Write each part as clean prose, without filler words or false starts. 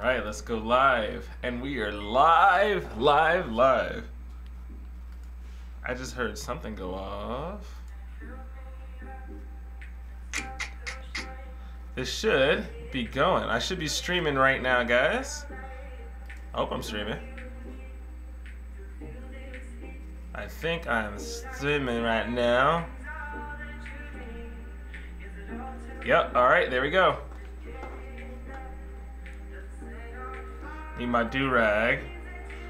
All right, let's go live. And we are live. I just heard something go off. This should be going. I should be streaming right now, guys. I hope I'm streaming. I think I'm streaming right now. Yep, all right, there we go. Need my do-rag.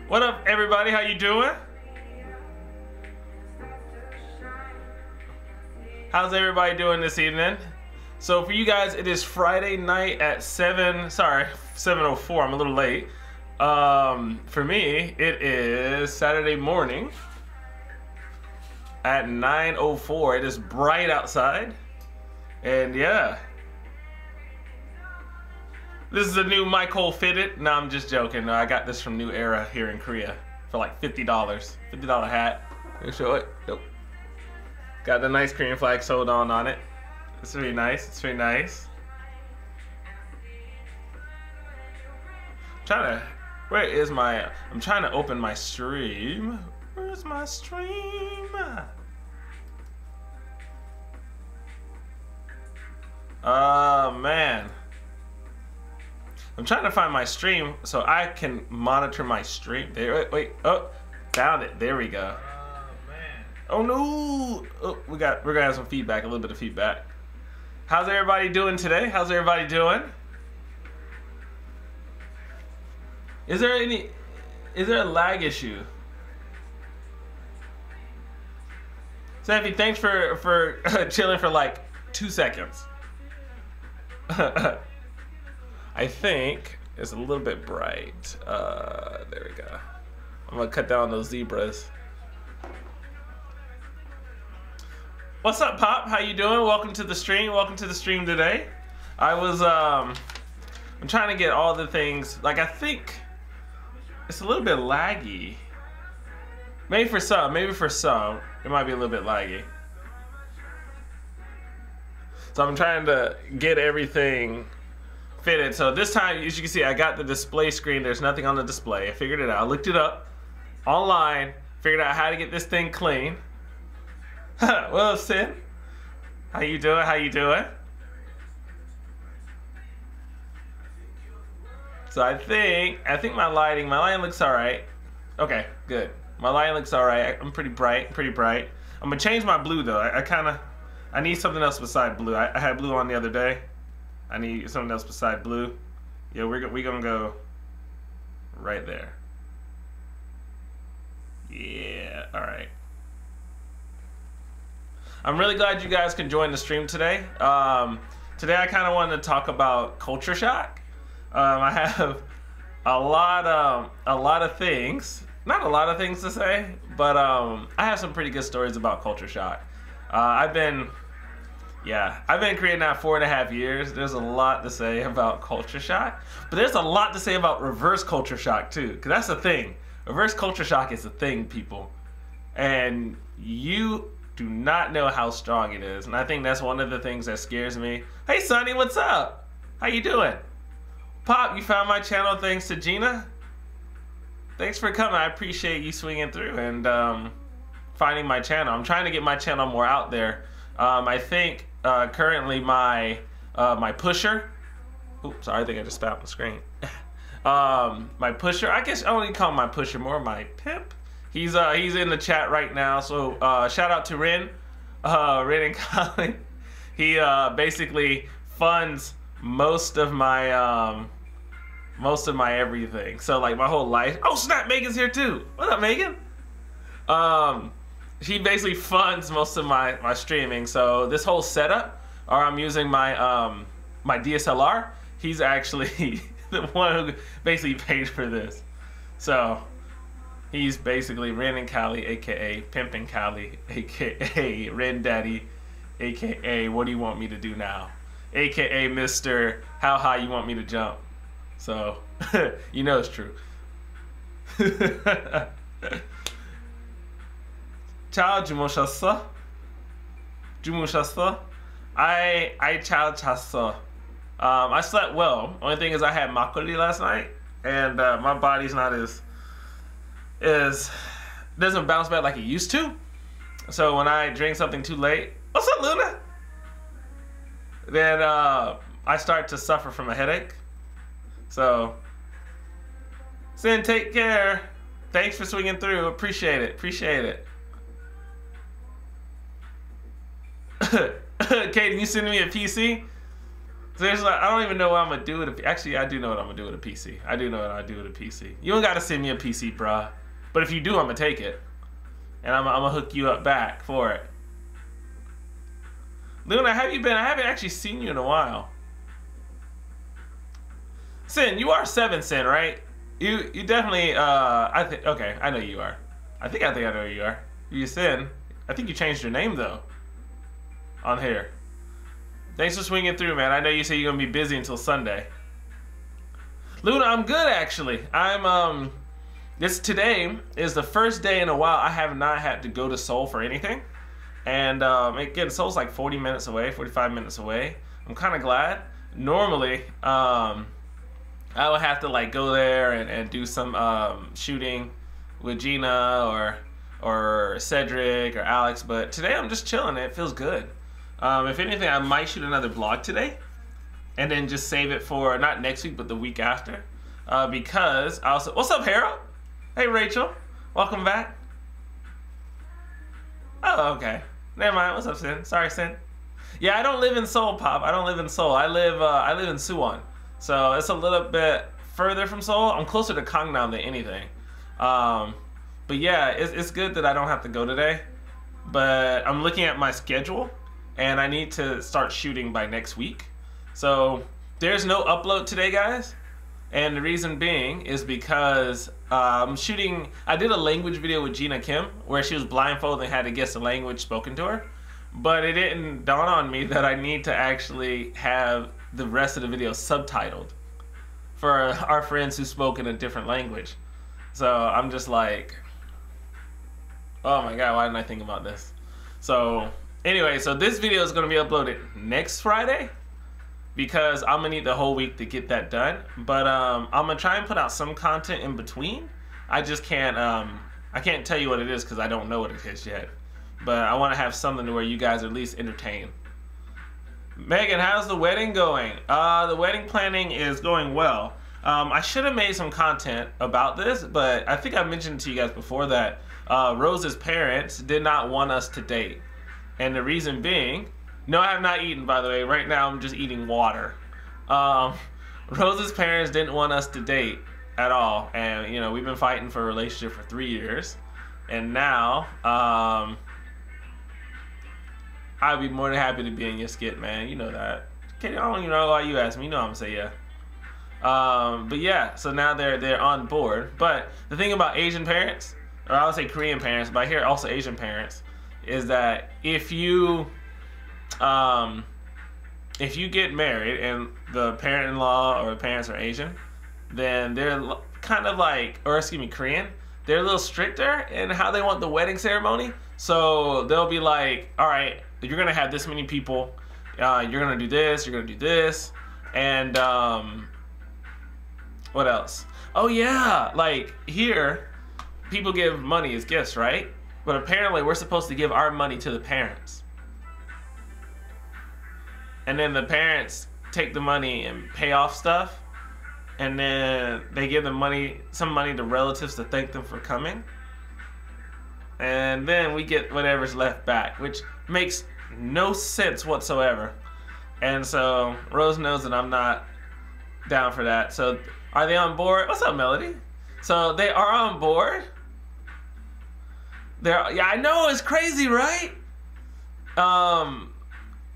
What up, everybody? How you doing? How's everybody doing this evening? So for you guys, it is Friday night at 7:04. I'm a little late. For me, it is Saturday morning at 9:04. It is bright outside. And yeah. This is a new MiKole fitted. No, I'm just joking. No, I got this from New Era here in Korea for like $50. $50 hat. Let me show it. Nope. Got the nice Korean flag sewed on it. It's really nice. It's really nice. Where is my? I'm trying to open my stream. Where's my stream? Oh man. I'm trying to find my stream so I can monitor my stream. There, wait, oh, found it. There we go. Oh man. Oh no! Oh, we're gonna have some feedback, a little bit of feedback. How's everybody doing today? How's everybody doing? Is there a lag issue? Safi, thanks for chilling for like 2 seconds. I think it's a little bit bright. There we go. I'm gonna cut down those zebras. What's up, Pop? How you doing? Welcome to the stream. Welcome to the stream today. I'm trying to get all the things. Like, I think it's a little bit laggy. Maybe for some, it might be a little bit laggy. So I'm trying to get everything fitted. So this time, as you can see, I got the display screen. There's nothing on the display. I figured it out. I looked it up online, figured out how to get this thing clean. Well, Sid, how you doing? How you doing? So I think my lighting looks all right. Okay, good. My lighting looks all right. I'm pretty bright. I'm gonna change my blue though. I need something else beside blue. I had blue on the other day. I need something else beside blue. Yeah, we're gonna go right there. Yeah, all right. I'm really glad you guys can join the stream today. Today I kind of wanted to talk about culture shock. I have a lot of things, not a lot of things to say, but I have some pretty good stories about culture shock. I've been creating now 4.5 years. There's a lot to say about culture shock, but there's a lot to say about reverse culture shock too, because that's the thing. Reverse culture shock is a thing, people, and you do not know how strong it is. And I think that's one of the things that scares me. Hey, Sonny, what's up? How you doing? Pop, you found my channel thanks to Gina. Thanks for coming. I appreciate you swinging through and finding my channel. I'm trying to get my channel more out there. I think currently my pusher. Oops, sorry, I think I just spat on the screen. My pusher. I guess I don't even call him my pusher, more my pimp. He's in the chat right now. So shout out to Ren and Colin. He basically funds most of my everything. So like my whole life. Oh snap, Megan's here too. What up, Megan? He basically funds most of my streaming. So this whole setup, or I'm using my my DSLR. He's actually the one who basically paid for this. So he's basically Ren and Callie, aka Pimpin' Callie, aka Ren Daddy, aka What do you want me to do now, aka Mr. How high you want me to jump. So you know it's true. Ciao, 주무셨어? I ciao 잤어. I slept well. Only thing is I had MiKole last night, and my body's not as doesn't bounce back like it used to. So when I drink something too late, what's up, Luna? Then I start to suffer from a headache. So, Sin, take care. Thanks for swinging through. Appreciate it. Appreciate it. Katie, you sending me a PC? Seriously, I don't even know what I'm gonna do with a. Actually, I do know what I'm gonna do with a PC. I do know what I do with a PC. You don't gotta send me a PC, bruh. But if you do, I'm gonna take it, and I'm gonna hook you up back for it. Luna, how have you been? I haven't actually seen you in a while. Sin, you are 7, Sin, right? You definitely. I think. Okay, I know you are. I think I know you are. You Sin. I think you changed your name though. On here. Thanks for swinging through, man. I know you say you're gonna be busy until Sunday. Luna, I'm good actually. I'm today is the first day in a while I have not had to go to Seoul for anything. And again, Seoul's like 40 minutes away, 45 minutes away. I'm kind of glad. Normally, I would have to like go there and do some shooting with Gina or Cedric or Alex, but today I'm just chilling. It feels good. If anything, I might shoot another vlog today and then just save it for not next week but the week after, because I also. What's up, Harold? Hey, Rachel, welcome back. Oh, okay. Never mind. What's up, Sin? Sorry, Sin. Yeah, I don't live in Seoul, Pop. I don't live in Seoul. I live in Suwon, so it's a little bit further from Seoul. I'm closer to Gangnam than anything. But yeah, it's good that I don't have to go today. But I'm looking at my schedule, and I need to start shooting by next week. So there's no upload today, guys. And the reason being is because I did a language video with Gina Kim where she was blindfolded and had to guess the language spoken to her. But it didn't dawn on me that I need to actually have the rest of the video subtitled for our friends who spoke in a different language. So I'm just like, oh my God, why didn't I think about this? So anyway, so this video is going to be uploaded next Friday, because I'm gonna need the whole week to get that done. But I'm gonna try and put out some content in between. I just can't I can't tell you what it is because I don't know what it is yet. But I want to have something to where you guys are at least entertained. Megan, how's the wedding going? The wedding planning is going well. I should have made some content about this, but I think I mentioned to you guys before that Rose's parents did not want us to date. And the reason being, no, I have not eaten, by the way. Right now, I'm just eating water. Rose's parents didn't want us to date at all. And, you know, we've been fighting for a relationship for 3 years. And now, I'd be more than happy to be in your skit, man. You know that. Katie, I don't even know why you asked me. You know I'm going to say yeah. But yeah, so now they're on board. But the thing about Asian parents, or I would say Korean parents, but I hear also Asian parents, is that if you get married and the parent-in-law or the parents are Asian, then they're kind of like, or excuse me, Korean, they're a little stricter in how they want the wedding ceremony. So they'll be like, all right, you're gonna have this many people, you're gonna do this, you're gonna do this, and what else? Oh yeah, like here, people give money as gifts, right? But apparently we're supposed to give our money to the parents. And then the parents take the money and pay off stuff. And then they give the money, some money to relatives to thank them for coming. And then we get whatever's left back, which makes no sense whatsoever. And so Rose knows that I'm not down for that. So are they on board? What's up, Melody? So they are on board. Yeah, I know, it's crazy, right?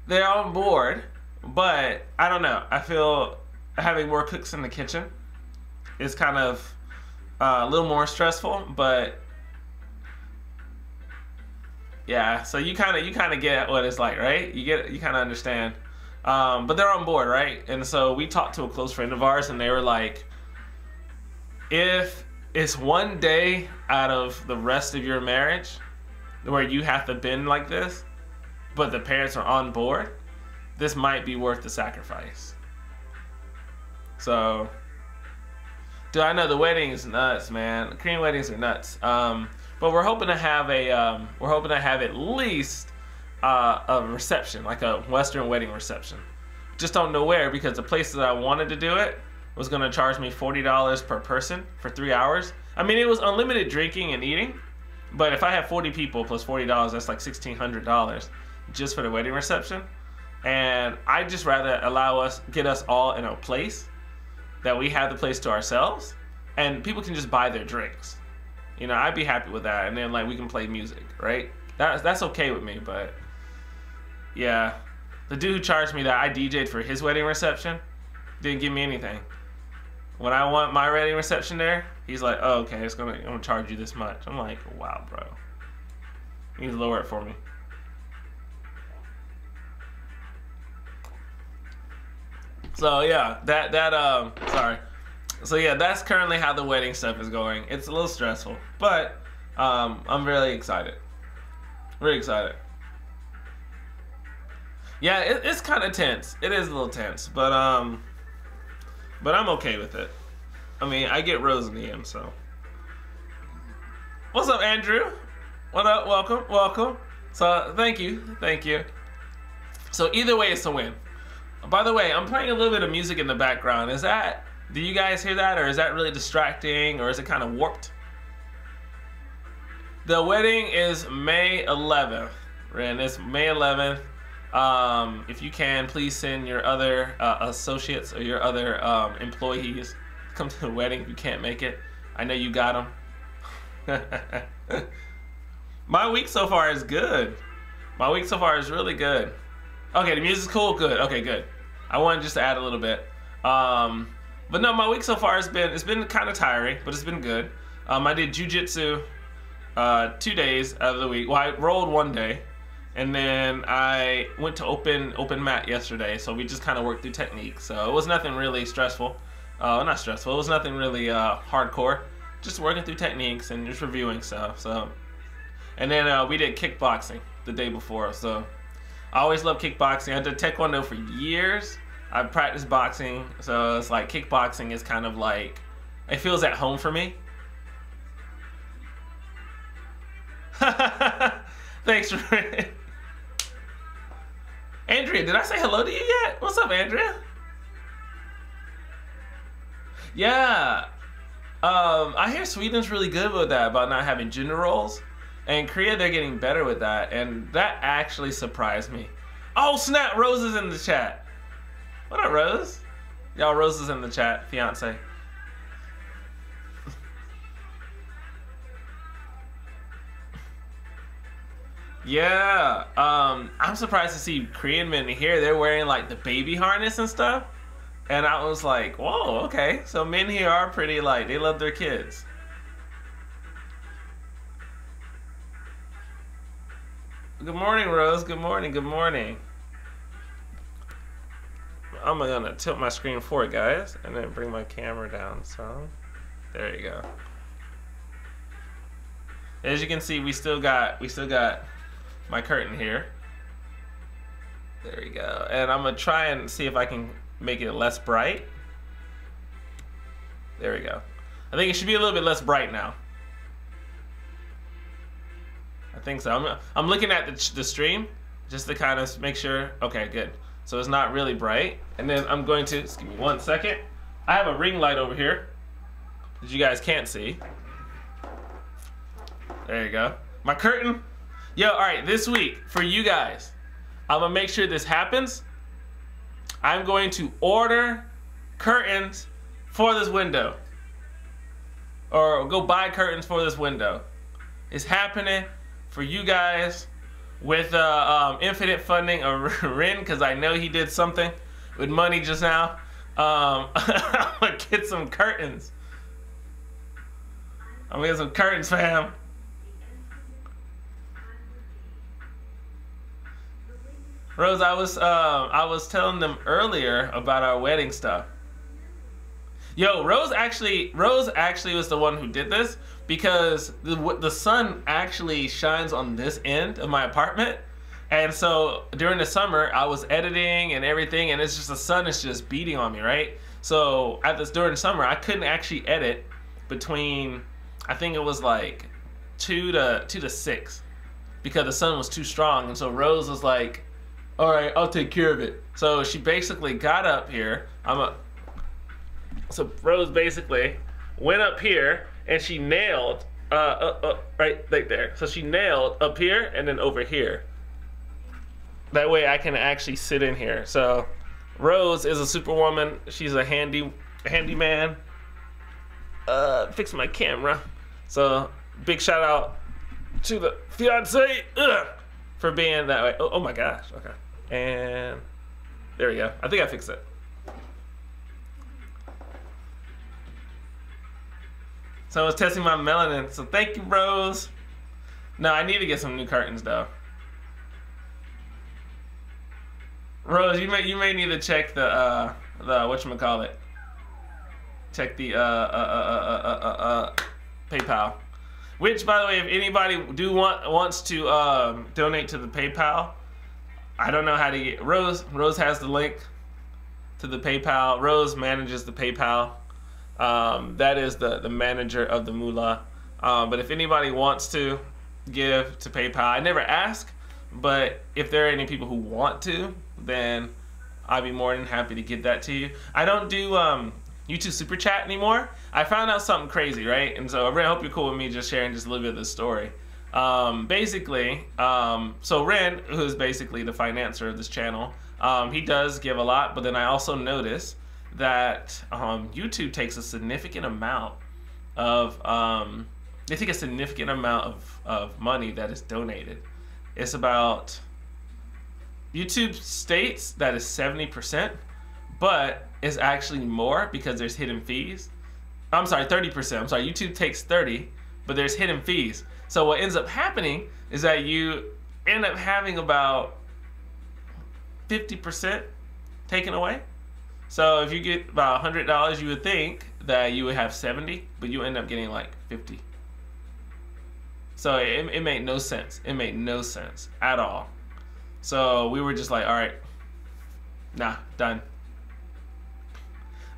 They're on board, but I don't know. I feel having more cooks in the kitchen is kind of a little more stressful, but yeah. So you kind of get what it's like, right? You kind of understand. But they're on board, right? And so we talked to a close friend of ours, and they were like, if it's one day out of the rest of your marriage where you have to bend like this, but the parents are on board, this might be worth the sacrifice. So, dude, I know the wedding's nuts, man. The Korean weddings are nuts. But we're hoping to have at least a reception, like a Western wedding reception. Just don't know where, because the place that I wanted to do it was gonna charge me $40 per person for 3 hours. I mean, it was unlimited drinking and eating, but if I have 40 people plus $40, that's like $1,600 just for the wedding reception. And I'd just rather get us all in a place that we have the place to ourselves, and people can just buy their drinks. You know, I'd be happy with that, and then like we can play music, right? That's okay with me. But yeah, the dude who charged me that I DJ'd for his wedding reception didn't give me anything. When I want my wedding reception there, he's like, "Oh, okay, I'm gonna charge you this much." I'm like, "Wow, bro, you need to lower it for me." So yeah, sorry. So yeah, that's currently how the wedding stuff is going. It's a little stressful, but I'm really excited. Really excited. Yeah, it's kind of tense. It is a little tense, but I'm okay with it. I mean, I get Rose in the end, so. What's up, Andrew? What up? Welcome, welcome. So thank you. So either way, it's a win. By the way, I'm playing a little bit of music in the background. Do you guys hear that, or is that really distracting, or is it kind of warped? The wedding is May 11th, Ren. It's May 11th. If you can, please send your other associates or your other employees to come to the wedding if you can't make it. I know you got them. My week so far is good. My week so far is really good. Okay, the music's cool. Good. Okay, good. I wanted just to add a little bit. But no, my week so far it's been kind of tiring, but it's been good. I did jujitsu 2 days out of the week. Well, I rolled 1 day, and then I went to open mat yesterday. So we just kind of worked through techniques. So it was nothing really stressful. Not stressful. It was nothing really hardcore. Just working through techniques and just reviewing stuff. So, and then we did kickboxing the day before. So I always loved kickboxing. I did taekwondo for years. I've practiced boxing, so it's like kickboxing is kind of like, it feels at home for me. Thanks for Andrea, did I say hello to you yet? What's up, Andrea? Yeah. I hear Sweden's really good with that, about not having gender roles. And Korea, they're getting better with that, and that actually surprised me. Oh snap, Rose is in the chat. What up, Rose? Y'all, Rose is in the chat, fiance. Yeah, I'm surprised to see Korean men here. They're wearing like the baby harness and stuff. And I was like, whoa, okay. So men here are pretty like, they love their kids. Good morning, Rose. Good morning, good morning. I'm gonna tilt my screen forward, guys, and then bring my camera down. So, there you go. As you can see, we still got my curtain here. There we go. And I'm gonna try and see if I can make it less bright. There we go. I think it should be a little bit less bright now. I think so. I'm looking at the stream just to kind of make sure. Okay, good. So it's not really bright. And then I'm going to, just give me 1 second. I have a ring light over here that you guys can't see. There you go. My curtain. Yo, all right, this week for you guys, I'm gonna make sure this happens. I'm going to order curtains for this window. Or go buy curtains for this window. It's happening for you guys. With infinite funding of Rin, because I know he did something with money just now. I'm gonna get some curtains. I'm gonna get some curtains, fam. Rose, I was telling them earlier about our wedding stuff. Yo, Rose actually was the one who did this, because the sun actually shines on this end of my apartment. And so during the summer, I was editing and everything, and it's just the sun is just beating on me, right? So during summer, I couldn't actually edit between, I think it was like 2 to 6, because the sun was too strong. And so Rose was like, all right, I'll take care of it. So she basically got up here. So Rose basically went up here and she nailed right there. So she nailed up here and then over here. That way I can actually sit in here. So Rose is a superwoman. She's a handyman. Fix my camera. So big shout out to the fiance for being that way. Oh my gosh. Okay. And there we go. I think I fixed it. So I was testing my melanin. So thank you, Rose. No, I need to get some new curtains though. Rose, you may need to check the whatchamacallit. Check the PayPal. Which, by the way, if anybody wants to donate to the PayPal, I don't know how to get Rose. Rose has the link to the PayPal. Rose manages the PayPal. That is the manager of the Moolah. But if anybody wants to give to PayPal, I never ask. But if there are any people who want to, then I'd be more than happy to get that to you. I don't do YouTube Super Chat anymore. I found out something crazy, right? And so I really hope you're cool with me just sharing just a little bit of this story. Basically, so Ren, who's basically the financer of this channel, he does give a lot, but then I also notice that YouTube takes a significant amount of, they take a significant amount of money that is donated. It's about, YouTube states that is 70%, but it's actually more because there's hidden fees. I'm sorry, 30%. I'm sorry, YouTube takes 30, but there's hidden fees. So what ends up happening is that you end up having about 50% taken away. So if you get about $100, you would think that you would have 70, but you end up getting like 50. So it made no sense. It made no sense at all. So we were just like, all right, nah, done.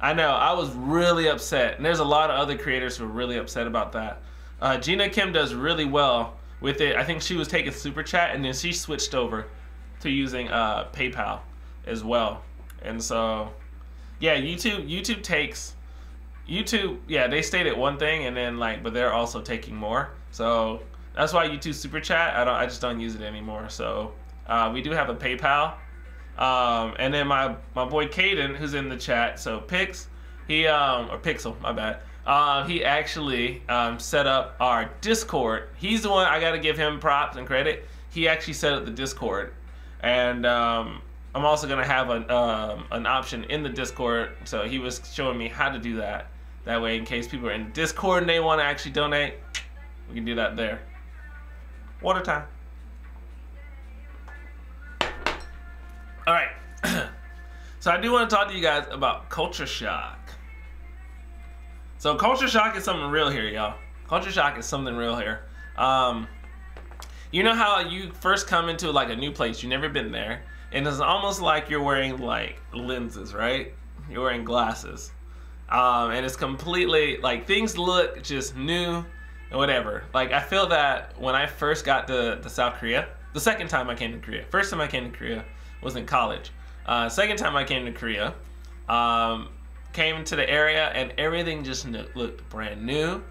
I know, I was really upset. And there's a lot of other creators who are really upset about that. Gina Kim does really well with it. I think she was taking Super Chat and then she switched over to using PayPal as well. And so, yeah, YouTube takes, yeah, they stated one thing and then like, but they're also taking more. So that's why YouTube Super Chat, I just don't use it anymore. So we do have a PayPal. And then my boy Caden, who's in the chat, so Pix, he or Pixel, my bad. He actually set up our Discord. He's the one, I gotta give him props and credit. He actually set up the Discord, and I'm also gonna have an option in the Discord. So he was showing me how to do that. That way, in case people are in Discord and they want to actually donate, we can do that there. Water time. All right, so I do want to talk to you guys about culture shock. So culture shock is something real here, y'all. Culture shock is something real here. You know how you first come into like a new place, you've never been there, and it's almost like you're wearing like lenses, right? You're wearing glasses. And it's completely, like, things look just new and whatever. Like, I feel that when I first got to South Korea, the second time I came to Korea, first time I came to Korea was in college. Second time I came to Korea, came to the area and everything just looked brand new.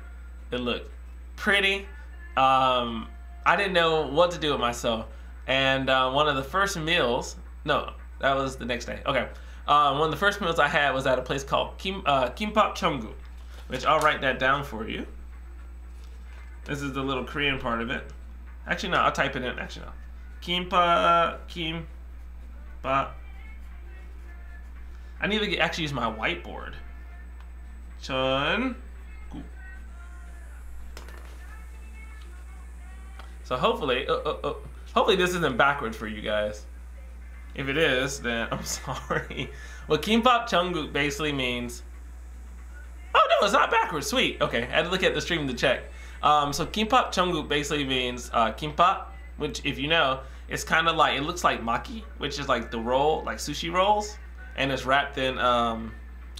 It looked pretty. I didn't know what to do with myself. And one of the first meals, no, that was the next day. Okay. One of the first meals I had was at a place called Kimbap Cheongguk, which I'll write that down for you. This is the little Korean part of it. Actually, no, I'll type it in. Actually, no. Kimbap. I need to actually use my whiteboard. Cheongguk. So hopefully, hopefully this isn't backwards for you guys. If it is, then I'm sorry. Well, Kimbap Cheongguk basically means, oh no, it's not backwards, sweet. Okay, I had to look at the stream to check. So Kimbap Cheongguk basically means kimbap, which if you know, it's kind of like, it looks like maki, which is like the roll, like sushi rolls, and it's wrapped in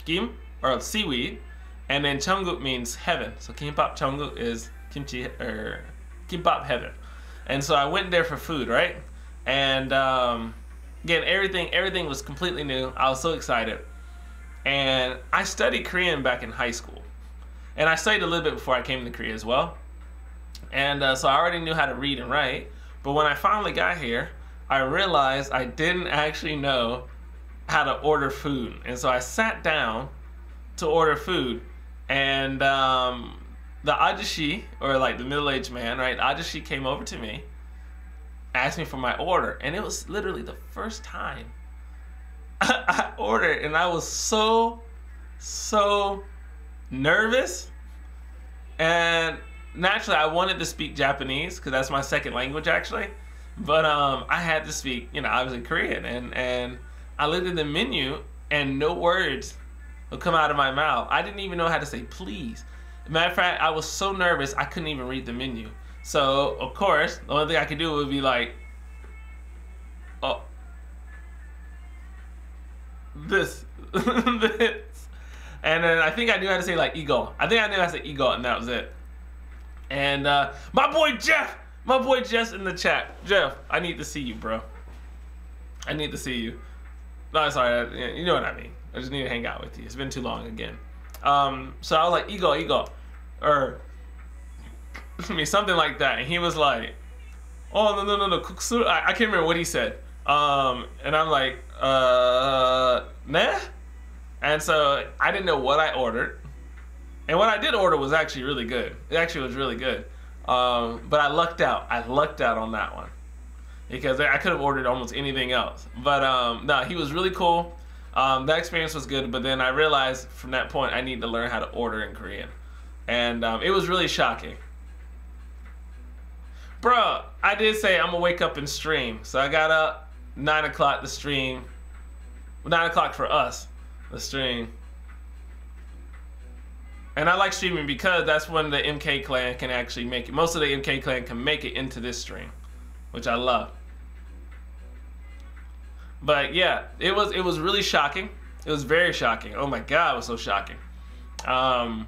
kim, or seaweed, and then Cheongguk means heaven. So kimbap Cheongguk is kimchi, or kimbap heaven. And so I went there for food, right? And again, everything was completely new. I was so excited. And I studied Korean back in high school. And I studied a little bit before I came to Korea as well. And so I already knew how to read and write. But when I finally got here, I realized I didn't actually know how to order food. And so I sat down to order food. And the ajashi, or like the middle-aged man, right? The ajashi came over to me, asked me for my order. And it was literally the first time I ordered. And I was so nervous. And naturally, I wanted to speak Japanese because that's my second language, actually. But I had to speak, obviously Korean. And I looked at the menu, and no words would come out of my mouth. I didn't even know how to say please. Matter of fact, I was so nervous, I couldn't even read the menu. So, of course, the only thing I could do would be like, oh, this. This. And then I think I knew how to say like ego. I think I knew how to say ego, and that was it. And my boy Jeff's in the chat. Jeff, I need to see you, bro. I need to see you. No, sorry, you know what I mean. I just need to hang out with you. It's been too long again. So I was like, ego, or something like that. And he was like, oh, no, kuksu. I can't remember what he said. And I'm like, nah? And so I didn't know what I ordered. And what I did order was actually really good. It actually was really good. But I lucked out. I lucked out on that one. Because I could have ordered almost anything else. But no, he was really cool. That experience was good. But then I realized from that point I need to learn how to order in Korean. And it was really shocking. Bro, I did say I'm going to wake up and stream. So I got up 9 o'clock to stream. 9 o'clock for us, the stream. And I like streaming because that's when the MK clan can actually make it. Most of the MK clan can make it into this stream, which I love. But yeah, it was really shocking. It was very shocking. Oh my God, it was so shocking. That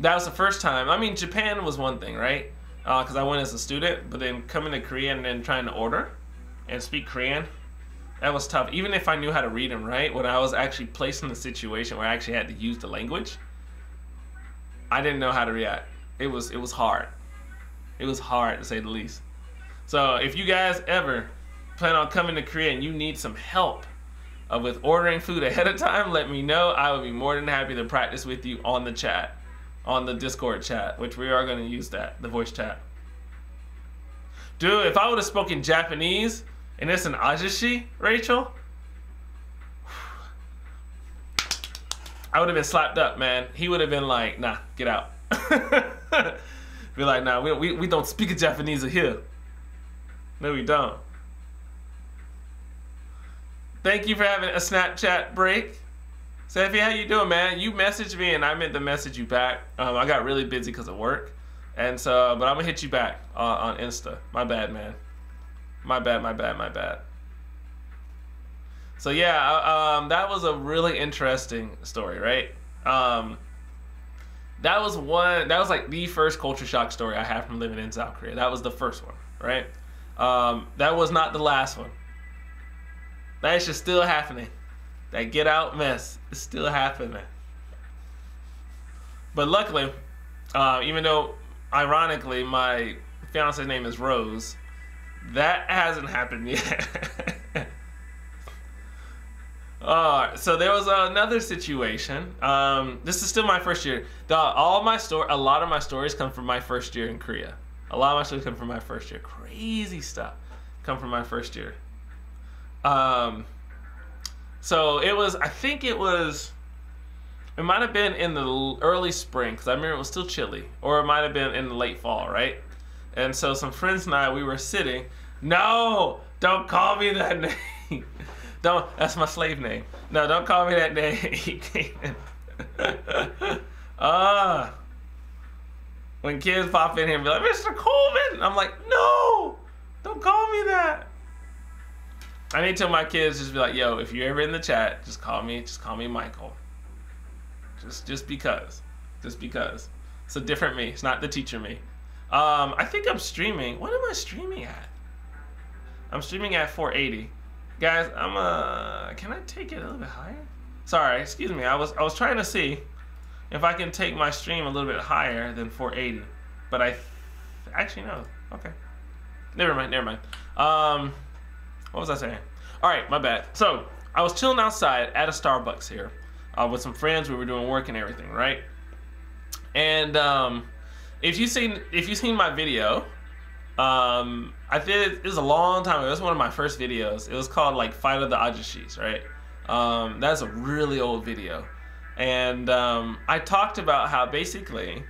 was the first time. I mean, Japan was one thing, right? Because I went as a student, but then coming to Korea and then trying to order and speak Korean, that was tough. Even if I knew how to read and write, when I was actually placed in a situation where I actually had to use the language, I didn't know how to react. It was hard. It was hard, to say the least. So if you guys ever plan on coming to Korea and you need some help with ordering food ahead of time, let me know. I would be more than happy to practice with you on the chat, on the Discord chat, which we are going to use that, the voice chat. Dude, if I would have spoken Japanese and it's an ajashi, Rachel, I would have been slapped up, man. He would have been like, nah, get out. Be like, nah, we don't speak Japanese here. No, we don't. Thank you for having a Snapchat break. Seffi, how you doing, man? You messaged me and I meant to message you back. I got really busy because of work. And so, but I'm gonna hit you back on Insta. My bad, man. My bad. So yeah, that was a really interesting story, right? That was like the first culture shock story I had from living in South Korea. That was the first one, right? That was not the last one. That is just still happening. That get out mess is still happening. But luckily, even though ironically my fiance's name is Rose, that hasn't happened yet. So there was another situation. This is still my first year. A lot of my stories come from my first year in Korea. A lot of my stories come from my first year. Crazy stuff come from my first year. So it was, I think it might have been in the early spring, because I remember it was still chilly, or it might have been in the late fall, right? And so some friends and I, we were sitting. No, don't call me that name. That's my slave name. No, don't call me that name. When kids pop in here and be like, Mr. Coleman, I'm like, no, don't call me that. I need to tell my kids, just be like, yo, if you're ever in the chat, just call me MiKole. Just because. Just because. It's a different me. It's not the teacher me. I think I'm streaming. What am I streaming at? I'm streaming at 480. Guys, can I take it a little bit higher? Sorry, excuse me. I was trying to see if I can take my stream a little bit higher than 480. But actually no. Okay. Never mind. What was I saying? All right, my bad. So I was chilling outside at a Starbucks here with some friends. We were doing work and everything, right? And if you've seen my video, I did it was a long time ago. It was one of my first videos. It was called like Fight of the Ajishis, right? That's a really old video, and I talked about how basically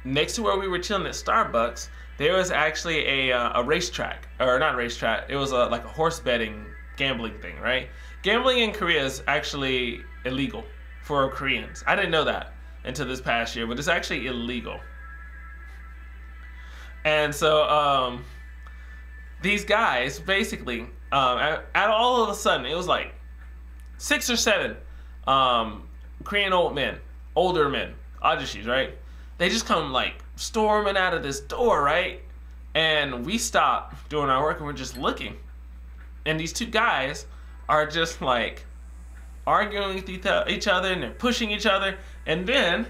next to where we were chilling at Starbucks, there was actually a racetrack, or not racetrack. It was like a horse betting gambling thing, right? Gambling in Korea is actually illegal for Koreans. I didn't know that until this past year, but it's actually illegal. And so these guys basically, at all of a sudden, it was like 6 or 7 Korean older men, ajishis, right? They just come like storming out of this door, right? And we stop doing our work and we're just looking. And these 2 guys are just like arguing with each other, and they're pushing each other. And then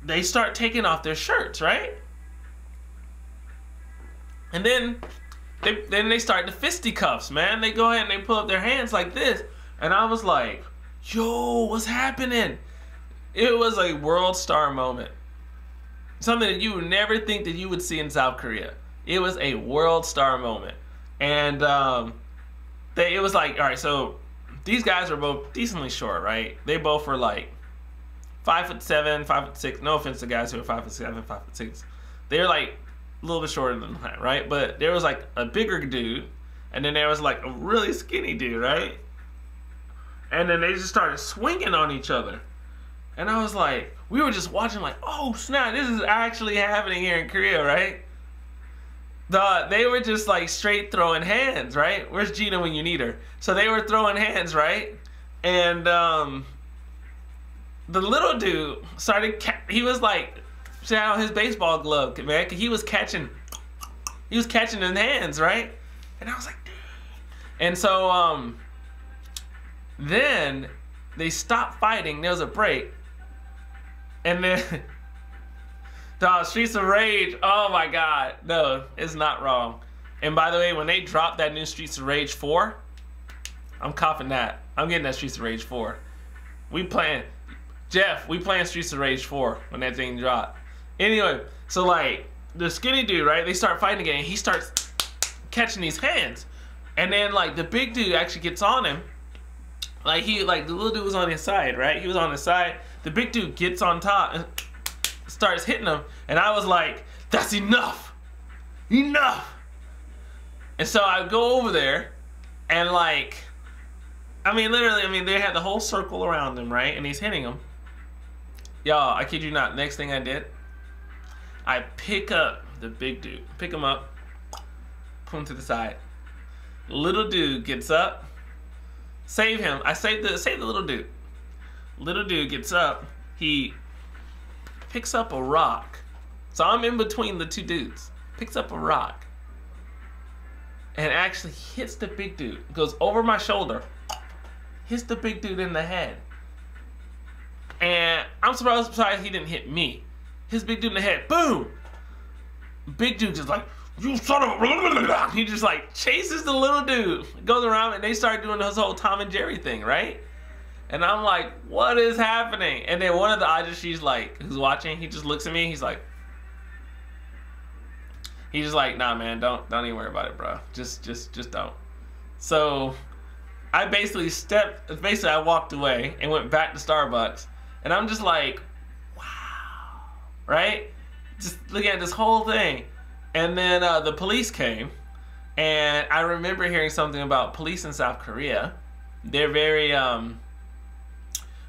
they start taking off their shirts, right? And then they start the fisticuffs, man. They go ahead and they pull up their hands like this. And I was like, yo, what's happening? It was a world star moment. Something that you would never think that you would see in South Korea. It was a world star moment. And it was like, all right, so these guys were both decently short, right? They both were like 5'7", 5'6". No offense to guys who are 5'7", 5'6". They're like a little bit shorter than that, right? But there was like a bigger dude, and then there was like a really skinny dude, right? And then they just started swinging on each other. And I was like, we were just watching like, oh snap, this is actually happening here in Korea, right? They were just like straight throwing hands, right? Where's Gina when you need her? So they were throwing hands, right? And the little dude started, he was like, see how his baseball glove, man, he was catching in hands, right? And I was like, dude. And so then they stopped fighting. There was a break. And then, dog, Streets of Rage, oh my God. No, it's not wrong. And by the way, when they dropped that new Streets of Rage 4, I'm copping that. I'm getting that Streets of Rage 4. We playing Streets of Rage 4 when that thing dropped. Anyway, so like, the skinny dude, right, they start fighting again. He starts catching these hands. And then like, the big dude actually gets on him. Like the little dude was on his side, right? He was on his side. The big dude gets on top and starts hitting him. And I was like, that's enough. Enough. And so I go over there and like, literally, they had the whole circle around him, right? And he's hitting him. Y'all, I kid you not, next thing I did, I pick up the big dude, pick him up, put him to the side. Little dude gets up, save him. I save the little dude. Little dude gets up, he picks up a rock. So I'm in between the 2 dudes. Picks up a rock and actually hits the big dude. Goes over my shoulder, hits the big dude in the head. And I'm surprised he didn't hit me. His big dude in the head, boom! Big dude just like, you son of a... He just like chases the little dude, goes around, and they start doing this whole Tom and Jerry thing, right? And I'm like, what is happening? And then one of the ajishis, like, who's watching, he just looks at me, he's just like, nah man, don't even worry about it, bro. Just don't. So I basically I walked away and went back to Starbucks, and I'm just like, wow, right? Just looking at this whole thing. And then the police came, and I remember hearing something about police in South Korea. They're very,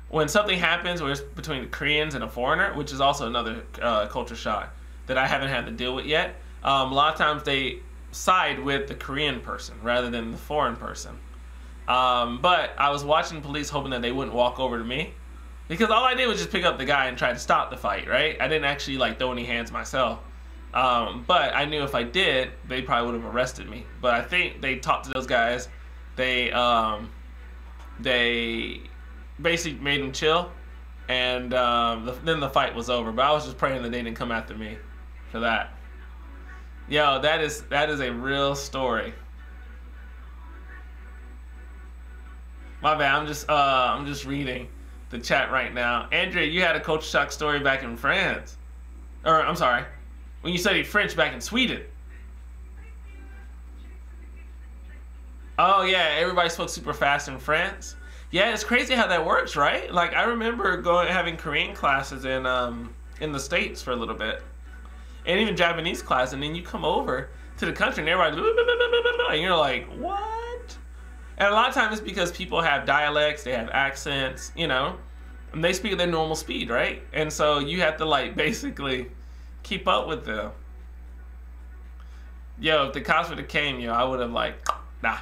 when something happens where it's between the Koreans and a foreigner, which is also another culture shock that I haven't had to deal with yet, a lot of times they side with the Korean person rather than the foreign person. But I was watching police hoping that they wouldn't walk over to me. Because all I did was just pick up the guy and try to stop the fight, right? I didn't actually like throw any hands myself. But I knew if I did, they probably would have arrested me. But I think they talked to those guys. They basically made them chill, and then the fight was over. But I was just praying that they didn't come after me for that. Yo, that is a real story. My bad. I'm just reading the chat right now. Andrea, you had a culture shock story back in France, or I'm sorry, when you studied French back in Sweden. Oh yeah, everybody spoke super fast in France. Yeah, it's crazy how that works, right? Like I remember having Korean classes in the States for a little bit, and even Japanese class, and then you come over to the country and everybody, and you're like, what? And a lot of times it's because people have dialects, they have accents, you know, and they speak at their normal speed, right? And so you have to like basically keep up with them. Yo, if the cops would have came, yo, I would have like, nah.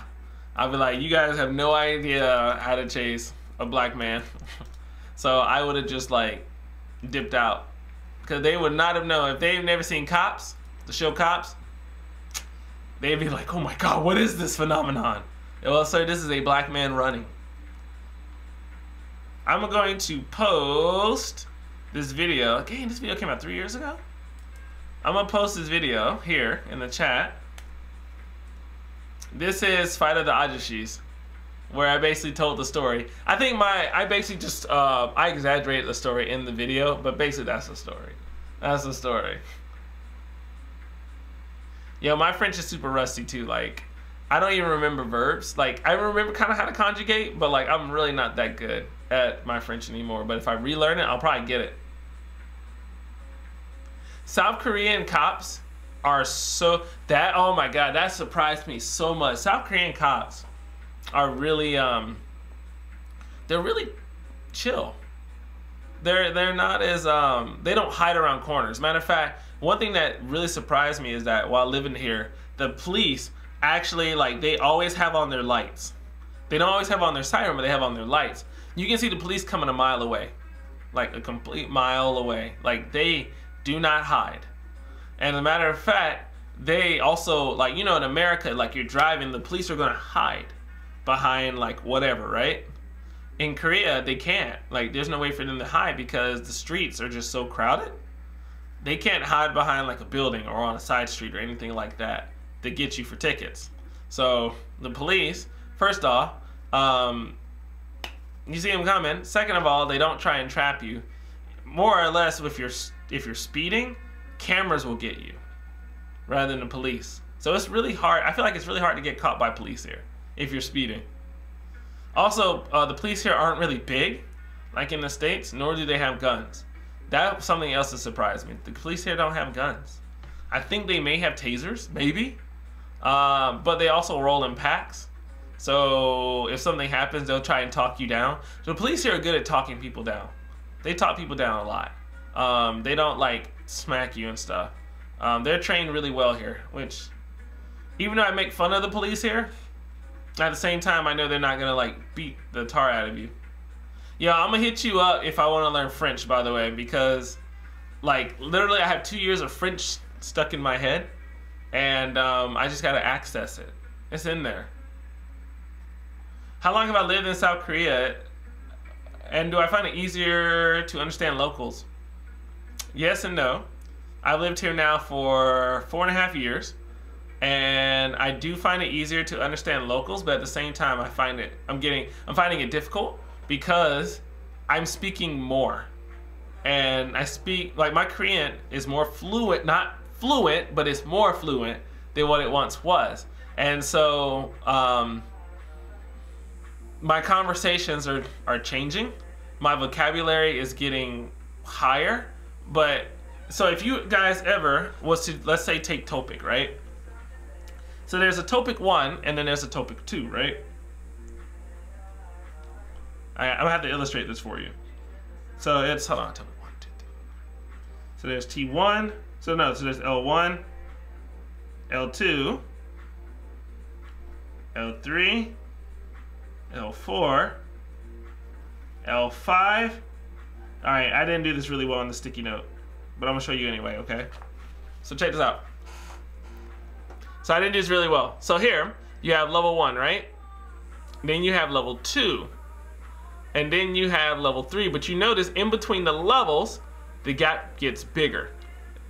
I'd be like, you guys have no idea how to chase a black man. So I would have just like dipped out, because they would not have known. If they've never seen Cops, the show Cops, they'd be like, oh my God, what is this phenomenon? Well, sir, this is a black man running. I'm going to post this video. Again, this video came out 3 years ago. I'm gonna post this video here in the chat. This is Fight of the Ajishis, where I basically told the story. I think I basically just, I exaggerated the story in the video, but basically that's the story. That's the story. Yo, my French is super rusty too. Like, I don't even remember verbs. Like, I remember kind of how to conjugate, but like, I'm really not that good at my French anymore. But if I relearn it, I'll probably get it. South Korean cops are oh my God, that surprised me so much. South Korean cops are really, they're really chill. They're not as, they don't hide around corners. Matter of fact, one thing that really surprised me is that while living here, the police actually, like, they always have on their lights. They don't always have on their siren, but they have on their lights. You can see the police coming a mile away, like a complete mile away. Like, they do not hide. And as a matter of fact, they also, like, you know, in America, like, you're driving, the police are gonna hide behind, like, whatever, right? In Korea, they can't. Like, there's no way for them to hide because the streets are just so crowded. They can't hide behind, like, a building or on a side street or anything like that to get you for tickets. So the police, first off, you see them coming. Second of all, they don't try and trap you. More or less, if you're speeding, cameras will get you rather than the police. So it's really hard. I feel like it's really hard to get caught by police here if you're speeding. Also, the police here aren't really big like in the States, nor do they have guns. That's something else that surprised me. The police here don't have guns. I think they may have tasers, maybe, but they also roll in packs. So if something happens, they'll try and talk you down. So the police here are good at talking people down. They talk people down a lot. They don't like smack you and stuff. They're trained really well here, which, even though I make fun of the police here, at the same time I know they're not gonna like beat the tar out of you. Yeah, I'm gonna hit you up if I want to learn French, by the way, because like literally I have 2 years of French stuck in my head, and I just gotta access it. It's in there. How long have I lived in South Korea, and do I find it easier to understand locals? Yes and no. I've lived here now for 4.5 years, and I do find it easier to understand locals, but at the same time I'm finding it difficult because I'm speaking more. And I speak, like, my Korean is more fluent, not fluent, but it's more fluent than what it once was. And so my conversations are changing. My vocabulary is getting higher. But so if you guys ever was to, let's say, take topic, right? So there's a topic 1 and then there's a topic 2, right? I'm gonna have to illustrate this for you. So it's, hold on, topic 1, 2, 3. So there's T1. So there's L1, L2, L3, L4, L5, All right, I didn't do this really well on the sticky note, but I'm gonna show you anyway, okay? So check this out. So I didn't do this really well. So here, you have level 1, right? Then you have level 2. And then you have level 3, but you notice in between the levels, the gap gets bigger.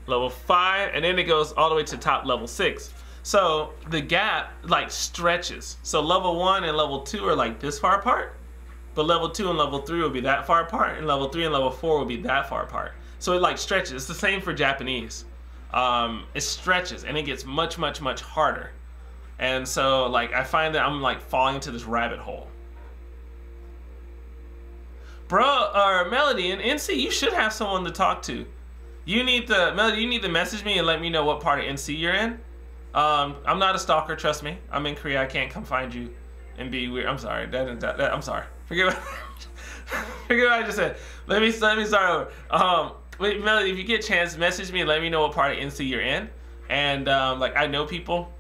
Level 5, and then it goes all the way to top level 6. So the gap like stretches. So level 1 and level 2 are like this far apart, but level 2 and level 3 will be that far apart, and level 3 and level 4 will be that far apart. So it like stretches. It's the same for Japanese. It stretches and it gets much, much, much harder. And so like I find that I'm like falling into this rabbit hole. Bro, or Melody, and NC, you should have someone to talk to. Melody, you need to message me and let me know what part of NC you're in. I'm not a stalker, trust me. I'm in Korea, I can't come find you and be weird. I'm sorry, I'm sorry. Forget what I just said. Let me start over. Wait, Melody, if you get a chance, message me and let me know what part of NC you're in. And like I know people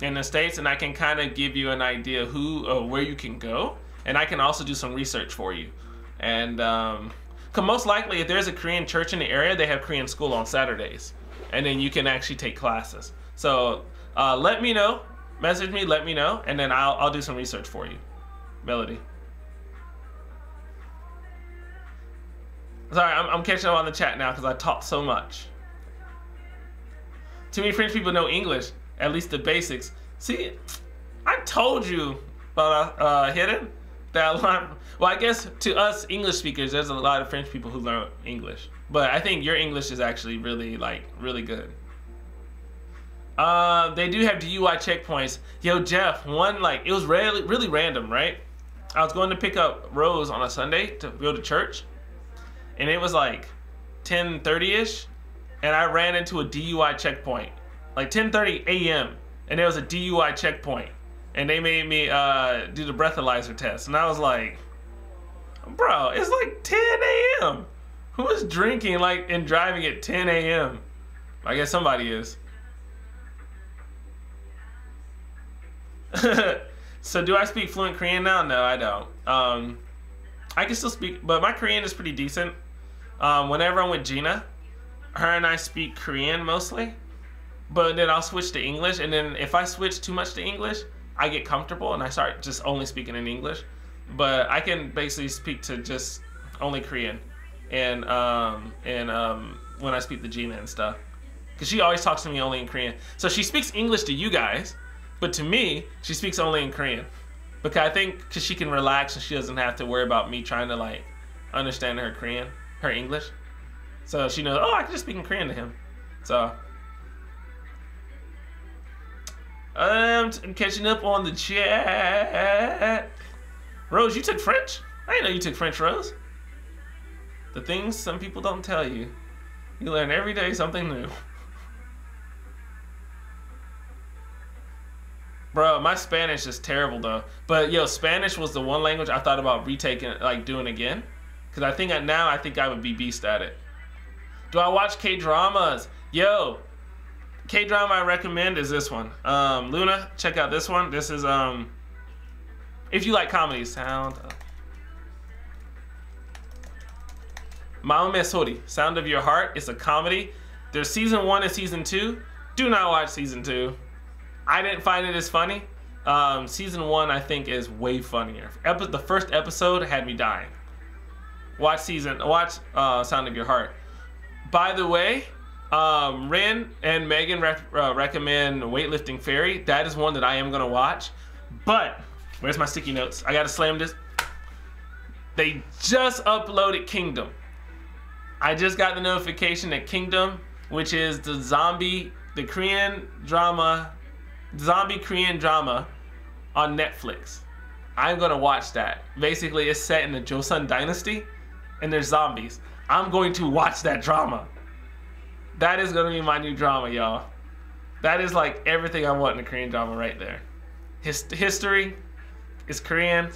in the States, and I can kind of give you an idea where you can go. And I can also do some research for you. And cause most likely if there's a Korean church in the area, they have Korean school on Saturdays, and then you can actually take classes. So let me know, message me, let me know, and then I'll do some research for you. Melody. Sorry, I'm catching up on the chat now because I talk so much. Too many French people know English, at least the basics. See, I told you about hidden. That line. Well, I guess to us English speakers, there's a lot of French people who learn English. But I think your English is actually really good. They do have DUI checkpoints. Yo, Jeff, it was really random, right? I was going to pick up Rose on a Sunday to go to church, and it was like 10:30ish, and I ran into a DUI checkpoint, like 10:30 a.m. and there was a DUI checkpoint. And they made me do the breathalyzer test. And I was like, bro, it's like 10 a.m. Who is drinking and driving at 10 a.m.? I guess somebody is. So do I speak fluent Korean now? No, I don't. I can still speak, but my Korean is pretty decent. Whenever I'm with Gina, her and I speak Korean mostly. But then I'll switch to English. And then if I switch too much to English, I get comfortable and I start just only speaking in English. But I can basically speak to just only Korean and when I speak to Gina and stuff, because she always talks to me only in Korean. So she speaks English to you guys, but to me she speaks only in Korean, because I think because she can relax and she doesn't have to worry about me trying to understand her English. So she knows, oh, I can just speak in Korean to him. So I'm catching up on the chat. Rose, you took French? I didn't know you took French, Rose. The things some people don't tell you. You learn every day something new. Bro, my Spanish is terrible though. But yo, Spanish was the one language I thought about retaking, doing again. Because I think I would be beast at it. Do I watch K-dramas? Yo, K-drama I recommend is this one. Luna, check out this one. This is, if you like comedy, Sound of Your Heart. It's a comedy. There's season 1 and season 2. Do not watch season 2. I didn't find it as funny. Season 1 I think is way funnier. The first episode had me dying. Watch Sound of Your Heart. By the way, Ren and Megan recommend Weightlifting Fairy. That is one that I am gonna watch. But where's my sticky notes? I gotta slam this. They just uploaded Kingdom. I just got the notification that Kingdom, which is the zombie Korean drama on Netflix. I'm gonna watch that. Basically, it's set in the Joseon Dynasty, and there's zombies. I'm going to watch that drama. That is gonna be my new drama, y'all. That is like everything I want in a Korean drama right there. History is Korean,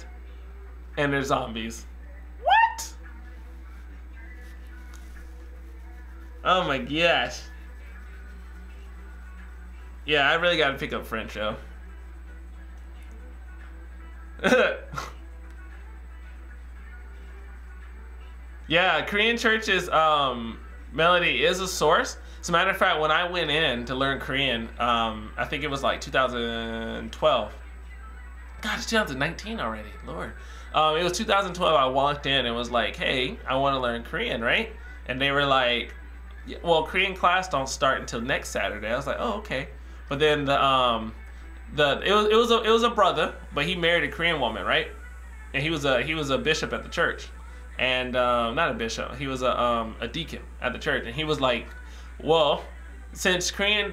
and there's zombies. What? Oh my gosh. Yeah, I really gotta pick up French, yo. Yeah, Korean church is Melody is a source. As a matter of fact, when I went in to learn Korean, I think it was like 2012. God, it's 2019 already. Lord. It was 2012. I walked in and was like, hey, I want to learn Korean, right? And they were like, well, Korean class don't start until next Saturday. I was like, oh, okay. But then it was a brother, but he married a Korean woman, right? And he was a bishop at the church, and not a bishop. He was a deacon at the church, and he was like, well, since Korean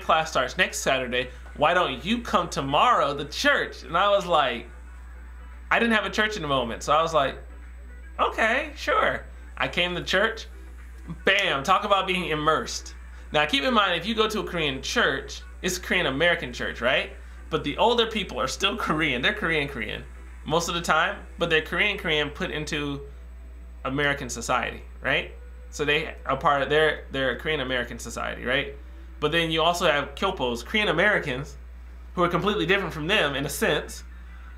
class starts next Saturday, why don't you come tomorrow to church? And I was like, I didn't have a church in the moment, so I was like, okay, sure. I came to church. Bam, talk about being immersed. Now keep in mind, if you go to a Korean church, it's a Korean American church, right? But the older people are still Korean. They're Korean most of the time, but they're Korean put into American society, right? So they are part of their Korean American society, right? But then you also have Kyopos, Korean Americans, who are completely different from them in a sense,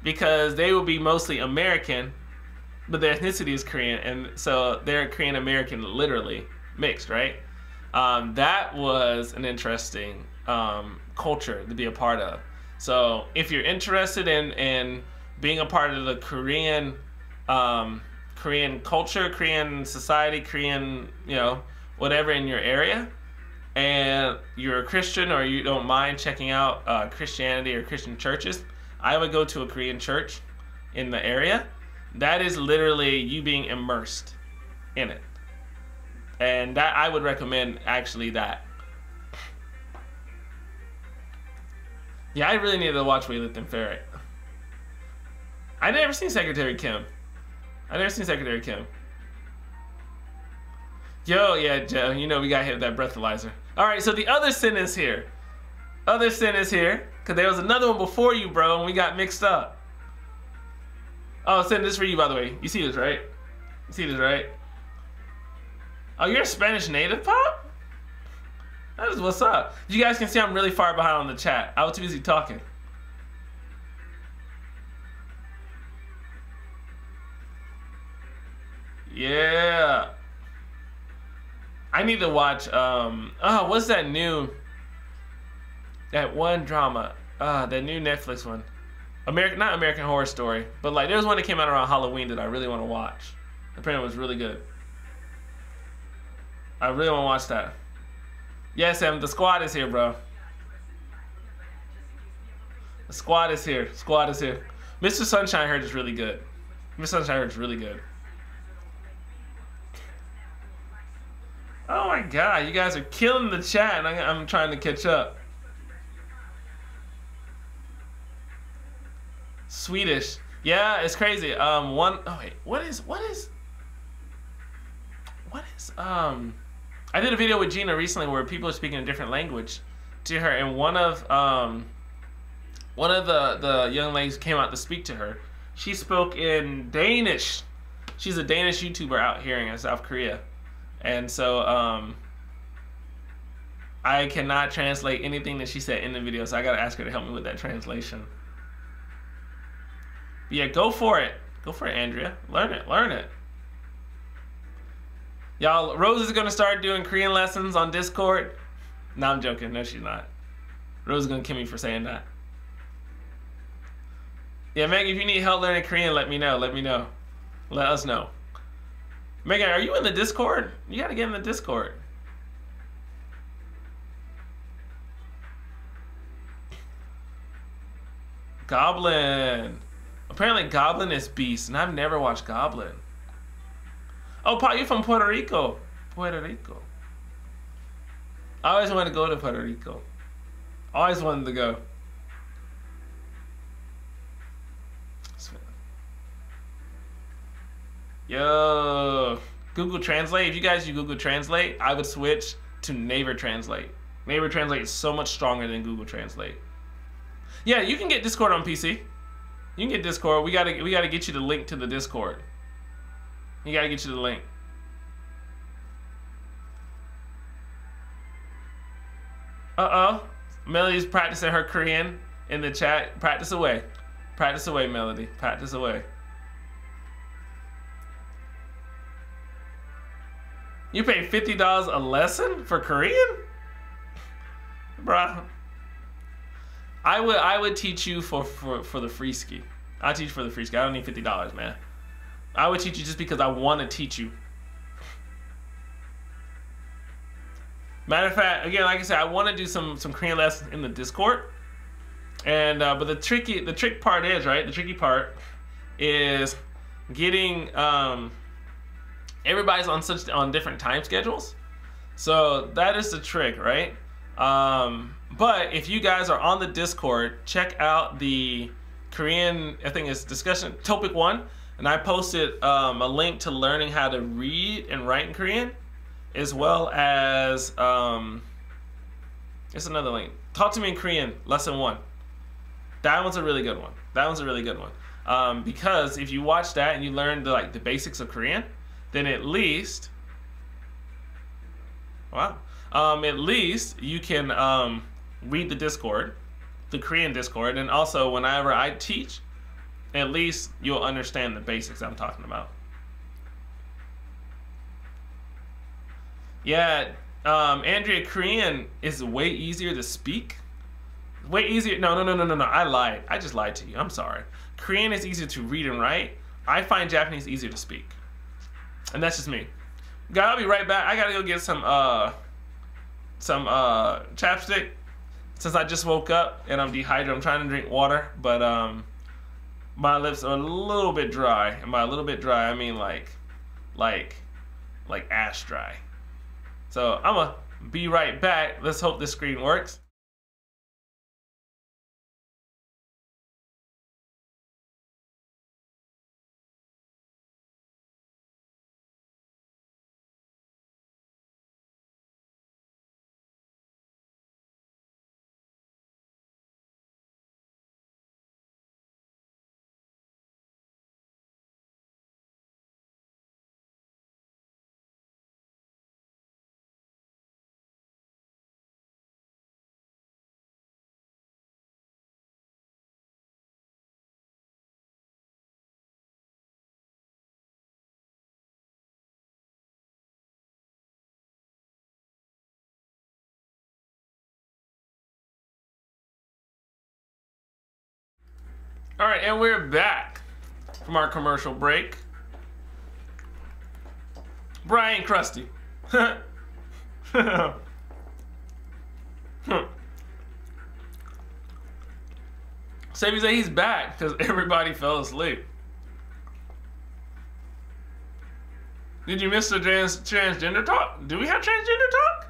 because they will be mostly American, but their ethnicity is Korean, and so they're Korean American literally mixed, right? That was an interesting culture to be a part of. So if you're interested in being a part of the Korean culture, Korean society, Korean, whatever in your area, and you're a Christian or you don't mind checking out Christianity or Christian churches, I would go to a Korean church in the area. That is literally you being immersed in it. And that I would recommend actually that. Yeah, I really needed to watch Weightlifting Ferret. I never seen Secretary Kim. Yo, yeah, Joe, we got hit with that breathalyzer. Alright, so the other sin is here. Because there was another one before you, bro, and we got mixed up. Oh, sin, this is for you, by the way. You see this, right? Oh, you're a Spanish native, Pop? That is what's up. You guys can see I'm really far behind on the chat. I was too busy talking. Yeah. I need to watch, what's that one drama, that new Netflix one. Not American Horror Story, but like there was one that came out around Halloween that I really want to watch. Apparently it was really good. I really want to watch that. Yes, Em, the squad is here, bro. The squad is here. Mr. Sunshine Heard is really good. Oh my god, you guys are killing the chat and I'm trying to catch up. Swedish. Yeah, it's crazy. I did a video with Gina recently where people are speaking a different language to her, and one of the young ladies came out to speak to her. She spoke in Danish. She's a Danish YouTuber out here in South Korea. And so I cannot translate anything that she said in the video, so I gotta ask her to help me with that translation. But yeah, go for it, Andrea. Learn it. Y'all, Rose is gonna start doing Korean lessons on Discord. No, I'm joking. No, she's not. Rose is gonna kill me for saying that. Yeah, Megan, if you need help learning Korean, let me know. Let us know. Megan, are you in the Discord? You gotta get in the Discord. Goblin. Apparently Goblin is beast, and I've never watched Goblin. Oh, Pa, you're from Puerto Rico. I always wanted to go to Puerto Rico. Always wanted to go. Yo, Google Translate. If you guys use Google Translate, I would switch to Naver Translate. Naver Translate is so much stronger than Google Translate. Yeah, you can get Discord on PC. You can get Discord. We gotta get you the link to the Discord. You gotta get you the link. Melody's practicing her Korean in the chat. Practice away, Melody. Practice away. You pay $50 a lesson for Korean? Bruh. I would teach you for the free ski. I teach for the free ski. I don't need $50, man. I would teach you just because I want to teach you. Matter of fact, again, like I said, I want to do some Korean lessons in the Discord. And but the trick part is, right? The tricky part is getting everybody's on different time schedules. So that is the trick, right? But if you guys are on the Discord, check out the Korean, I think it's discussion topic 1, and I posted a link to learning how to read and write in Korean, as well as it's another link. Talk to me in Korean, lesson 1. That one's a really good one. That one's a really good one. Because if you watch that and you learn the basics of Korean, then at least, wow, at least you can read the Discord, the Korean Discord, and also whenever I teach, at least you'll understand the basics I'm talking about. Yeah, Andrea, Korean is way easier to speak. Way easier. No. I lied. I just lied to you. I'm sorry. Korean is easier to read and write. I find Japanese easier to speak. And that's just me. Guys, I'll be right back. I gotta go get some chapstick since I just woke up and I'm dehydrated. I'm trying to drink water, but my lips are a little bit dry. And by a little bit dry, I mean like ash dry. So I'm gonna be right back. Let's hope this screen works. All right, and we're back from our commercial break. Brian Krusty. Savvy say he's back because everybody fell asleep. Did you miss the transgender talk? Do we have transgender talk?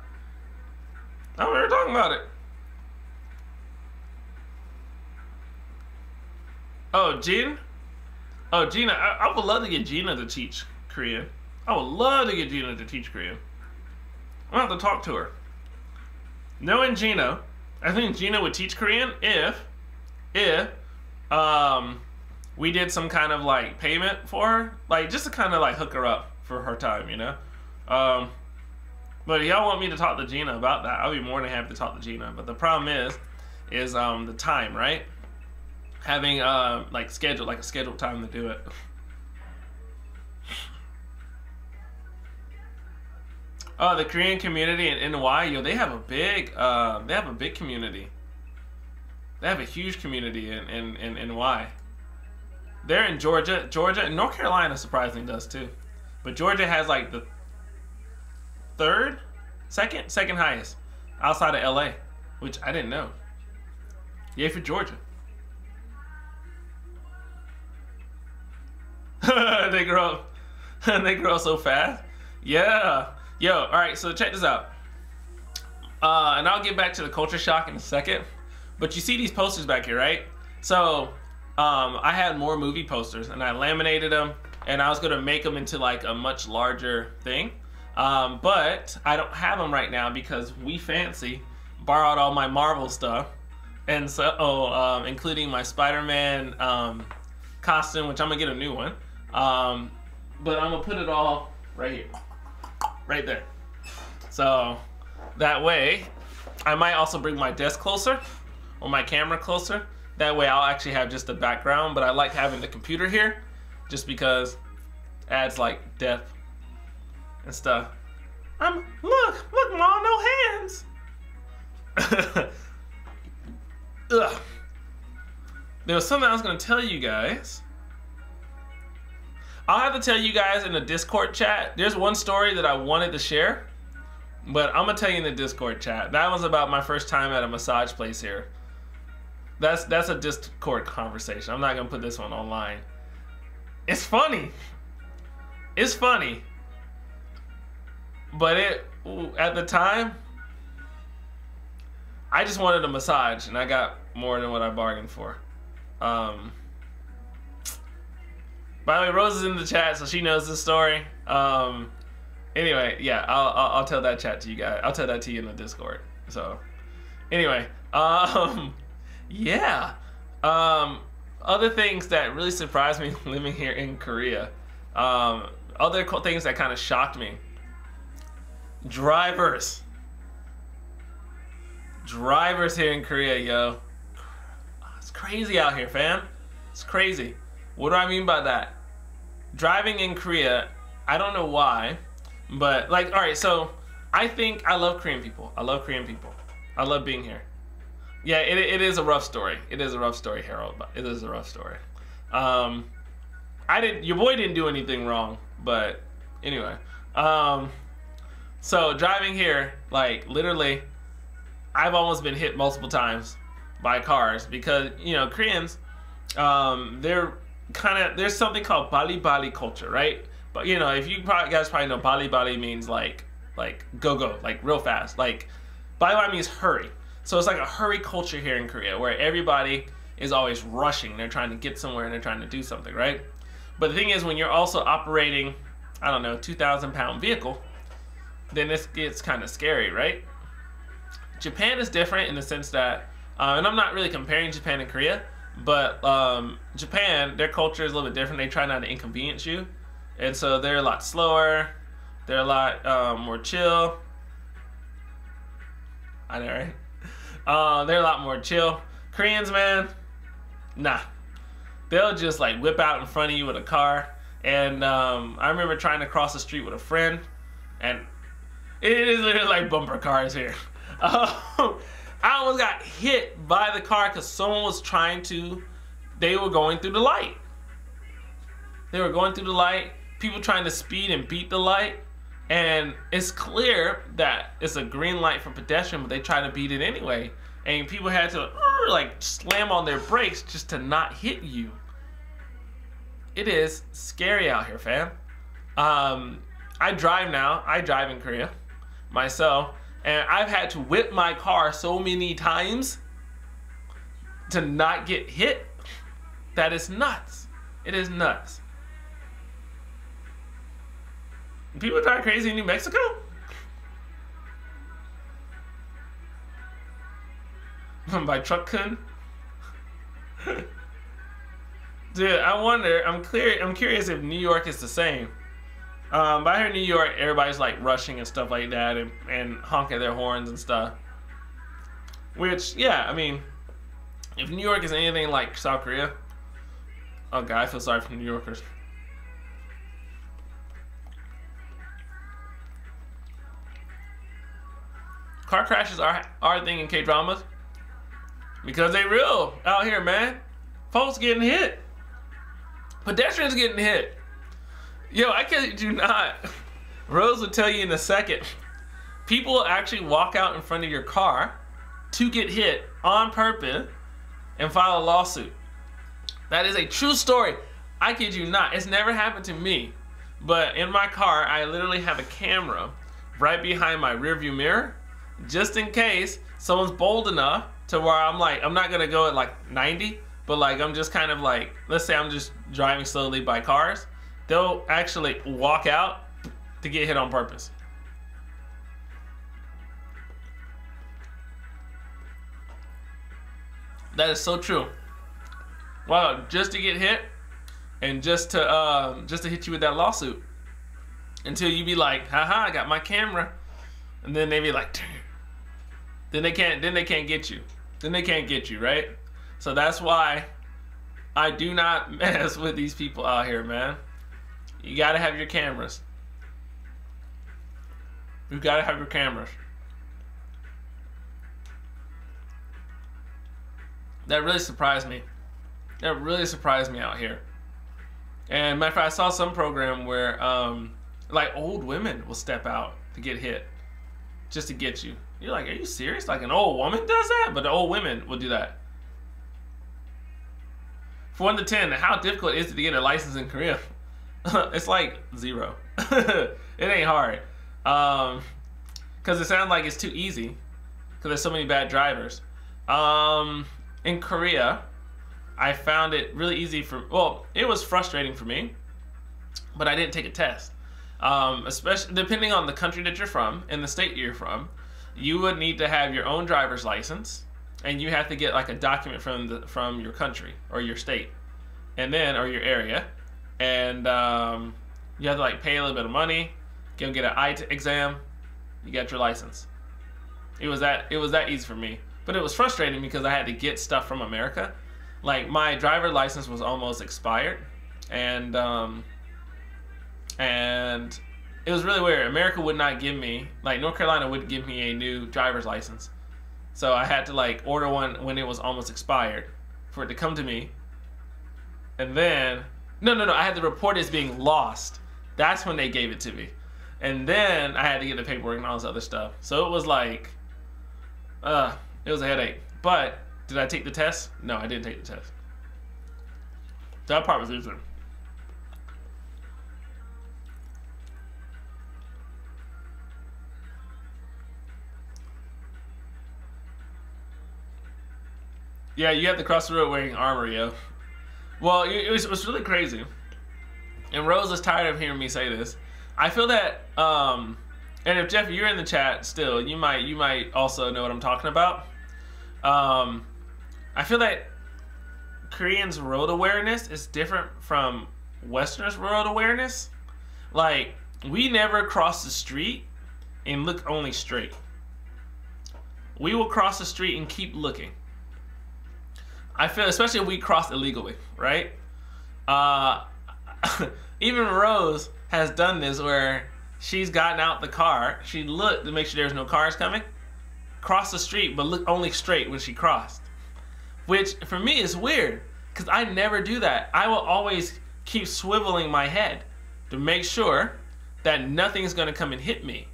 I we were talking about it. Oh, Gina? Oh, Gina. I would love to get Gina to teach Korean. I would love to get Gina to teach Korean. I'll have to talk to her. Knowing Gina, I think Gina would teach Korean if we did some kind of like payment for her. Like just to kind of like hook her up for her time, you know? But if y'all want me to talk to Gina about that, I'll be more than happy to talk to Gina. But the problem is the time, right? Having like a scheduled time to do it. Oh, the Korean community in NY, yo, they have a big community. They have a huge community in NY. They're in Georgia, and North Carolina surprisingly does too. But Georgia has like the second highest outside of LA, which I didn't know. Yay for Georgia. They grow up so fast. Yeah. Yo, all right, so check this out. And I'll get back to the culture shock in a second. But you see these posters back here, right? So I had more movie posters and I laminated them and I was gonna make them into like a much larger thing. But I don't have them right now because We Fancy borrowed all my Marvel stuff. And so, including my Spider-Man costume, which I'm gonna get a new one. But I'm gonna put it all right here, right there. So that way, I might also bring my desk closer or my camera closer. That way I'll actually have just the background, but I like having the computer here just because it adds like depth and stuff. Look, Mom, no hands. Ugh. There was something I was gonna tell you guys. I'll have to tell you guys in the Discord chat. There's one story that I wanted to share, but I'm gonna tell you in the Discord chat. That was about my first time at a massage place here. That's a Discord conversation. I'm not gonna put this one online. It's funny. It's funny. But at the time, I just wanted a massage, and I got more than what I bargained for. By the way, Rose is in the chat, so she knows this story. Anyway, yeah, I'll tell that chat to you guys. I'll tell that to you in the Discord. So, anyway, yeah. Other things that really surprised me living here in Korea. Other things that kind of shocked me. Drivers here in Korea, yo. It's crazy out here, fam. It's crazy. What do I mean by that? Driving in Korea, I don't know why, but like, all right, so I think I love Korean people. I love Korean people. I love being here. Yeah, it is a rough story. It is a rough story, Harold. It is a rough story. Your boy didn't do anything wrong, but anyway. So driving here, like literally, I've almost been hit multiple times by cars because, you know, Koreans, there's something called Bali culture, right? But you know, if you guys probably know, Bali means like go, like real fast. Like Bali means hurry. So it's like a hurry culture here in Korea where everybody is always rushing. They're trying to get somewhere and they're trying to do something, right? But the thing is, when you're also operating, I don't know, 2,000-pound vehicle, then this gets kind of scary, right? Japan is different in the sense that, and I'm not really comparing Japan and Korea, but Japan, their culture is a little bit different. They try not to inconvenience you. And so they're a lot slower. They're a lot more chill. I know, right? They're a lot more chill. Koreans, man, nah. They'll just like whip out in front of you with a car. And I remember trying to cross the street with a friend, and it is literally like bumper cars here. I almost got hit by the car because someone was they were going through the light. They were going through the light, people trying to speed and beat the light, and it's clear that it's a green light for pedestrian, but they try to beat it anyway. And people had to like slam on their brakes just to not hit you. It is scary out here, fam. I drive now. I drive in Korea myself, and I've had to whip my car so many times to not get hit. That is nuts. It is nuts. People drive crazy in New Mexico? By truck kun? Dude, I wonder, I'm curious if New York is the same. But I heard New York, everybody's like rushing and stuff like that and honking their horns and stuff. Which, yeah, I mean, if New York is anything like South Korea, oh God, I feel sorry for New Yorkers. Car crashes are a thing in K-dramas because they real out here, man. Folks getting hit. Pedestrians getting hit. Yo, I kid you not. Rose will tell you in a second. People actually walk out in front of your car to get hit on purpose and file a lawsuit. That is a true story. I kid you not. It's never happened to me. But in my car, I literally have a camera right behind my rearview mirror, just in case someone's bold enough to where I'm not gonna go at like 90, but like I'm just kind of like, let's say I'm just driving slowly by cars. They'll actually walk out to get hit on purpose. That is so true. Wow, just to get hit and just to hit you with that lawsuit until you be like, haha, I got my camera, and then they be like, then they can't get you. Then they can't get you, right? So that's why I do not mess with these people out here, man. You gotta have your cameras. You gotta have your cameras. That really surprised me. That really surprised me out here. And matter of fact, I saw some program where like old women will step out to get hit just to get you. You're like, are you serious? Like an old woman does that? But the old women will do that. For 1 to 10, how difficult is it to get a license in Korea? It's like 0. It ain't hard. Because it sounds like it's too easy because there's so many bad drivers. In Korea, I found it really easy well, it was frustrating for me, but I didn't take a test. Especially depending on the country that you're from and the state you're from, you would need to have your own driver's license, and you have to get like a document from your country or your state, and then or your area, and you have to like pay a little bit of money, go get an eye exam, you get your license. It was that easy for me, but it was frustrating because I had to get stuff from America. Like my driver license was almost expired, and it was really weird. America would not give me, like North Carolina wouldn't give me a new driver's license. So I had to like order one when it was almost expired for it to come to me. And then, no, I had to report it as being lost. That's when they gave it to me. And then I had to get the paperwork and all this other stuff. So it was like, it was a headache. But did I take the test? No, I didn't take the test. That part was easy. Yeah, you have to cross the road wearing armor, yo. Well, it was really crazy. And Rose is tired of hearing me say this. I feel that, and if Jeff, you're in the chat still, you might also know what I'm talking about. I feel that Koreans' road awareness is different from Westerners' road awareness. Like, we never cross the street and look only straight. We will cross the street and keep looking. I feel, especially if we cross illegally, right? Even Rose has done this where she's gotten out the car, she looked to make sure there's no cars coming, crossed the street, but looked only straight when she crossed. Which, for me, is weird, because I never do that. I will always keep swiveling my head to make sure that nothing's going to come and hit me.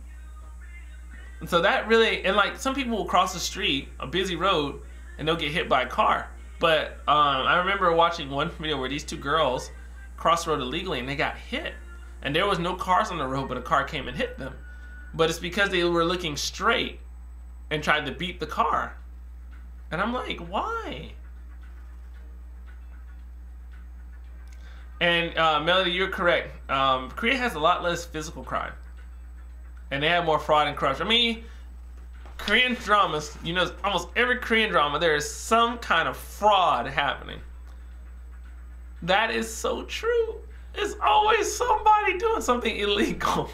And so that really, and like, some people will cross the street, a busy road, and they'll get hit by a car. But I remember watching one video where these two girls crossed the road illegally and they got hit. And there was no cars on the road, but a car came and hit them. But it's because they were looking straight and tried to beat the car. And I'm like, why? And Melody, you're correct. Korea has a lot less physical crime. And they have more fraud and corruption. I mean, Korean dramas, you know, almost every Korean drama, there is some kind of fraud happening. That is so true. There's always somebody doing something illegal.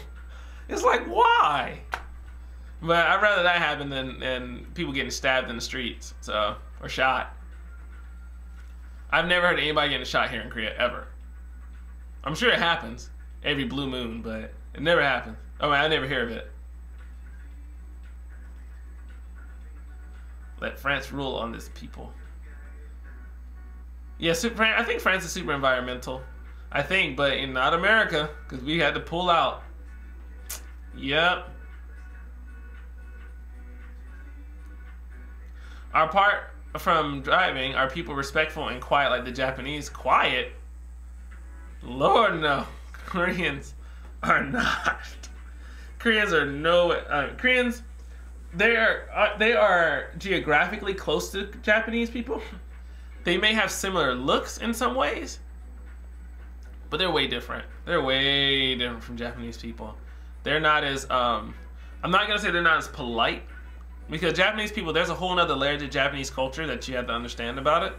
It's like, why? But I'd rather that happen than people getting stabbed in the streets, so, or shot. I've never heard of anybody getting shot here in Korea, ever. I'm sure it happens every blue moon, but it never happens. I mean, I never hear of it. Let France rule on this people. Yeah, I think France is super environmental. I think, but not America, because we had to pull out. Yep. Apart from driving, are people respectful and quiet like the Japanese? Quiet? Lord, no. Koreans are not. Koreans are Koreans, they are geographically close to Japanese people. They may have similar looks in some ways, but they're way different. They're way different from Japanese people. They're not as, I'm not gonna say they're not as polite, because Japanese people, there's a whole nother layer to Japanese culture that you have to understand about it.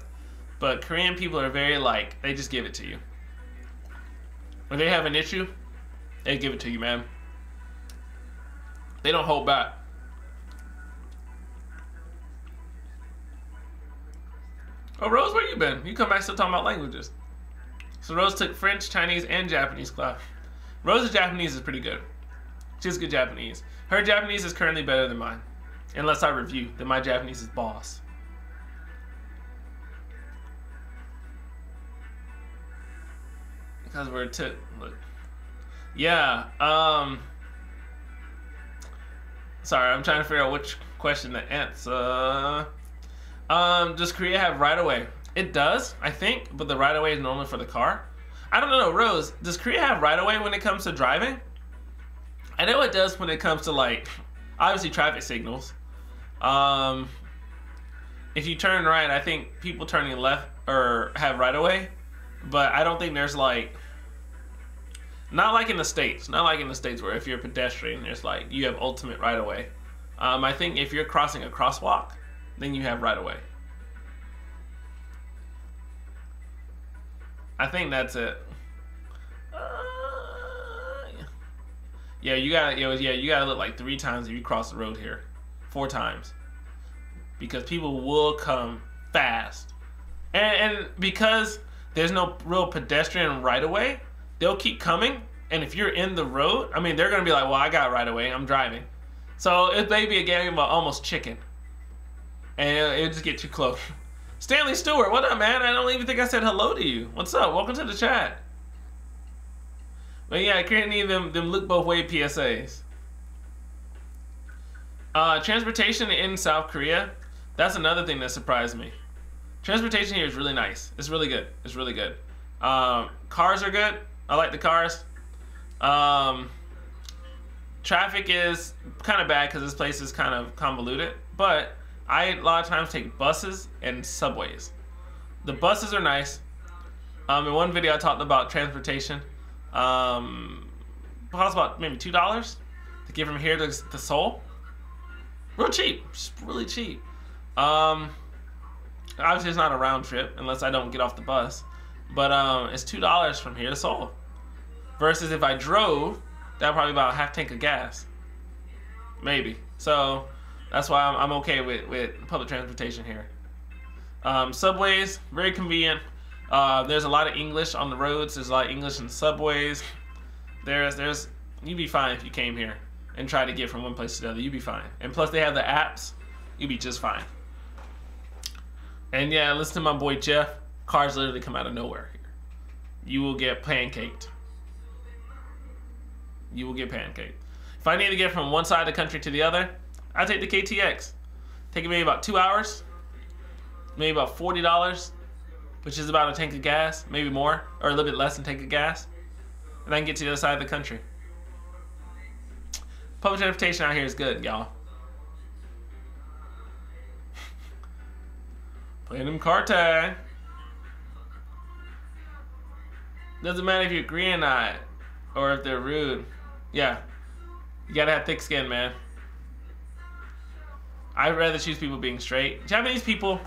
But Korean people are very like, they just give it to you. When they have an issue, they give it to you, man. They don't hold back. Oh, Rose, where you been? You come back still talking about languages. So Rose took French, Chinese, and Japanese class. Rose's Japanese is pretty good. She's good Japanese. Her Japanese is currently better than mine. Unless I review, then my Japanese is boss. Because we're look. Yeah, sorry, I'm trying to figure out which question to answer. Does Korea have right-of-way? It does, I think, but the right-of-way is normally for the car. I don't know, Rose, does Korea have right-of-way when it comes to driving? I know it does when it comes to, like, obviously traffic signals. If you turn right, I think people turning left or have right-of-way, but I don't think there's, like, not like in the States. Not like in the States where if you're a pedestrian, there's like, you have ultimate right-of-way. I think if you're crossing a crosswalk, then you have right-of-way. I think that's it. Yeah, you gotta look like 3 times if you cross the road here. 4 times. Because people will come fast. And because there's no real pedestrian right-of-way, they'll keep coming, and if you're in the road, I mean, they're gonna be like, well, I got right away, I'm driving. So it may be a game of almost chicken. And it'll just get too close. Stanley Stewart, what up, man? I don't even think I said hello to you. What's up? Welcome to the chat. But yeah, I can't need them look both way PSAs. Transportation in South Korea, that's another thing that surprised me. Transportation here is really nice. It's really good. It's really good. Cars are good. I like the cars. Traffic is kind of bad because this place is kind of convoluted, but I a lot of times take buses and subways. The buses are nice. In one video I talked about transportation. Costs about maybe $2 to get from here to Seoul. Real cheap, just really cheap. Obviously it's not a round trip unless I don't get off the bus, but it's $2 from here to Seoul. Versus if I drove, that'd probably be about a half tank of gas, maybe. So that's why I'm okay with public transportation here. Subways, very convenient. There's a lot of English on the roads. There's a lot of English in subways. You'd be fine if you came here and tried to get from one place to the other. You'd be fine. And plus they have the apps. You'd be just fine. And yeah, listen to my boy Jeff. Cars literally come out of nowhere here. You will get pancaked. You will get pancaked. If I need to get from one side of the country to the other, I take the KTX. Take maybe about 2 hours. Maybe about $40. Which is about a tank of gas, maybe more, or a little bit less than a tank of gas. And I can get to the other side of the country. Public transportation out here is good, y'all. Playing them car tag. Doesn't matter if you agree or not, or if they're rude. Yeah, you gotta have thick skin, man. I'd rather choose people being straight. Japanese people,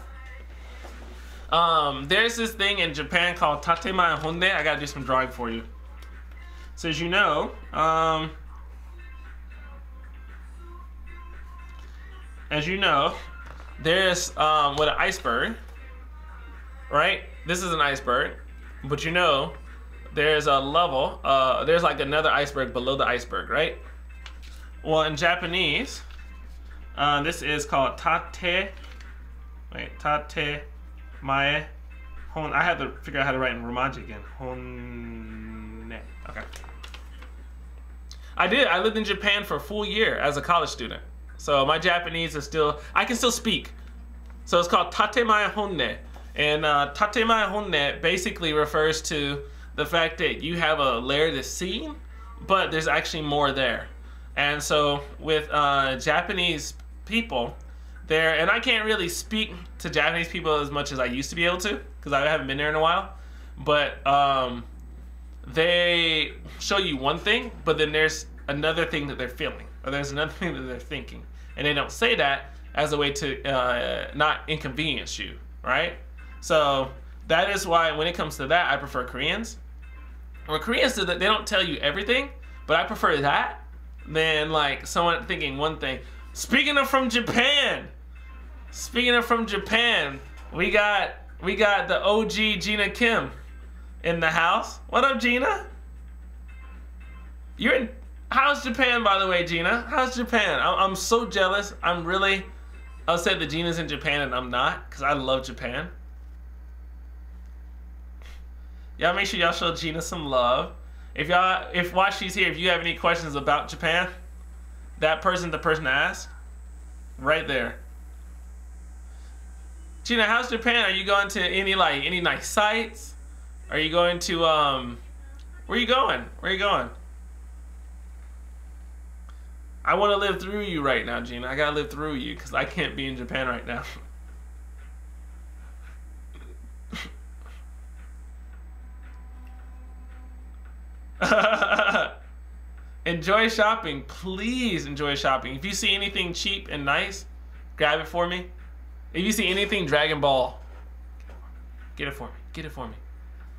there's this thing in Japan called tatema and honde. I gotta do some drawing for you. So as you know, there's with an iceberg, right? This is an iceberg, but you know, there's a level, there's like another iceberg below the iceberg, right? Well, in Japanese, this is called tate mae hon. I have to figure out how to write in Romaji again. Honne. Okay. I lived in Japan for a full year as a college student. So my Japanese is still, I can still speak. So it's called tate mae honne. And tate mae honne basically refers to the fact that you have a layer that's seen, but there's actually more there. And so with Japanese people, and I can't really speak to Japanese people as much as I used to be able to, because I haven't been there in a while, but they show you one thing, but then there's another thing that they're feeling, or there's another thing that they're thinking. And they don't say that as a way to not inconvenience you, right? So that is why when it comes to that, I prefer Koreans. Or Koreans, they don't tell you everything, but I prefer that than like someone thinking one thing. Speaking of from Japan, we got the OG Gina Kim in the house. What up, Gina? How's Japan, by the way, Gina? How's Japan? I'm so jealous. I'm really upset that Gina's in Japan and I'm not, because I love Japan. Y'all make sure y'all show Gina some love. If while she's here, if you have any questions about Japan, the person to ask, right there. Gina, how's Japan? Are you going to any nice sites? Are you going to where are you going? Where are you going? I want to live through you right now, Gina. I gotta live through you because I can't be in Japan right now. Enjoy shopping. Please enjoy shopping. If you see anything cheap and nice, grab it for me. If you see anything Dragon Ball, get it for me. Get it for me.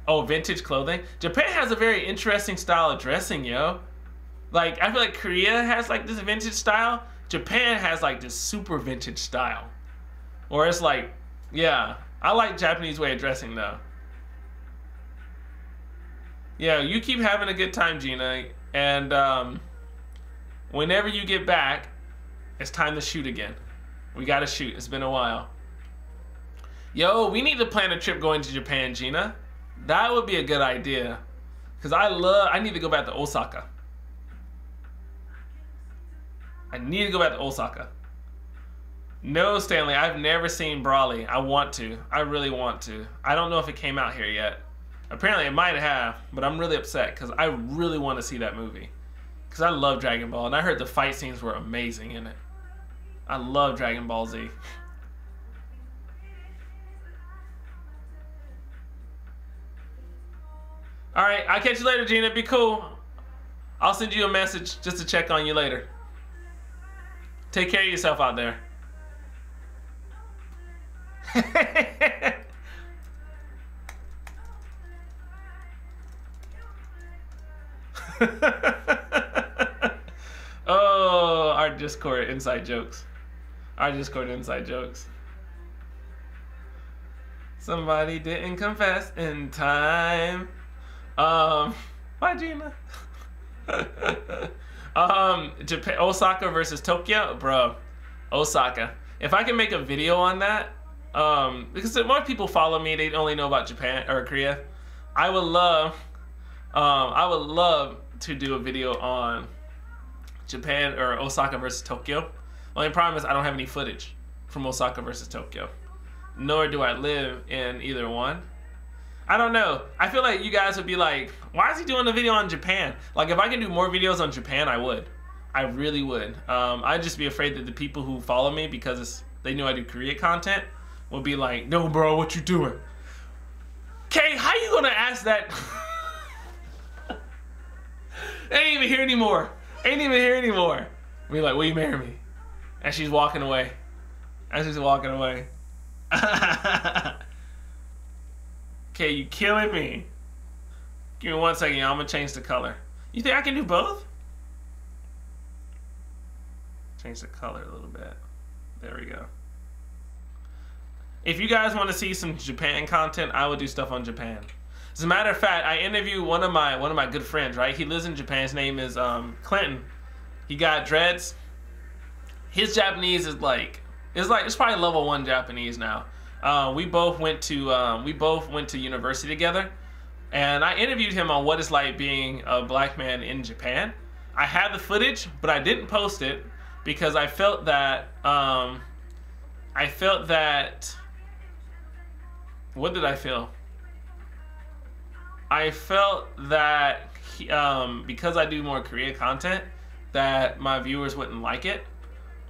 Oh, vintage clothing. Japan has a very interesting style of dressing, yo. Like, I feel like Korea has like this vintage style. Japan has like this super vintage style. Or it's like, yeah. I like Japanese way of dressing though. Yeah, you keep having a good time, Gina. And whenever you get back, it's time to shoot again. We gotta shoot. It's been a while. Yo, we need to plan a trip going to Japan, Gina. That would be a good idea. Because I need to go back to Osaka. I need to go back to Osaka. No, Stanley, I've never seen Brawley. I want to. I really want to. I don't know if it came out here yet. Apparently it might have, but I'm really upset because I really want to see that movie. Because I love Dragon Ball, and I heard the fight scenes were amazing in it. I love Dragon Ball Z. Alright, I'll catch you later, Gina. Be cool. I'll send you a message just to check on you later. Take care of yourself out there. Oh, our Discord inside jokes. Our Discord inside jokes. Somebody didn't confess in time. Bye, Gina. Japan, Osaka versus Tokyo, bro. Osaka. If I can make a video on that, because more people follow me, they only know about Japan or Korea. I would love to do a video on Japan or Osaka versus Tokyo. Only problem is I don't have any footage from Osaka versus Tokyo. Nor do I live in either one. I don't know. I feel like you guys would be like, why is he doing a video on Japan? Like, if I can do more videos on Japan, I would. I really would. I'd just be afraid that the people who follow me, because they know I do Korea content, will be like, no, bro, what you doing? Kay, how you gonna ask that? Ain't even here anymore. Ain't even here anymore. Be like, will you marry me? And she's walking away. And she's walking away. Okay, you killing me. Give me 1 second, y'all. I'm gonna change the color. You think I can do both? Change the color a little bit. There we go. If you guys want to see some Japan content, I will do stuff on Japan. As a matter of fact, I interviewed one of my good friends, right? He lives in Japan. His name is Clinton. He got dreads. His Japanese is it's probably level 1 Japanese now. We both went to university together, and I interviewed him on what it's like being a black man in Japan. I had the footage, but I didn't post it because I felt that what did I feel? I felt that because I do more Korea content, that my viewers wouldn't like it.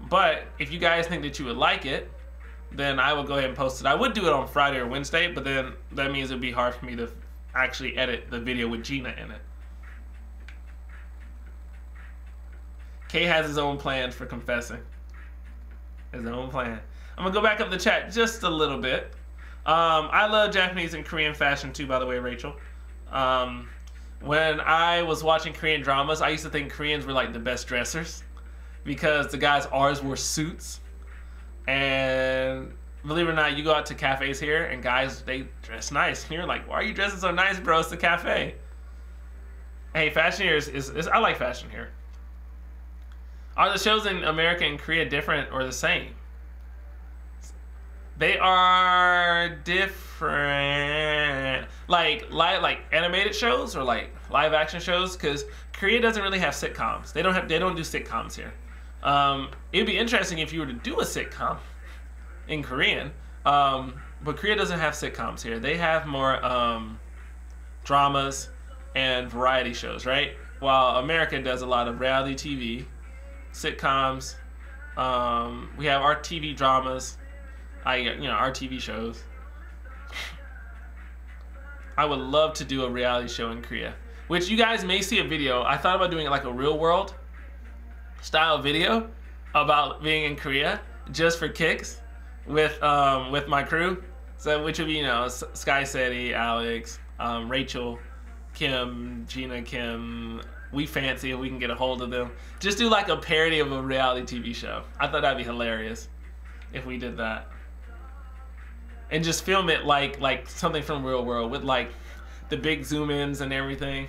But if you guys think that you would like it, then I will go ahead and post it. I would do it on Friday or Wednesday, but then that means it would be hard for me to actually edit the video with Gina in it. Kay has his own plans for confessing. His own plan. I'm gonna go back up the chat just a little bit. I love Japanese and Korean fashion too, by the way, Rachel. When I was watching Korean dramas, I used to think Koreans were like the best dressers because the guys ours wore suits. And believe it or not, you go out to cafes here and guys, they dress nice. And you're like, why are you dressing so nice, bro? It's the cafe. Hey, fashion here is I like fashion here. Are the shows in America and Korea different or the same? They are different. Like animated shows or like live action shows, because Korea doesn't really have sitcoms. They don't do sitcoms here. It'd be interesting if you were to do a sitcom in Korean. But Korea doesn't have sitcoms here. They have more dramas and variety shows, right? While America does a lot of reality TV, sitcoms. We have our TV dramas. Our TV shows. I would love to do a reality show in Korea, which you guys may see a video. I thought about doing it like a real world style video about being in Korea just for kicks with my crew. So which would be, Sky Seti, Alex, Rachel, Kim, Gina, Kim. We fancy if we can get a hold of them. Just do like a parody of a reality TV show. I thought that'd be hilarious if we did that. And just film it like something from real world with like the big zoom ins and everything.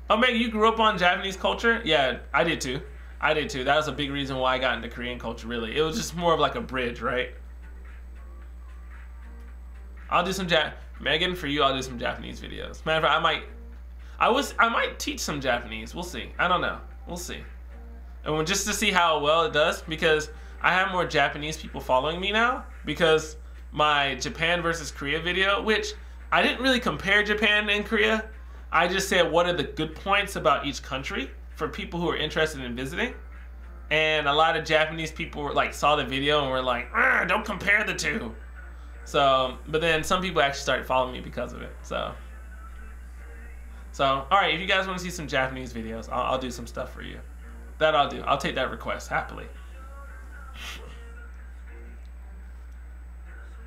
Oh, Meg, you grew up on Japanese culture? Yeah, I did too. That was a big reason why I got into Korean culture, really. It was just more of like a bridge, right? I'll do some Megan, for you, I'll do some Japanese videos. Matter of fact, I might teach some Japanese. We'll see. I don't know. We'll see. And just to see how well it does, because I have more Japanese people following me now, because my Japan versus Korea video, which I didn't really compare Japan and Korea. I just said what are the good points about each country for people who are interested in visiting. And a lot of Japanese people were saw the video and were like, don't compare the two. So, but then some people actually started following me because of it. So all right, if you guys want to see some Japanese videos, I'll do some stuff for you. That I'll do. I'll take that request happily.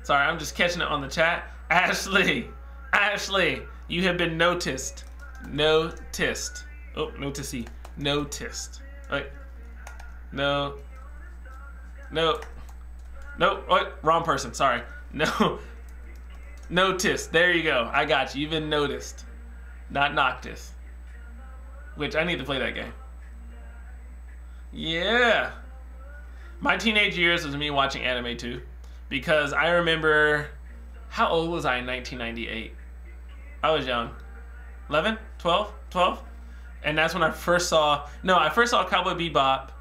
Sorry, I'm just catching it on the chat. Ashley, you have been noticed. Noticed. Oh, noticey. Noticed. Right. No. What? Wrong person. Sorry. No. Noticed. There you go. I got you. You've been noticed. Not Noctis. Which I need to play that game. Yeah. My teenage years was me watching anime too. Because I remember, how old was I in 1998? I was young. 11? 12? 12? And that's when I first saw Cowboy Bebop.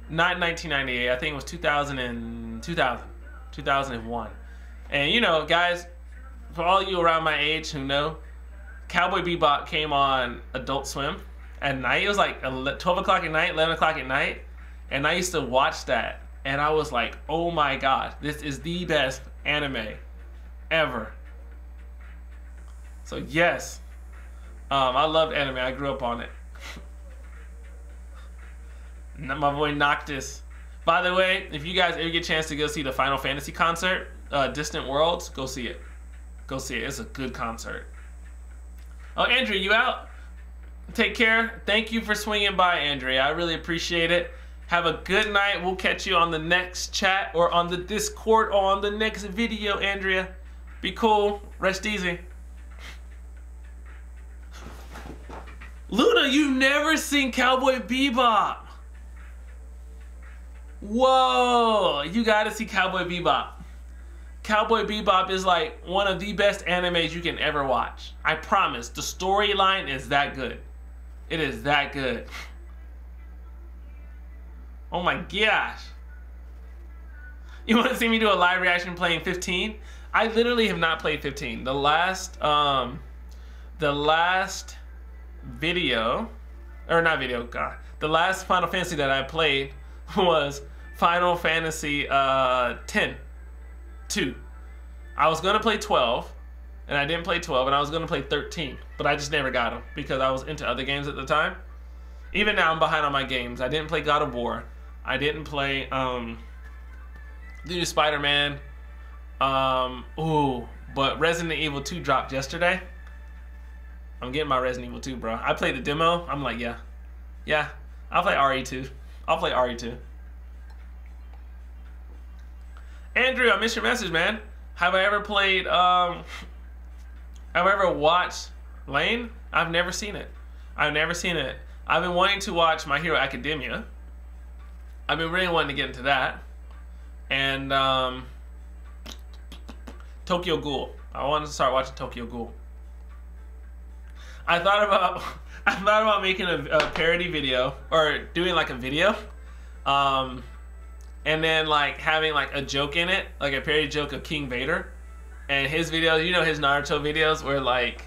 Not 1998. I think it was 2001. And guys, for all you around my age who know, Cowboy Bebop came on Adult Swim at night. It was like 12 o'clock at night, 11 o'clock at night. And I used to watch that. And I was like, oh my god, this is the best anime ever. So yes, I loved anime. I grew up on it. My boy Noctis. By the way, if you guys ever get a chance to go see the Final Fantasy concert, Distant Worlds, go see it. Go see it. It's a good concert. Oh, Andrea, you out? Take care. Thank you for swinging by, Andrea. I really appreciate it. Have a good night. We'll catch you on the next chat or on the Discord or on the next video, Andrea. Be cool. Rest easy. Luna, you've never seen Cowboy Bebop. Whoa. You gotta see Cowboy Bebop. Cowboy Bebop is like one of the best animes you can ever watch. I promise. The storyline is that good. It is that good. Oh my gosh. You want to see me do a live reaction playing 15? I literally have not played 15. The last video, or not video, God. The last Final Fantasy that I played was Final Fantasy 10. 2. I was going to play 12, and I didn't play 12, and I was going to play 13, but I just never got them because I was into other games at the time. Even now, I'm behind on my games. I didn't play God of War. I didn't play the new Spider-Man. But Resident Evil 2 dropped yesterday. I'm getting my Resident Evil 2, bro. I played the demo. I'm like, yeah. I'll play RE2. I'll play RE2. Andrew, I missed your message, man. Have I ever played, have I ever watched Lane? I've never seen it. I've never seen it. I've been wanting to watch My Hero Academia. I've been really wanting to get into that. And Tokyo Ghoul. I wanted to start watching Tokyo Ghoul. I thought about making a parody video, or doing like a video, and then like having like a joke in it, like a parody joke of King Vader, and his videos. You know his Naruto videos where like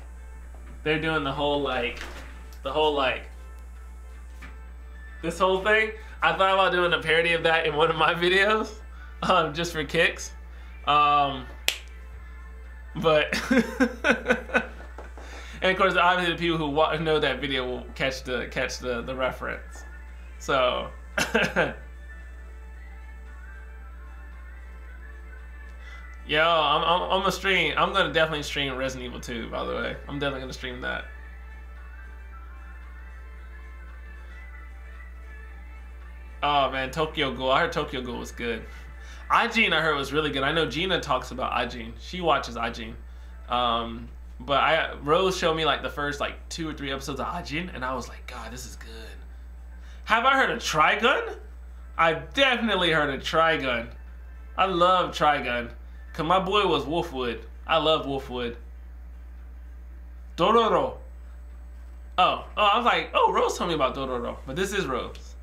they're doing the whole this whole thing. I thought about doing a parody of that in one of my videos, just for kicks. But and of course, obviously, the people who know that video will catch the reference. So, yo, I'm gonna stream. I'm gonna definitely stream Resident Evil 2. By the way, I'm definitely gonna stream that. Oh man, Tokyo Ghoul. I heard Tokyo Ghoul was good. Ajin, I heard, was really good. I know Gina talks about Ajin. She watches Ajin. But Rose showed me like the first like 2 or 3 episodes of Ajin, and I was like, God, this is good. Have I heard of Trigun? I've definitely heard of Trigun. I love Trigun. Cause my boy was Wolfwood. I love Wolfwood. Dororo. Oh, I was like, oh, Rose told me about Dororo, but this is Rose.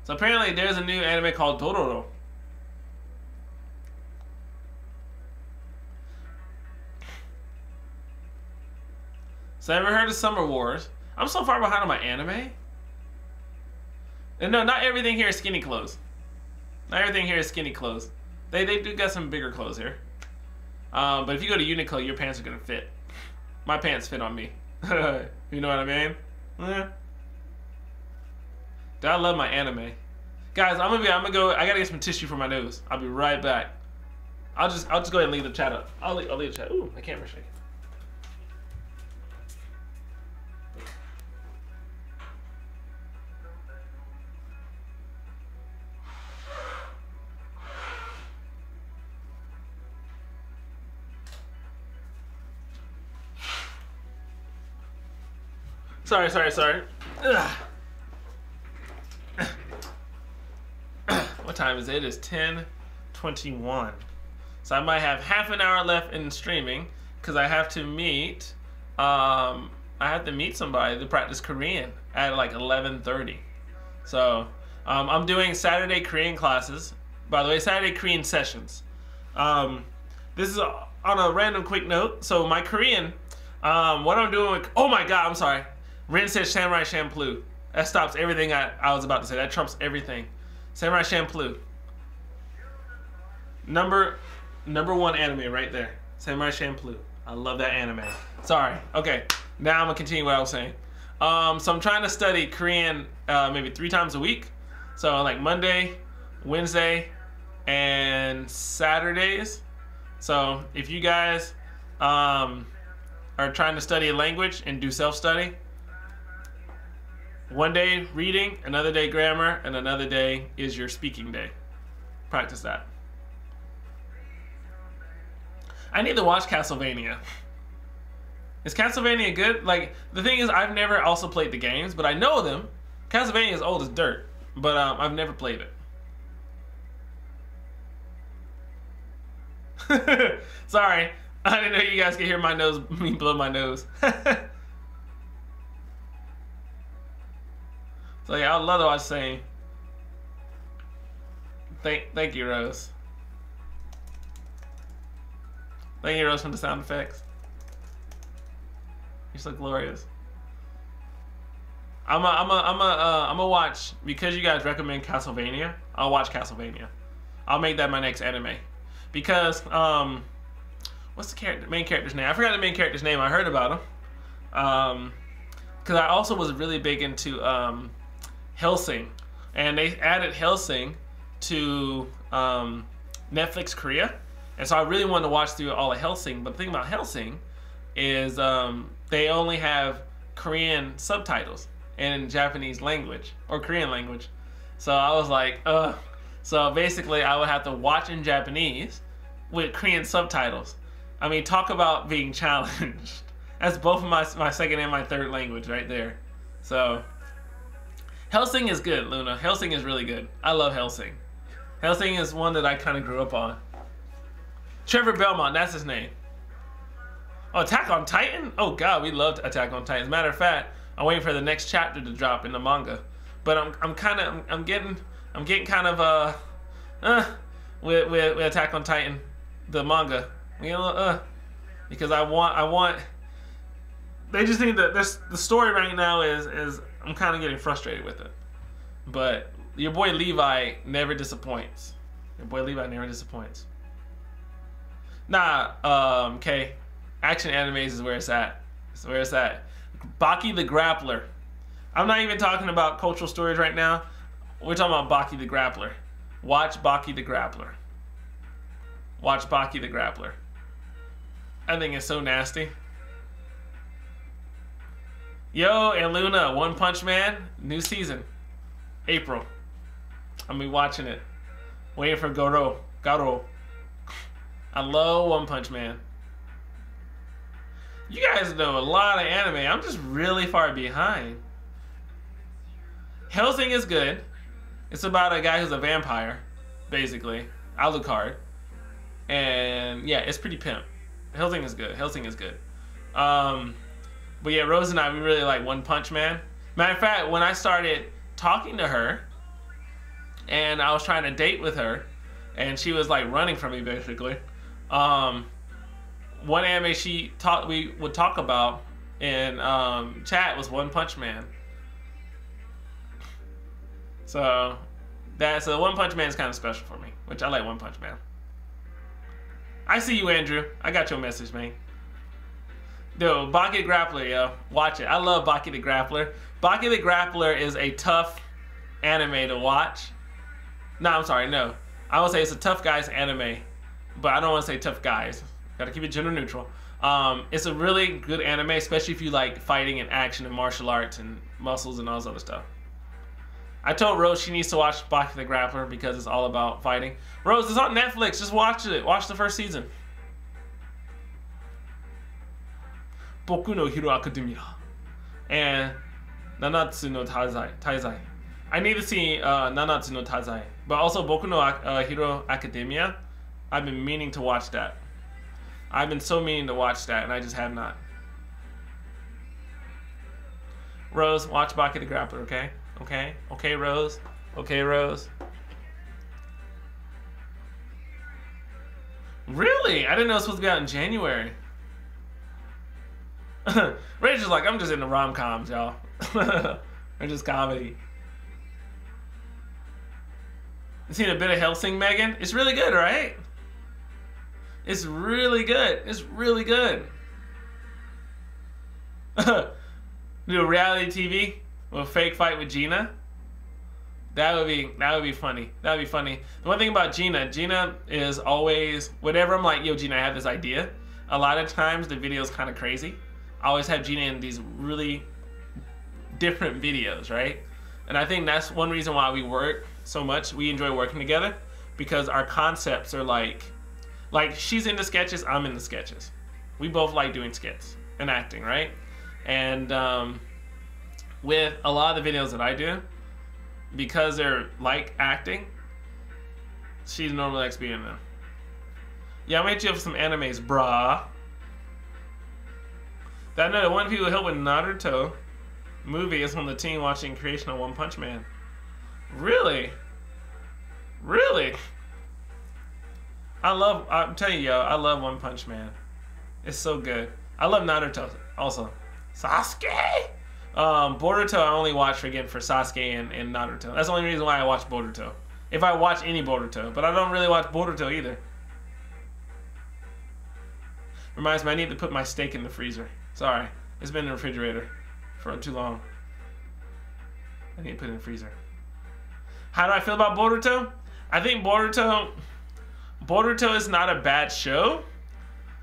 So apparently there's a new anime called Dororo. So I ever heard of Summer Wars? I'm so far behind on my anime. And no, not everything here is skinny clothes. Not everything here is skinny clothes. They do got some bigger clothes here. But if you go to Uniqlo, your pants are gonna fit. My pants fit on me. You know what I mean? Yeah. Dude, I love my anime. Guys, I'm gonna go. I gotta get some tissue for my nose. I'll be right back. I'll just go ahead and leave the chat up. I'll leave the chat. Ooh, my camera's shaking. Sorry. Ugh. What time is it? It is 10:21. So I might have half an hour left in streaming because I have to meet somebody to practice Korean at like 11:30. So I'm doing Saturday Korean classes. By the way, Saturday Korean sessions. This is on a random quick note. So my Korean, what I'm doing with, oh my God, I'm sorry. Rin said Samurai Champloo. That stops everything I was about to say. That trumps everything. Samurai Champloo. Number 1 anime right there. Samurai Champloo. I love that anime. Sorry. Okay. Now I'm gonna continue what I was saying. So I'm trying to study Korean maybe 3 times a week. So like Monday, Wednesday, and Saturdays. So if you guys are trying to study a language and do self-study, one day reading, another day grammar, and another day is your speaking day. Practice that. I need to watch Castlevania. Is Castlevania good? Like, the thing is, I've never also played the games, but I know them. Castlevania is old as dirt, but I've never played it. Sorry, I didn't know you guys could hear my nose, me blow my nose. So yeah, I'd love to watch saying. Thank you, Rose. Thank you, Rose, for the sound effects. You're so glorious. I'm a watch, because you guys recommend Castlevania. I'll watch Castlevania. I'll make that my next anime. Because what's the main character's name? I forgot the main character's name. I heard about him. Because I also was really big into Hellsing, and they added Hellsing to Netflix Korea, and so I really wanted to watch through all of Hellsing. But the thing about Hellsing is they only have Korean subtitles in Japanese language or Korean language. So I was like, ugh. So basically, I would have to watch in Japanese with Korean subtitles. I mean, talk about being challenged. That's both of my second and my third language right there. So Hellsing is good, Luna. Hellsing is really good. I love Hellsing. Hellsing is one that I kind of grew up on. Trevor Belmont, that's his name. Oh, Attack on Titan? Oh god, we loved Attack on Titan. As a matter of fact, I'm waiting for the next chapter to drop in the manga. But I'm getting kind of with Attack on Titan, the manga. You know, because I want. They just think that the story right now is I'm kind of getting frustrated with it. But your boy Levi never disappoints. Your boy Levi never disappoints. Nah, okay. Action animes is where it's at. It's where it's at. Baki the Grappler. I'm not even talking about cultural stories right now. We're talking about Baki the Grappler. Watch Baki the Grappler. Watch Baki the Grappler. I think it's so nasty. Yo, and Luna, One Punch Man, new season. April. I'm be watching it. Waiting for Goro. I love One Punch Man. You guys know a lot of anime. I'm just really far behind. Hellsing is good. It's about a guy who's a vampire, basically. Alucard. And yeah, it's pretty pimp. Hellsing is good. Hellsing is good. But yeah, Rose and I, we really like One Punch Man. Matter of fact, when I started talking to her, and I was trying to date with her, and she was like running from me basically. One anime we would talk about in chat was One Punch Man. So One Punch Man is kind of special for me, which I like One Punch Man. I see you, Andrew. I got your message, man. Dude, Baki the Grappler, yo. Watch it. I love Baki the Grappler. Baki the Grappler is a tough anime to watch. No, I'm sorry, no. I would say it's a tough guys anime, but I don't want to say tough guys. Gotta keep it gender neutral. It's a really good anime, especially if you like fighting and action and martial arts and muscles and all this other stuff. I told Rose she needs to watch Baki the Grappler because it's all about fighting. Rose, it's on Netflix. Just watch it. Watch the first season. Boku no Hero Academia and Nanatsu no Taizai. I need to see Nanatsu no Taizai, but also Boku no Hero Academia. I've been meaning to watch that. I've been so meaning to watch that, and I just have not. Rose, watch Baki the Grappler, okay? Okay? Okay, Rose? Okay, Rose? Really? I didn't know it was supposed to be out in January. Rachel's like, I'm just into rom-coms, y'all. Or just comedy. You seen a bit of Hellsing, Megan? It's really good, right? It's really good. It's really good. Do a reality TV with a fake fight with Gina. That would be funny. That would be funny. The one thing about Gina is always, whenever I'm like, yo, Gina, I have this idea. A lot of times the video is kind of crazy. I always have Gina in these really different videos, right? And I think that's one reason why we work so much. We enjoy working together because our concepts are like she's into sketches, I'm into sketches. We both like doing skits and acting, right? And with a lot of the videos that I do, because they're like acting, she normally likes being in them. Yeah, I'm gonna hit you up with some animes, brah. That no, the one people help with Naruto movie is from the team watching creation of One Punch Man. Really? Really? I'm telling you, yo, I love One Punch Man. It's so good. I love Naruto also. Sasuke! Boruto I only watch again for Sasuke and Naruto. That's the only reason why I watch Boruto. If I watch any Boruto, but I don't really watch Boruto either. Reminds me, I need to put my steak in the freezer. Sorry, it's been in the refrigerator for too long. I need to put it in the freezer. How do I feel about Boruto? I think Boruto is not a bad show.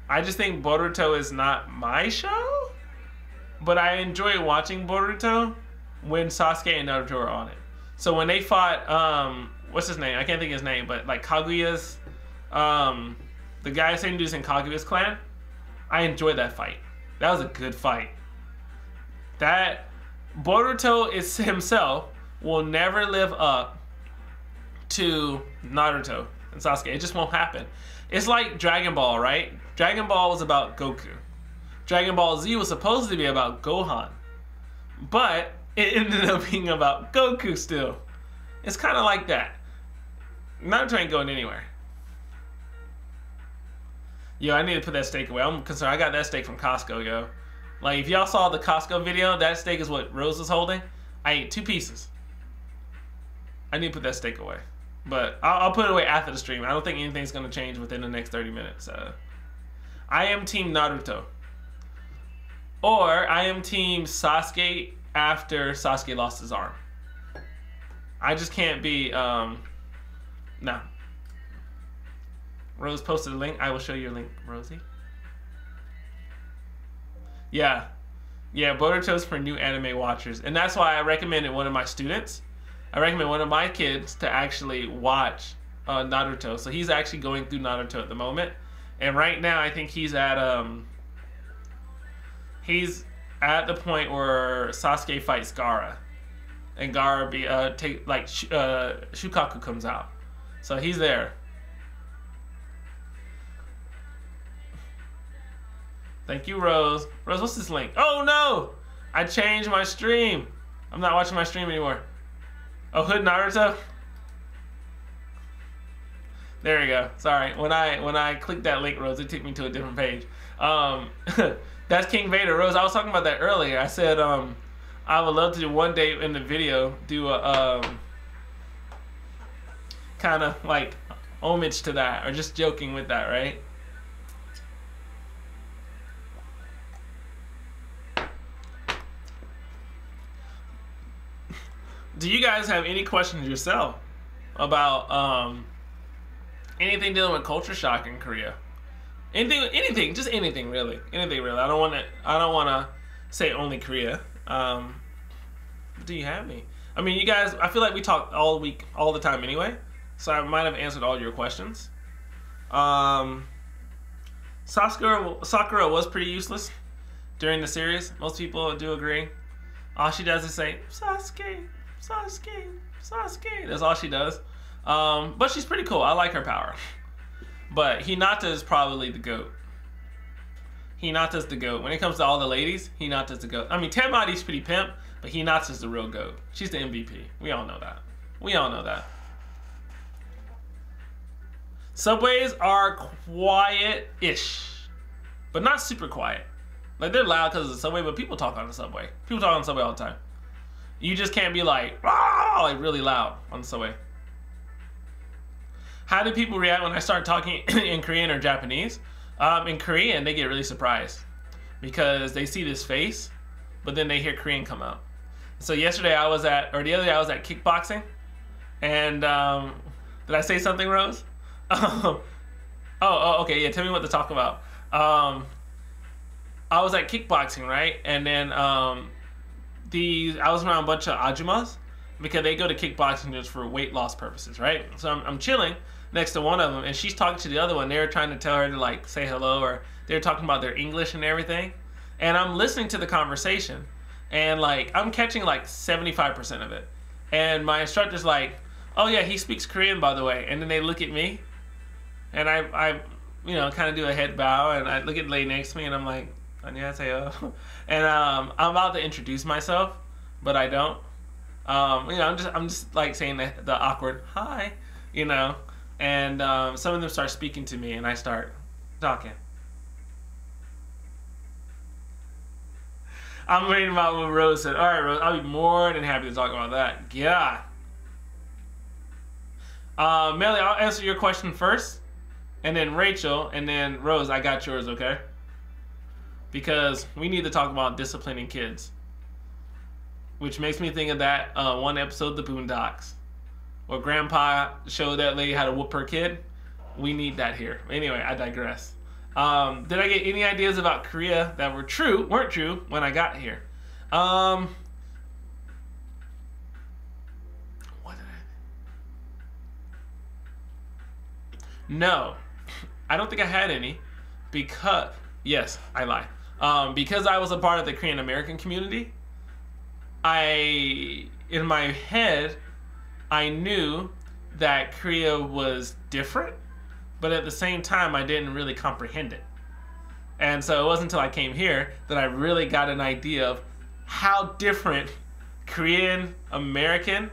I just think Boruto is not my show. But I enjoy watching Boruto when Sasuke and Naruto are on it. So when they fought, what's his name? I can't think of his name, but like Kaguya's, the guy saying dude's in Kaguya's clan. I enjoyed that fight. That was a good fight. That Boruto is himself, will never live up to Naruto and Sasuke. It just won't happen. It's like Dragon Ball, right? Dragon Ball was about Goku. Dragon Ball Z was supposed to be about Gohan. But it ended up being about Goku still. It's kind of like that. Naruto ain't going anywhere. Yo, I need to put that steak away. I'm concerned. I got that steak from Costco, yo. Like, if y'all saw the Costco video, that steak is what Rose was holding. I ate 2 pieces. I need to put that steak away. But I'll put it away after the stream. I don't think anything's going to change within the next 30 minutes. I am Team Naruto. Or I am Team Sasuke after Sasuke lost his arm. I just can't be... No. Rose posted a link. I will show you a link, Rosie. Yeah. Yeah, Boruto's for new anime watchers. And that's why I recommended one of my students. I recommend one of my kids to actually watch Naruto. So he's actually going through Naruto at the moment. And right now I think he's at the point where Sasuke fights Gaara. And Gaara Shukaku comes out. So he's there. Thank you, Rose. Rose, what's this link? Oh no! I changed my stream. I'm not watching my stream anymore. Oh, Hood Naruto? There we go. Sorry. When I clicked that link, Rose, it took me to a different page. That's King Vader. Rose, I was talking about that earlier. I said I would love to do one day in the video do a kind of like homage to that, or just joking with that, right? Do you guys have any questions yourself about anything dealing with culture shock in Korea? Anything, just anything really. Anything really. I don't want to say only Korea. Do you have me? I mean, you guys, I feel like we talk all week, all the time anyway. So I might have answered all your questions. Sakura was pretty useless during the series. Most people do agree. All she does is say, Sasuke, Sasuke, Sasuke. That's all she does. But she's pretty cool. I like her power. But Hinata is probably the GOAT. Hinata's the GOAT. When it comes to all the ladies, Hinata's the GOAT. I mean, Temari's pretty pimp, but Hinata's the real GOAT. She's the MVP. We all know that. We all know that. Subways are quiet-ish, but not super quiet. Like, they're loud because of the subway, but people talk on the subway. People talk on the subway all the time. You just can't be like, rah, like really loud on the subway. How do people react when I start talking in Korean or Japanese? In Korean, they get really surprised because they see this face, but then they hear Korean come out. So the other day I was at kickboxing, and did I say something, Rose? Okay, yeah, tell me what to talk about. I was at kickboxing, right? And then I was around a bunch of ajumas because they go to kickboxing just for weight loss purposes, right? So I'm chilling next to one of them, and she's talking to the other one. They were trying to tell her to like say hello, or they were talking about their English and everything. And I'm listening to the conversation, and like I'm catching like 75% of it. And my instructor's like, "Oh yeah, he speaks Korean, by the way." And then they look at me, and I you know, kind of do a head bow, and I look at the lady next to me, and I'm like, "안녕하세요." And I'm about to introduce myself, but I don't. You know, I'm just like saying the awkward hi, you know. And some of them start speaking to me, and I start talking. I'm reading about what Rose said. All right, Rose, I'll be more than happy to talk about that. Yeah. Melly, I'll answer your question first, and then Rachel, and then Rose, I got yours, okay? Because we need to talk about disciplining kids. Which makes me think of that one episode of The Boondocks, where Grandpa showed that lady how to whoop her kid. We need that here. Anyway, I digress. Did I get any ideas about Korea that weren't true when I got here? What did No, I don't think I had any, because, yes, I lied. Because I was a part of the Korean American community, in my head, I knew that Korea was different, but at the same time, I didn't really comprehend it. And so it wasn't until I came here that I really got an idea of how different Korean American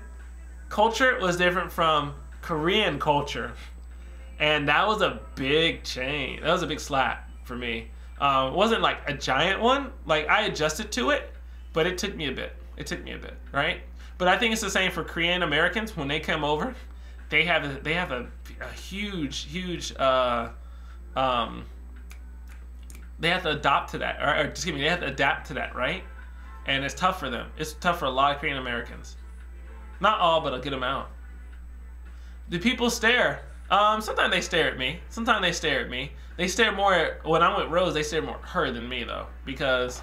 culture was different from Korean culture. And that was a big change. That was a big slap for me. It wasn't like a giant one. Like, I adjusted to it, but it took me a bit. It took me a bit, right? But I think it's the same for Korean Americans. When they come over, they have a huge they have to adopt to that, or excuse me, they have to adapt to that, right? And it's tough for them. It's tough for a lot of Korean Americans. Not all, but a good amount. Do people stare? Sometimes they stare at me. Sometimes they stare at me. They stare more at, when I'm with Rose, they stare more at her than me, though, because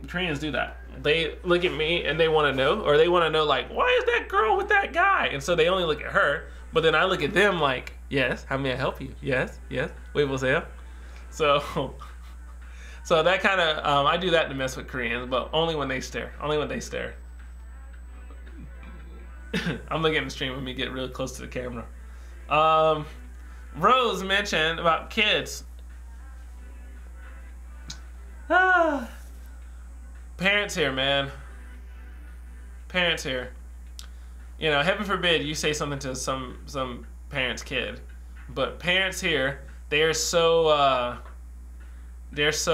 Koreans do that. They look at me and they want to know, or they want to know, like, why is that girl with that guy? And so they only look at her, but then I look at them like, yes, how may I help you? Yes, yes, wait, what's that? So that kind of, I do that to mess with Koreans, but only when they stare. Only when they stare. I'm looking at the stream. Let me get really close to the camera. Rose mentioned about kids. Parents here, man. Parents here. You know, heaven forbid you say something to some parent's kid, but parents here, they're so, that's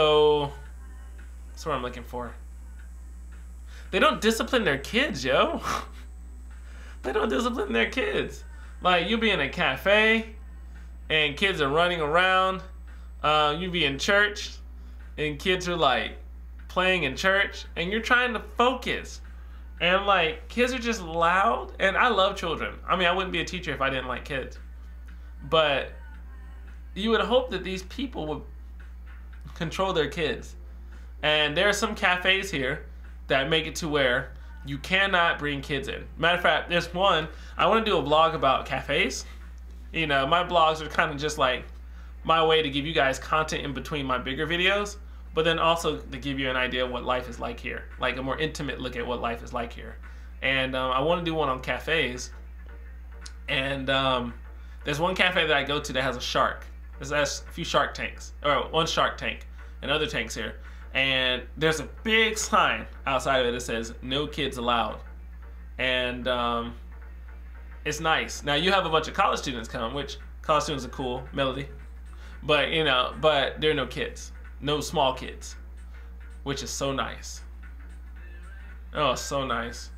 what I'm looking for. They don't discipline their kids, yo. They don't discipline their kids. Like, you be in a cafe, and kids are running around. You be in church, and kids are, like, playing in church, and you're trying to focus. And, like, kids are just loud. And I love children. I mean, I wouldn't be a teacher if I didn't like kids. But you would hope that these people would control their kids. And there are some cafes here that make it to where you cannot bring kids in. Matter of fact, there's one, I want to do a vlog about cafes. You know, my blogs are kind of just like my way to give you guys content in between my bigger videos, but then also to give you an idea of what life is like here. Like a more intimate look at what life is like here. And I want to do one on cafes. And there's one cafe that I go to that has a shark. It has a few shark tanks, or one shark tank and other tanks here. And there's a big sign outside of it that says, no kids allowed. And it's nice. Now you have a bunch of college students come, which college students are cool, Melody. But, you know, but there are no kids. No small kids. Which is so nice. Oh, so nice.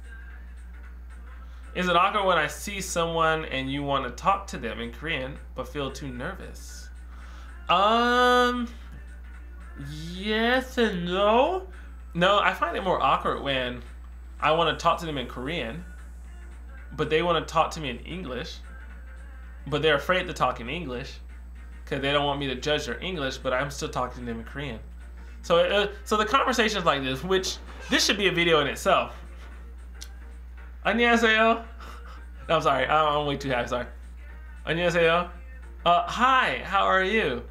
Is it awkward when I see someone and you want to talk to them in Korean, but feel too nervous? Yes and no. No, I find it more awkward when I want to talk to them in Korean, but they want to talk to me in English, but they're afraid to talk in English because they don't want me to judge their English, but I'm still talking to them in Korean. So, so the conversations like this, which this should be a video in itself. 안녕하세요. No, I'm sorry. I'm way too happy. Sorry. 안녕하세요. Hi. How are you?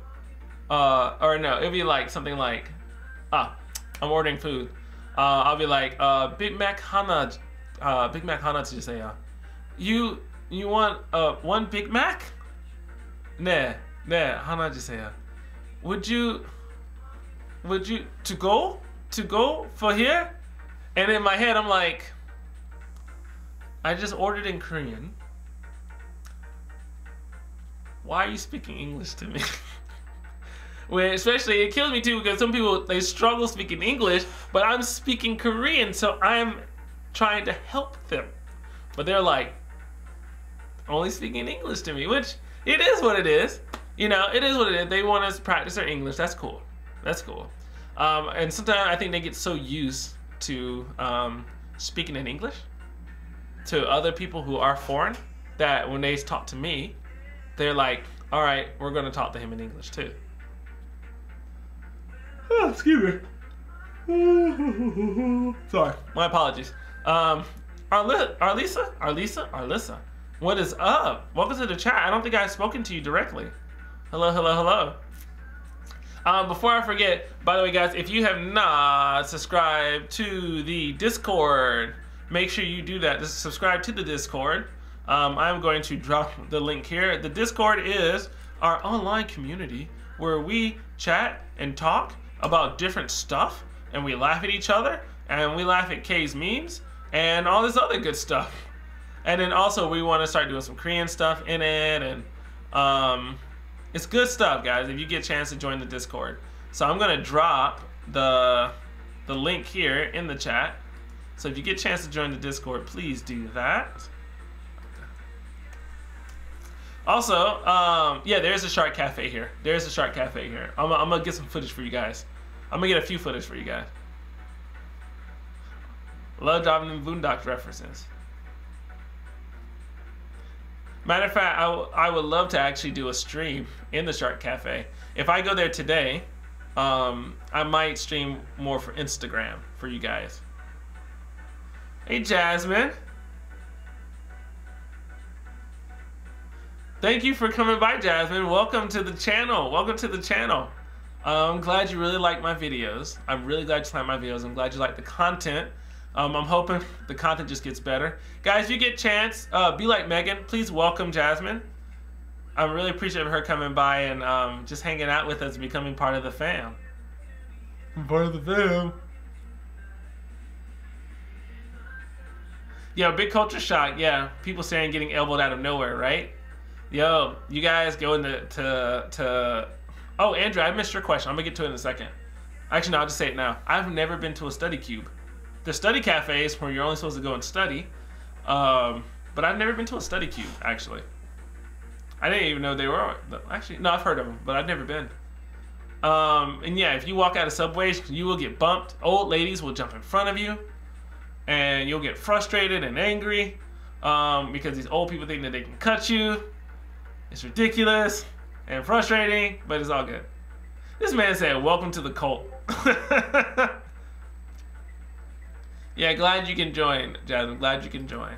Or no, it'd be like something like, I'm ordering food. I'll be like, Big Mac 하나 주세요. You want one Big Mac? 네, 하나 주세요. Would you to go for here? And in my head I'm like, I just ordered in Korean. Why are you speaking English to me? Well, especially, it kills me too because some people, they struggle speaking English, but I'm speaking Korean, so I'm trying to help them. But they're like, only speaking English to me, which it is what it is. You know, it is what it is. They want us to practice their English. That's cool. That's cool. And sometimes I think they get so used to speaking in English to other people who are foreign that when they talk to me, they're like, all right, we're going to talk to him in English too. Oh, excuse me. Sorry, my apologies. Arlisa, what is up? Welcome to the chat. I don't think I've spoken to you directly. Hello. Before I forget, by the way, guys, if you have not subscribed to the Discord, make sure you do that. Just subscribe to the Discord. I'm going to drop the link here. The Discord is our online community where we chat and talk about different stuff, and we laugh at each other, and we laugh at Kay's memes and all this other good stuff. And then also we want to start doing some Korean stuff in it, and it's good stuff, guys, if you get a chance to join the Discord. So I'm going to drop the link here in the chat. So if you get a chance to join the Discord, please do that. Also, yeah, there's a Shark Cafe here. There's a Shark Cafe here. I'm gonna get some footage for you guys. I'm gonna get a few footage for you guys. Love dropping them Boondocks references. Matter of fact, I would love to actually do a stream in the Shark Cafe. If I go there today, I might stream more for Instagram for you guys. Hey, Jasmine. Thank you for coming by, Jasmine. Welcome to the channel. Welcome to the channel. I'm glad you really like my videos. I'm really glad you like my videos. I'm glad you like the content. I'm hoping the content just gets better. Guys, if you get a chance, be like Megan. Please welcome Jasmine. I'm really appreciative of her coming by and just hanging out with us and becoming part of the fam. I'm part of the fam. Yo, big culture shock. Yeah, people saying getting elbowed out of nowhere, right? Yo, you guys go into Oh, Andrew, I missed your question. I'm gonna get to it in a second. Actually, no, I'll just say it now. I've never been to a study cube. The study cafe is where you're only supposed to go and study, but I've never been to a study cube, actually. I didn't even know they were. Actually, no, I've heard of them, but I've never been. And yeah, if you walk out of subways, you will get bumped. Old ladies will jump in front of you, and you'll get frustrated and angry because these old people think that they can cut you. It's ridiculous and frustrating, but it's all good. This man said, welcome to the cult. Yeah, glad you can join, Jasmine. Glad you can join.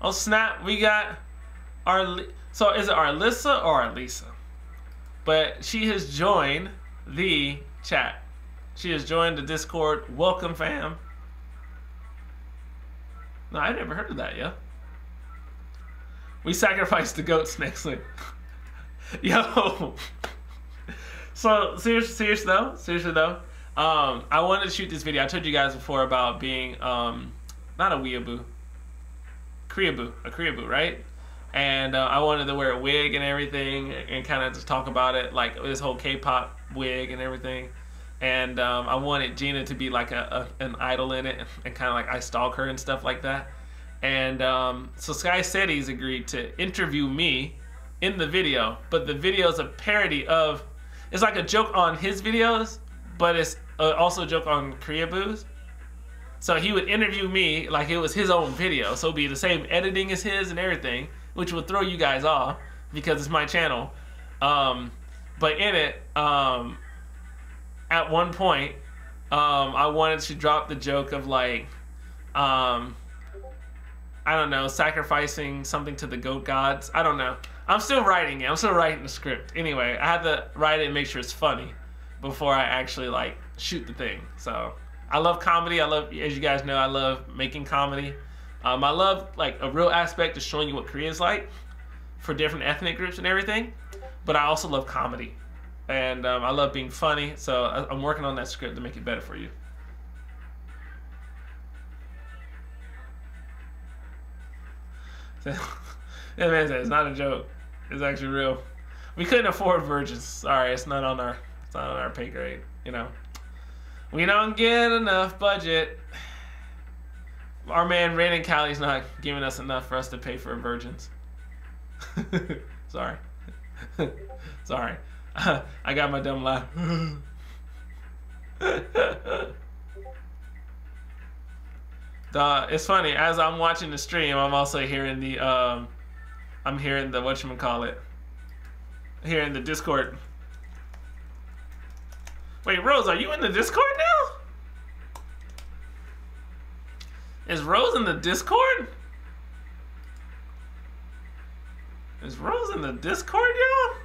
Oh, snap. We got so is it Arlissa or Arlisa? But she has joined the chat. She has joined the Discord. Welcome, fam. No, I've never heard of that, yeah. We sacrificed the goats next week. Yo. So, seriously though, I wanted to shoot this video. I told you guys before about being, not a weeaboo, a Koreaboo, right? And I wanted to wear a wig and everything and kind of just talk about it, like this whole K-pop wig and everything. And I wanted Gina to be like an idol in it and kind of like I stalk her and stuff like that. And so Sky said he's agreed to interview me in the video, but the video is a parody of, it's like a joke on his videos, but it's also a joke on Koreaboo's. So he would interview me like it was his own video, so it'd be the same editing as his and everything, which would throw you guys off because it's my channel. But in it, at one point, I wanted to drop the joke of like, I don't know, sacrificing something to the goat gods. I don't know. I'm still writing it. I'm still writing the script. Anyway, I had to write it and make sure it's funny before I actually like shoot the thing. So I love comedy. I love, as you guys know, I love making comedy. I love like a real aspect of showing you what Korea is like for different ethnic groups and everything. But I also love comedy. And I love being funny, so I'm working on that script to make it better for you. That man said it's not a joke. It's actually real. We couldn't afford virgins. Sorry, it's not on our pay grade. You know, we don't get enough budget. Our man Ren and Callie's not giving us enough for us to pay for virgins. Sorry. Sorry. I got my dumb laugh. It's funny, as I'm watching the stream, I'm also hearing the, whatchamacallit, hearing the Discord. Wait, Rose, are you in the Discord now? Is Rose in the Discord? Is Rose in the Discord, y'all?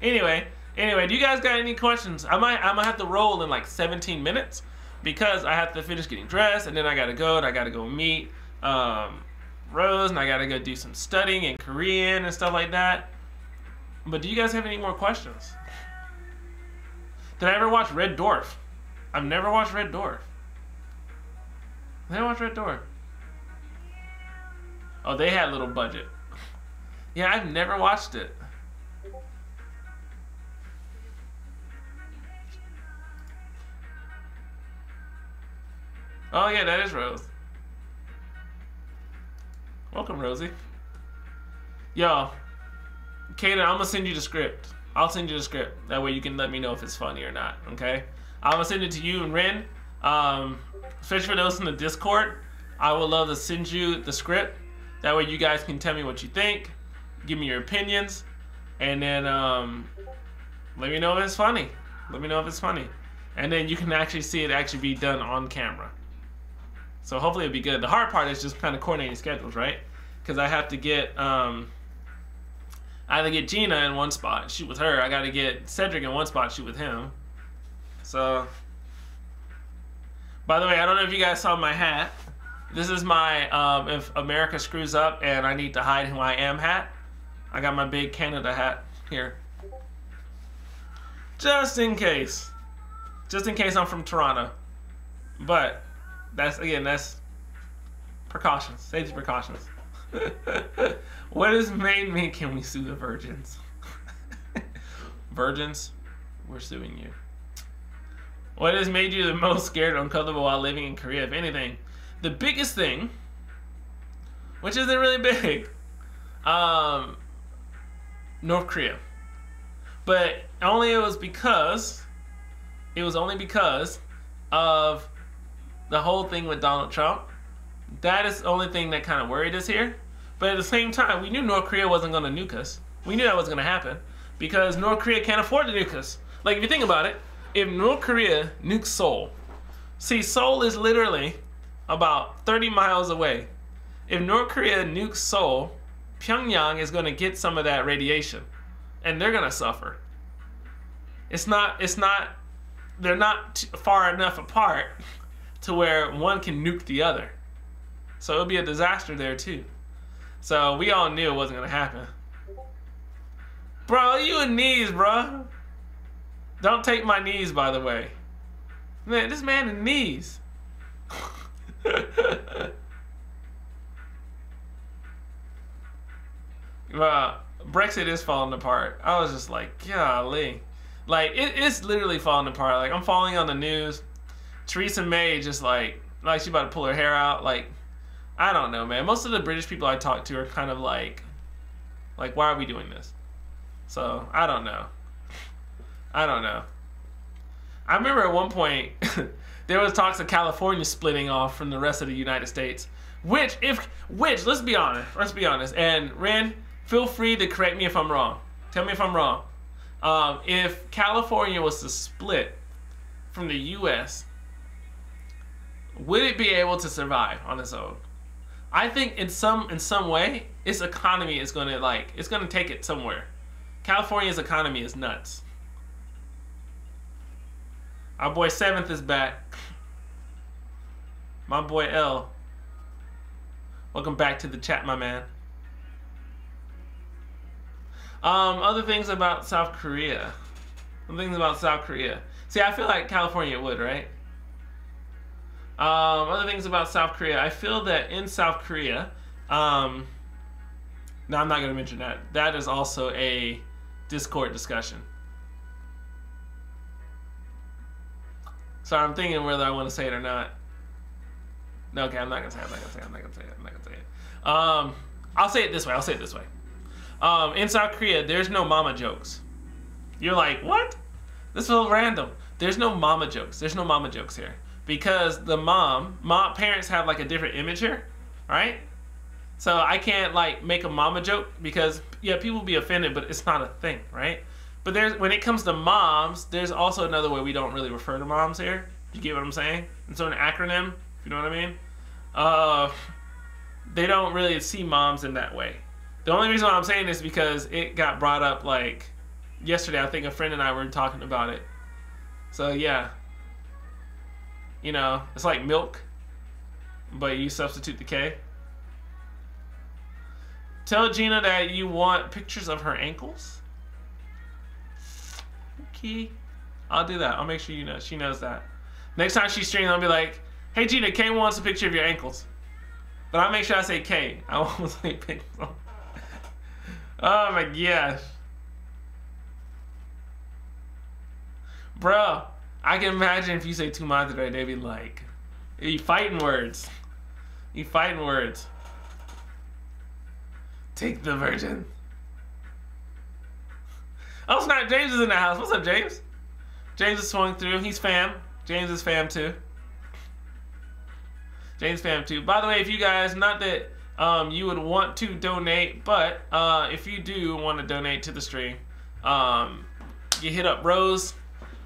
Anyway, Anyway, do you guys got any questions? I might have to roll in like 17 minutes because I have to finish getting dressed, and then I gotta go meet Rose, and I gotta go do some studying in Korean and stuff like that. But do you guys have any more questions? Did I ever watch Red Dwarf? I've never watched Red Dwarf. Did I watch Red Dwarf? Oh, they had a little budget. Yeah, I've never watched it. Oh yeah, that is Rose. Welcome, Rosie. Yo, Kaden, I'm gonna send you the script. I'll send you the script. That way you can let me know if it's funny or not, okay? I'm gonna send it to you and Ren. Especially for those in the Discord, I would love to send you the script. That way you guys can tell me what you think, give me your opinions, and then let me know if it's funny. Let me know if it's funny. And then you can actually see it actually be done on camera. So hopefully it'll be good. The hard part is just kind of coordinating schedules, right? Because I have to get, I have to get Gina in one spot, shoot with her. I got to get Cedric in one spot, shoot with him. So, by the way, I don't know if you guys saw my hat. This is my, if America screws up and I need to hide who I am hat. I got my big Canada hat here. Just in case. Just in case I'm from Toronto. But, that's precautions. Safety precautions. What has made me, can we sue the virgins? Virgins, we're suing you. What has made you the most scared or uncomfortable while living in Korea, if anything? The biggest thing, which isn't really big, North Korea. But it was only because of the whole thing with Donald Trump. That is the only thing that kind of worried us here. But at the same time, we knew North Korea wasn't going to nuke us. We knew that was going to happen because North Korea can't afford to nuke us. Like, if you think about it, if North Korea nukes Seoul, see, Seoul is literally about 30 miles away. If North Korea nukes Seoul, Pyongyang is going to get some of that radiation, and they're going to suffer. They're not far enough apart to where one can nuke the other. So it'll be a disaster there too. So we all knew it wasn't gonna happen. Bro, you in knees, bro. Don't take my knees, by the way. Man, this man in knees. Brexit is falling apart. I was just like, golly. Like, it's literally falling apart. Like, I'm following on the news. Theresa May just like she about to pull her hair out. Like, I don't know, man. Most of the British people I talk to are kind of like, why are we doing this? So, I don't know. I don't know. I remember at one point, there was talks of California splitting off from the rest of the United States. Which, let's be honest. And Ren, feel free to correct me if I'm wrong. Tell me if I'm wrong. If California was to split from the U.S., would it be able to survive on its own? I think in some way, its economy is gonna it's gonna take it somewhere. California's economy is nuts. Our boy Seventh is back. My boy L. Welcome back to the chat, my man. Other things about South Korea. See, I feel like California would, right? Other things about South Korea. I feel that in South Korea, no, I'm not going to mention that. That is also a Discord discussion. So I'm thinking whether I want to say it or not. No, okay, I'm not going to say it. I'll say it this way. In South Korea, there's no mama jokes. You're like, what? This is a little random. There's no mama jokes. There's no mama jokes here. Because the parents have like a different image here, right? So I can't like make a mama joke because, yeah, people will be offended, but it's not a thing, right? But when it comes to moms, there's also another way we don't really refer to moms here. You get what I'm saying? It's an acronym, if you know what I mean. They don't really see moms in that way. The only reason why I'm saying this is because it got brought up like yesterday, I think a friend and I were talking about it. So yeah, you know, it's like milk, but you substitute the K. Tell Gina that you want pictures of her ankles. Okay, I'll do that. I'll make sure you know. She knows that. Next time she streams, I'll be like, "Hey Gina, K wants a picture of your ankles." But I'll make sure I say K. I won't say pixel. Oh my gosh. Bro, I can imagine if you say tu madre, they'd be like, you fighting words. You fighting words. Take the virgin. Oh snap, James is in the house. What's up, James? James has swung through. He's fam. James is fam too. James fam too. By the way, if you guys, not that you would want to donate, but if you do want to donate to the stream, you hit up Rose.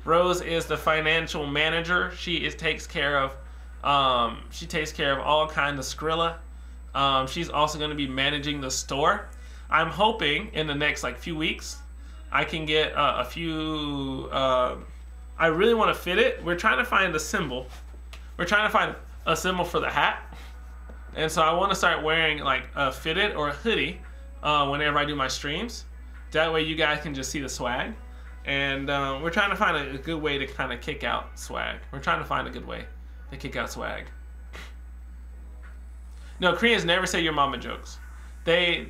Rose is the financial manager. She takes care of all kinds of Skrilla. She's also going to be managing the store. I'm hoping in the next like few weeks I can get a few. I really want to fit it. We're trying to find a symbol. We're trying to find a symbol for the hat, and so I want to start wearing like a fitted or a hoodie whenever I do my streams. That way you guys can just see the swag. And we're trying to find a good way to kind of kick out swag. We're trying to find a good way to kick out swag. No, Koreans never say your mama jokes. They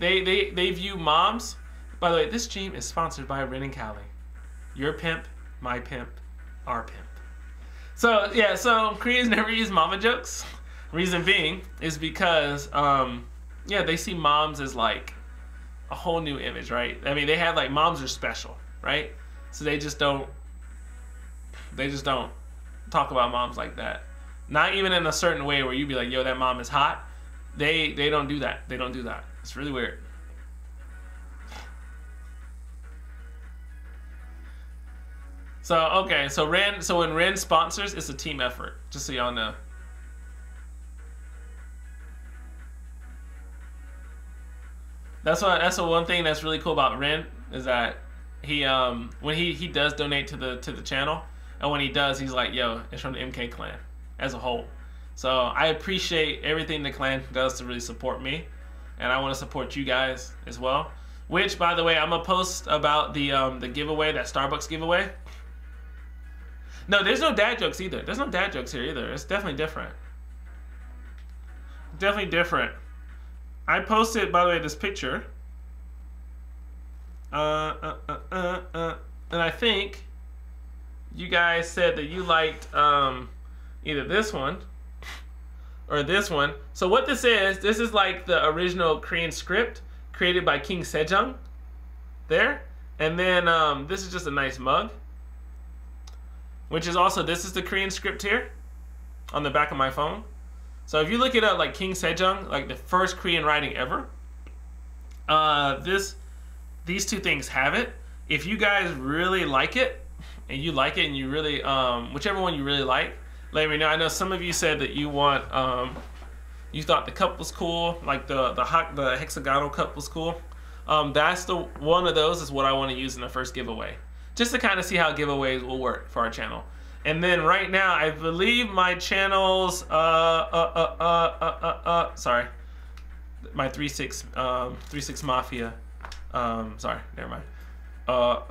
view moms. By the way, this stream is sponsored by Ren and Callie. Your pimp, my pimp, our pimp. So yeah, so Koreans never use mama jokes. Reason being is because yeah, they see moms as like a whole new image, right? I mean, they have like moms are special, right? So they just don't talk about moms like that. Not even in a certain way where you'd be like, yo, that mom is hot. They don't do that. They don't do that. It's really weird. So okay, so when Ren sponsors, it's a team effort, just so y'all know. That's the one thing that's really cool about Ren is that he when he does donate to the channel, and when he does, he's like, yo, it's from the MK clan as a whole. So I appreciate everything the clan does to really support me, and I want to support you guys as well. Which, by the way, I'm gonna post about the giveaway, that Starbucks giveaway. No, there's no dad jokes either. There's no dad jokes here either. It's definitely different. Definitely different. I posted, by the way, this picture. And I think you guys said that you liked either this one or this one. So what this is like the original Korean script created by King Sejong there. And then this is just a nice mug, which is also, this is the Korean script here on the back of my phone. So if you look it up, like King Sejong, like the first Korean writing ever, these two things have it. If you guys really like it, and you like it, and you really, whichever one you really like, let me know. I know some of you said that you want, you thought the cup was cool, like the hexagonal cup was cool. That's one of those is what I want to use in the first giveaway, just to kind of see how giveaways will work for our channel. And then right now, I believe my channel's, sorry, my 3-6 Mafia, sorry, never mind. All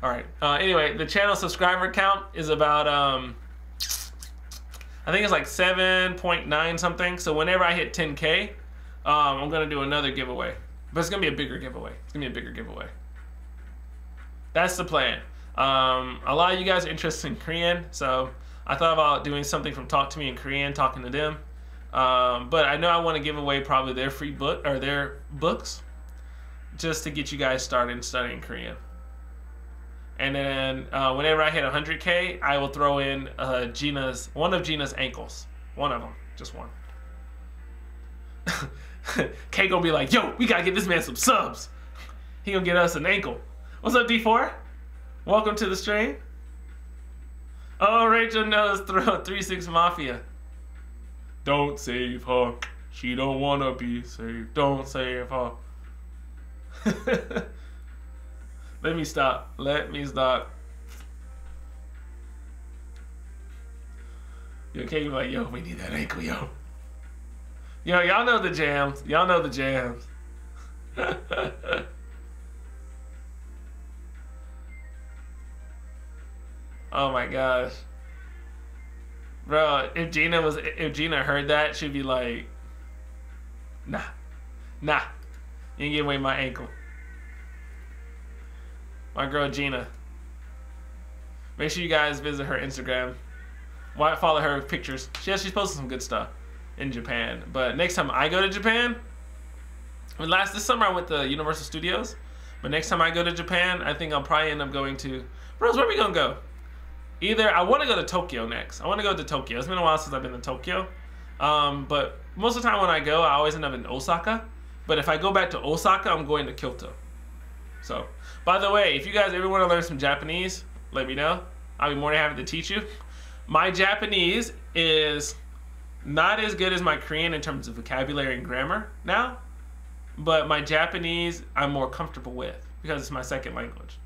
right. Anyway, the channel subscriber count is about, I think it's like 7.9 something. So whenever I hit 10K, I'm gonna do another giveaway, but it's gonna be a bigger giveaway. It's gonna be a bigger giveaway. That's the plan. A lot of you guys are interested in Korean, so I thought about doing something from Talk to Me in Korean, talking to them. But I know I want to give away probably their free book or their books, just to get you guys started studying Korean. And then whenever I hit 100K, I will throw in one of Gina's ankles. One of them, just one. K gonna be like, yo, we gotta get this man some subs. He gonna get us an ankle. What's up, D4? Welcome to the stream. Oh, Rachel knows 3-6 Mafia. Don't save her. She don't wanna be saved. Don't save her. Let me stop. Let me stop. You okay? You're like, yo, we need that ankle, yo. Yo, y'all know the jams. Y'all know the jams. Oh my gosh. Bro, if Gina heard that, she'd be like, nah, you ain't giving away my ankle. My girl Gina. Make sure you guys visit her Instagram. Why follow her pictures? She's posting some good stuff in Japan. But next time I go to Japan, this summer I went to Universal Studios. But next time I go to Japan, I think I'll probably end up going to, Rose, where are we gonna go? Either I want to go to Tokyo next. I want to go to Tokyo. It's been a while since I've been to Tokyo. But most of the time when I go, I always end up in Osaka. But if I go back to Osaka, I'm going to Kyoto. So, by the way, if you guys ever want to learn some Japanese, let me know. I'll be more than happy to teach you. My Japanese is not as good as my Korean in terms of vocabulary and grammar now. But my Japanese, I'm more comfortable with because it's my second language.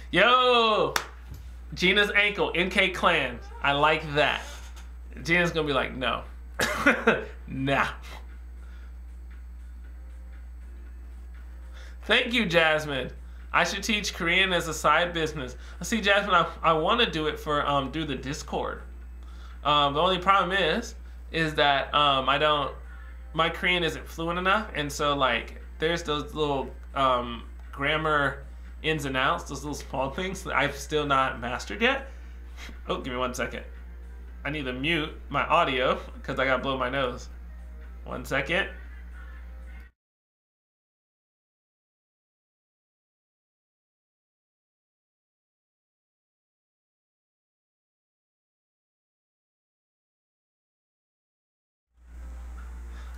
Yo, Gina's ankle, NK Clan. I like that. Gina's gonna be like, no. Nah. Thank you, Jasmine. I should teach Korean as a side business. See, Jasmine, I want to do it for do the Discord. The only problem is that my Korean isn't fluent enough, and so like there's those little grammar ins and outs, those little small things that I've still not mastered yet. Oh, give me 1 second. I need to mute my audio because I gotta blow my nose. 1 second.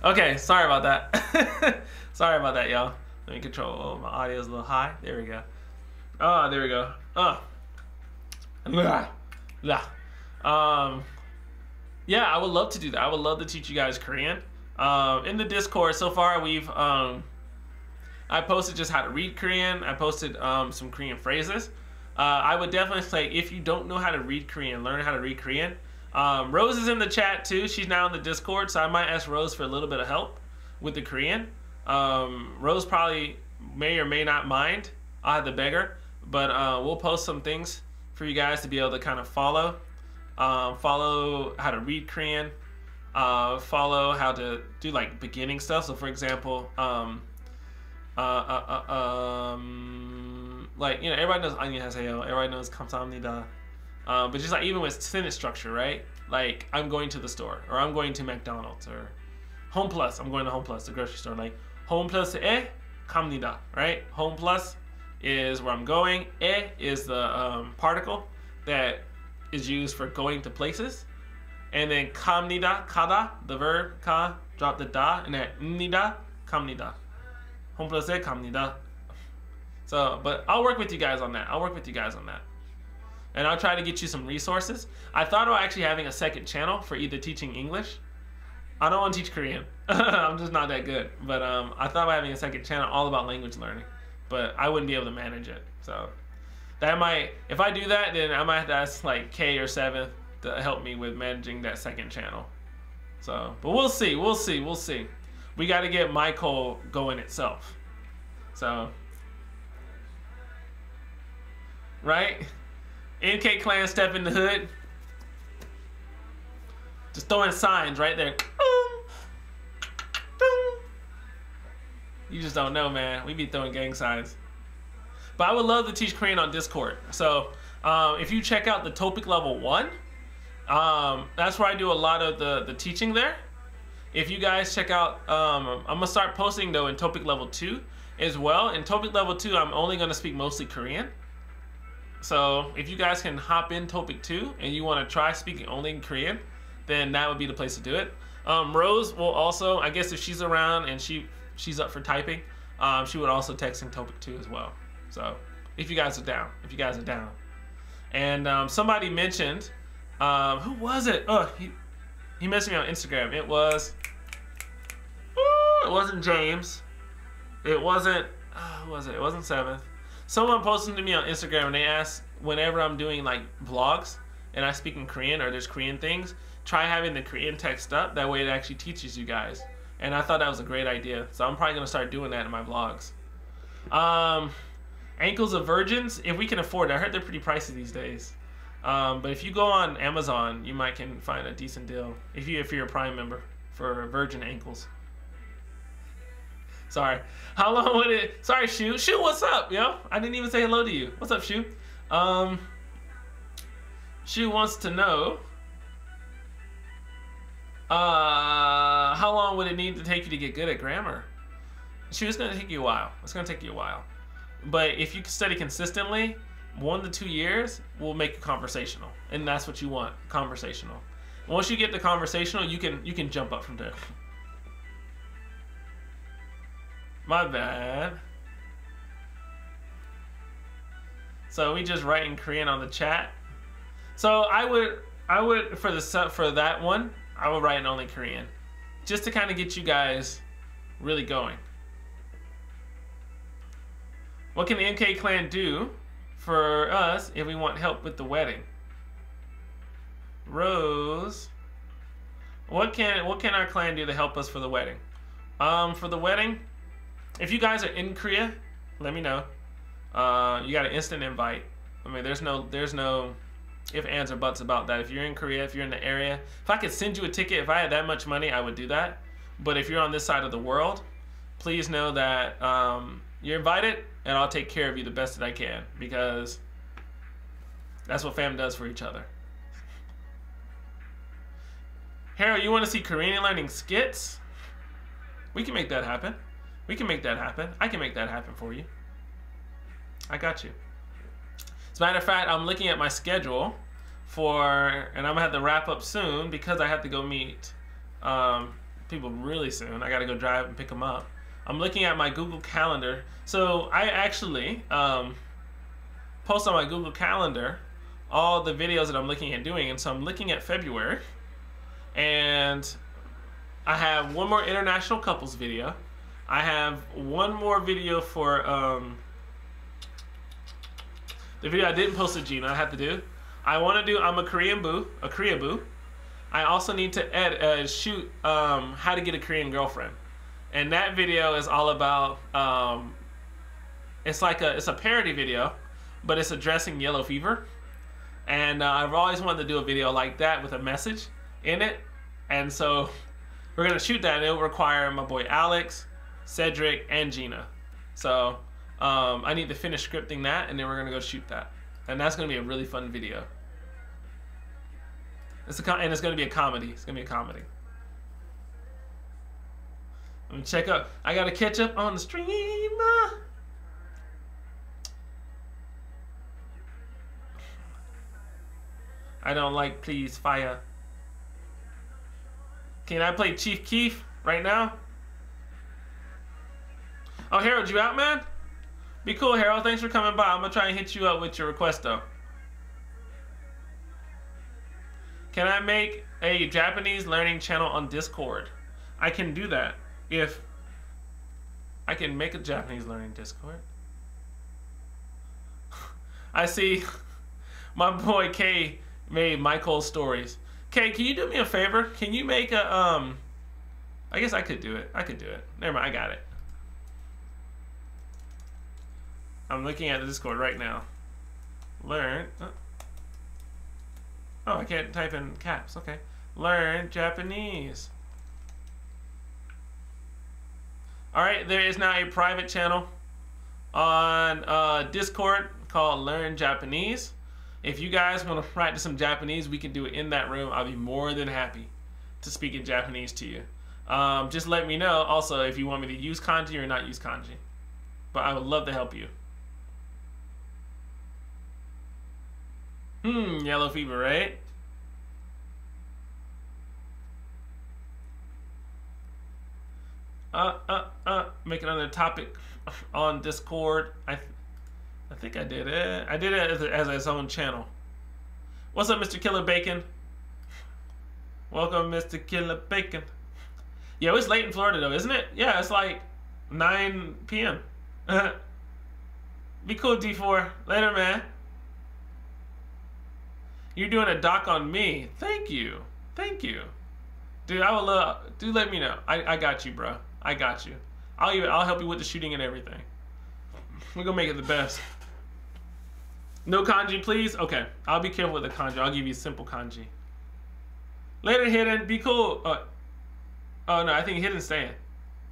Okay, sorry about that. Sorry about that, y'all. Let me control. Oh, my audio's a little high. There we go. Oh, there we go. Yeah, I would love to do that. I would love to teach you guys Korean. In the Discord so far, I posted just how to read Korean. I posted some Korean phrases. I would definitely say if you don't know how to read Korean, learn how to read Korean. Rose is in the chat too. She's now in the Discord, so I might ask Rose for a little bit of help with the Korean. Rose probably may or may not mind. I'll have to beg her, but we'll post some things for you guys to be able to kind of follow how to read Korean, follow how to do like beginning stuff. So for example, like, you know, everybody knows 안녕하세요, everybody knows 감사합니다. But just like even with sentence structure, right? Like I'm going to the store, or I'm going to McDonald's, or Home Plus, I'm going to Home Plus, the grocery store. Like Home Plus에 갑니다, right? Home Plus is where I'm going. 에 is the particle that is used for going to places. And then 갑니다, 가다, the verb, 가, drop the da, and then 니다, 갑니다. Home Plus에 갑니다. So, but I'll work with you guys on that. And I'll try to get you some resources. I thought about actually having a second channel for either teaching English. I don't want to teach Korean. I'm just not that good. But I thought about having a second channel all about language learning. But I wouldn't be able to manage it. So that might, if I do that, then I might have to ask like K or 7 to help me with managing that second channel. So, but we'll see. We got to get MiKole going itself. So, right? NK Clan step in the hood. Just throwing signs right there. You just don't know, man. We be throwing gang signs. But I would love to teach Korean on Discord. So if you check out the Topic Level 1, that's where I do a lot of the teaching there. If you guys check out, I'm going to start posting though in Topic Level 2 as well. In Topic Level 2, I'm only going to speak mostly Korean. So if you guys can hop in Topic 2 and you want to try speaking only in Korean, then that would be the place to do it. Rose will also, I guess if she's around and she's up for typing, she would also text in Topic 2 as well. So if you guys are down, And somebody mentioned, who was it? Oh, he messaged me on Instagram. It wasn't James. It wasn't Who was it? It wasn't 7th. Someone posted to me on Instagram and they asked whenever I'm doing like vlogs and I speak in Korean or there's Korean things, try having the Korean text up. That way it actually teaches you guys. And I thought that was a great idea. So I'm probably going to start doing that in my vlogs. Ankles of virgins, if we can afford it. I heard they're pretty pricey these days. But if you go on Amazon, you might can find a decent deal. If you're a Prime member for virgin ankles. Sorry. How long would it... Sorry, Shu. Shu, what's up, yo? I didn't even say hello to you. What's up, Shu? Shu wants to know... how long would it need to take you to get good at grammar? Shu, it's going to take you a while. It's going to take you a while. But if you study consistently, 1 to 2 years will make you conversational. And that's what you want, conversational. Once you get to conversational, you can jump up from there. My bad. So we just write in Korean on the chat. So I would for that one, I would write in only Korean, just to kind of get you guys really going. What can the MK clan do for us if we want help with the wedding? Rose, what can our clan do to help us for the wedding? For the wedding, if you guys are in Korea, let me know. You got an instant invite. I mean, there's no if, ands, or buts about that. If you're in Korea, if you're in the area, if I could send you a ticket, if I had that much money, I would do that. But if you're on this side of the world, please know that you're invited, and I'll take care of you the best that I can, because that's what fam does for each other. Harold, you want to see Korean learning skits? We can make that happen. We can make that happen. I can make that happen for you. I got you. As a matter of fact, I'm looking at my schedule and I'm gonna have to wrap up soon because I have to go meet people really soon. I gotta go drive and pick them up. I'm looking at my Google Calendar. So I actually post on my Google Calendar all the videos that I'm looking at doing, and so I'm looking at February, and I have one more international couples video. I have one more video for the video I didn't post to Gina. I have to do. I want to do I'm a Korean boo, a Korea boo. I also need to shoot how to get a Korean girlfriend, and that video is all about it's a parody video, but it's addressing yellow fever, and I've always wanted to do a video like that with a message in it, and so we're gonna shoot that, and it'll require my boy Alex, Cedric, and Gina. So I need to finish scripting that, and then we're gonna go shoot that, and that's gonna be a really fun video. And it's gonna be a comedy. It's gonna be a comedy. Let me check up. I gotta catch up on the stream. I don't like please fire. Can I play Chief Keef right now? Oh, Harold, you out, man? Be cool, Harold. Thanks for coming by. I'm gonna try and hit you up with your request, though. Can I make a Japanese learning channel on Discord? I can do that if I can make a Japanese learning Discord. I see my boy K made MiKole stories. K, can you do me a favor? Can you make a I guess I could do it. I could do it. Never mind, I got it. I'm looking at the Discord right now. Learn. Oh, I can't type in caps. Okay. Learn Japanese. Alright, there is now a private channel on Discord called Learn Japanese. If you guys want to practice some Japanese, we can do it in that room. I'll be more than happy to speak in Japanese to you. Just let me know also if you want me to use kanji or not use kanji. But I would love to help you. Yellow fever, right? Make another topic on Discord. I think I did it. I did it as its own channel. What's up, Mr. Killer Bacon? Welcome, Mr. Killer Bacon. Yo, it's late in Florida though, isn't it? Yeah, it's like 9 p.m. Be cool, D4. Later, man. You're doing a doc on me. Thank you. Thank you. Dude, I would love... Dude, let me know. I got you, bro. I got you. I'll help you with the shooting and everything. We're gonna make it the best. No kanji, please? Okay. I'll be careful with the kanji. I'll give you simple kanji. Later, Hidden. Be cool. Oh, no. I think Hidden's staying.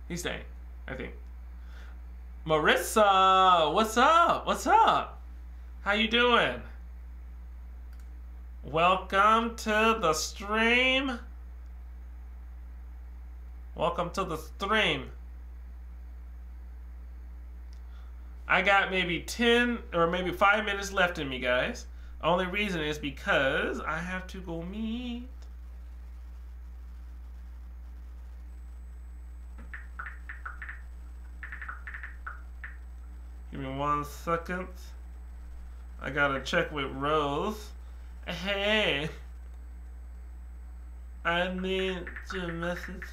He's staying. I think. Marissa! What's up? What's up? How you doing? Welcome to the stream. Welcome to the stream. I got maybe 10 or maybe 5 minutes left in me, guys. Only reason is because I have to go meet. Give me 1 second. I gotta check with Rose. Hey, I need to message.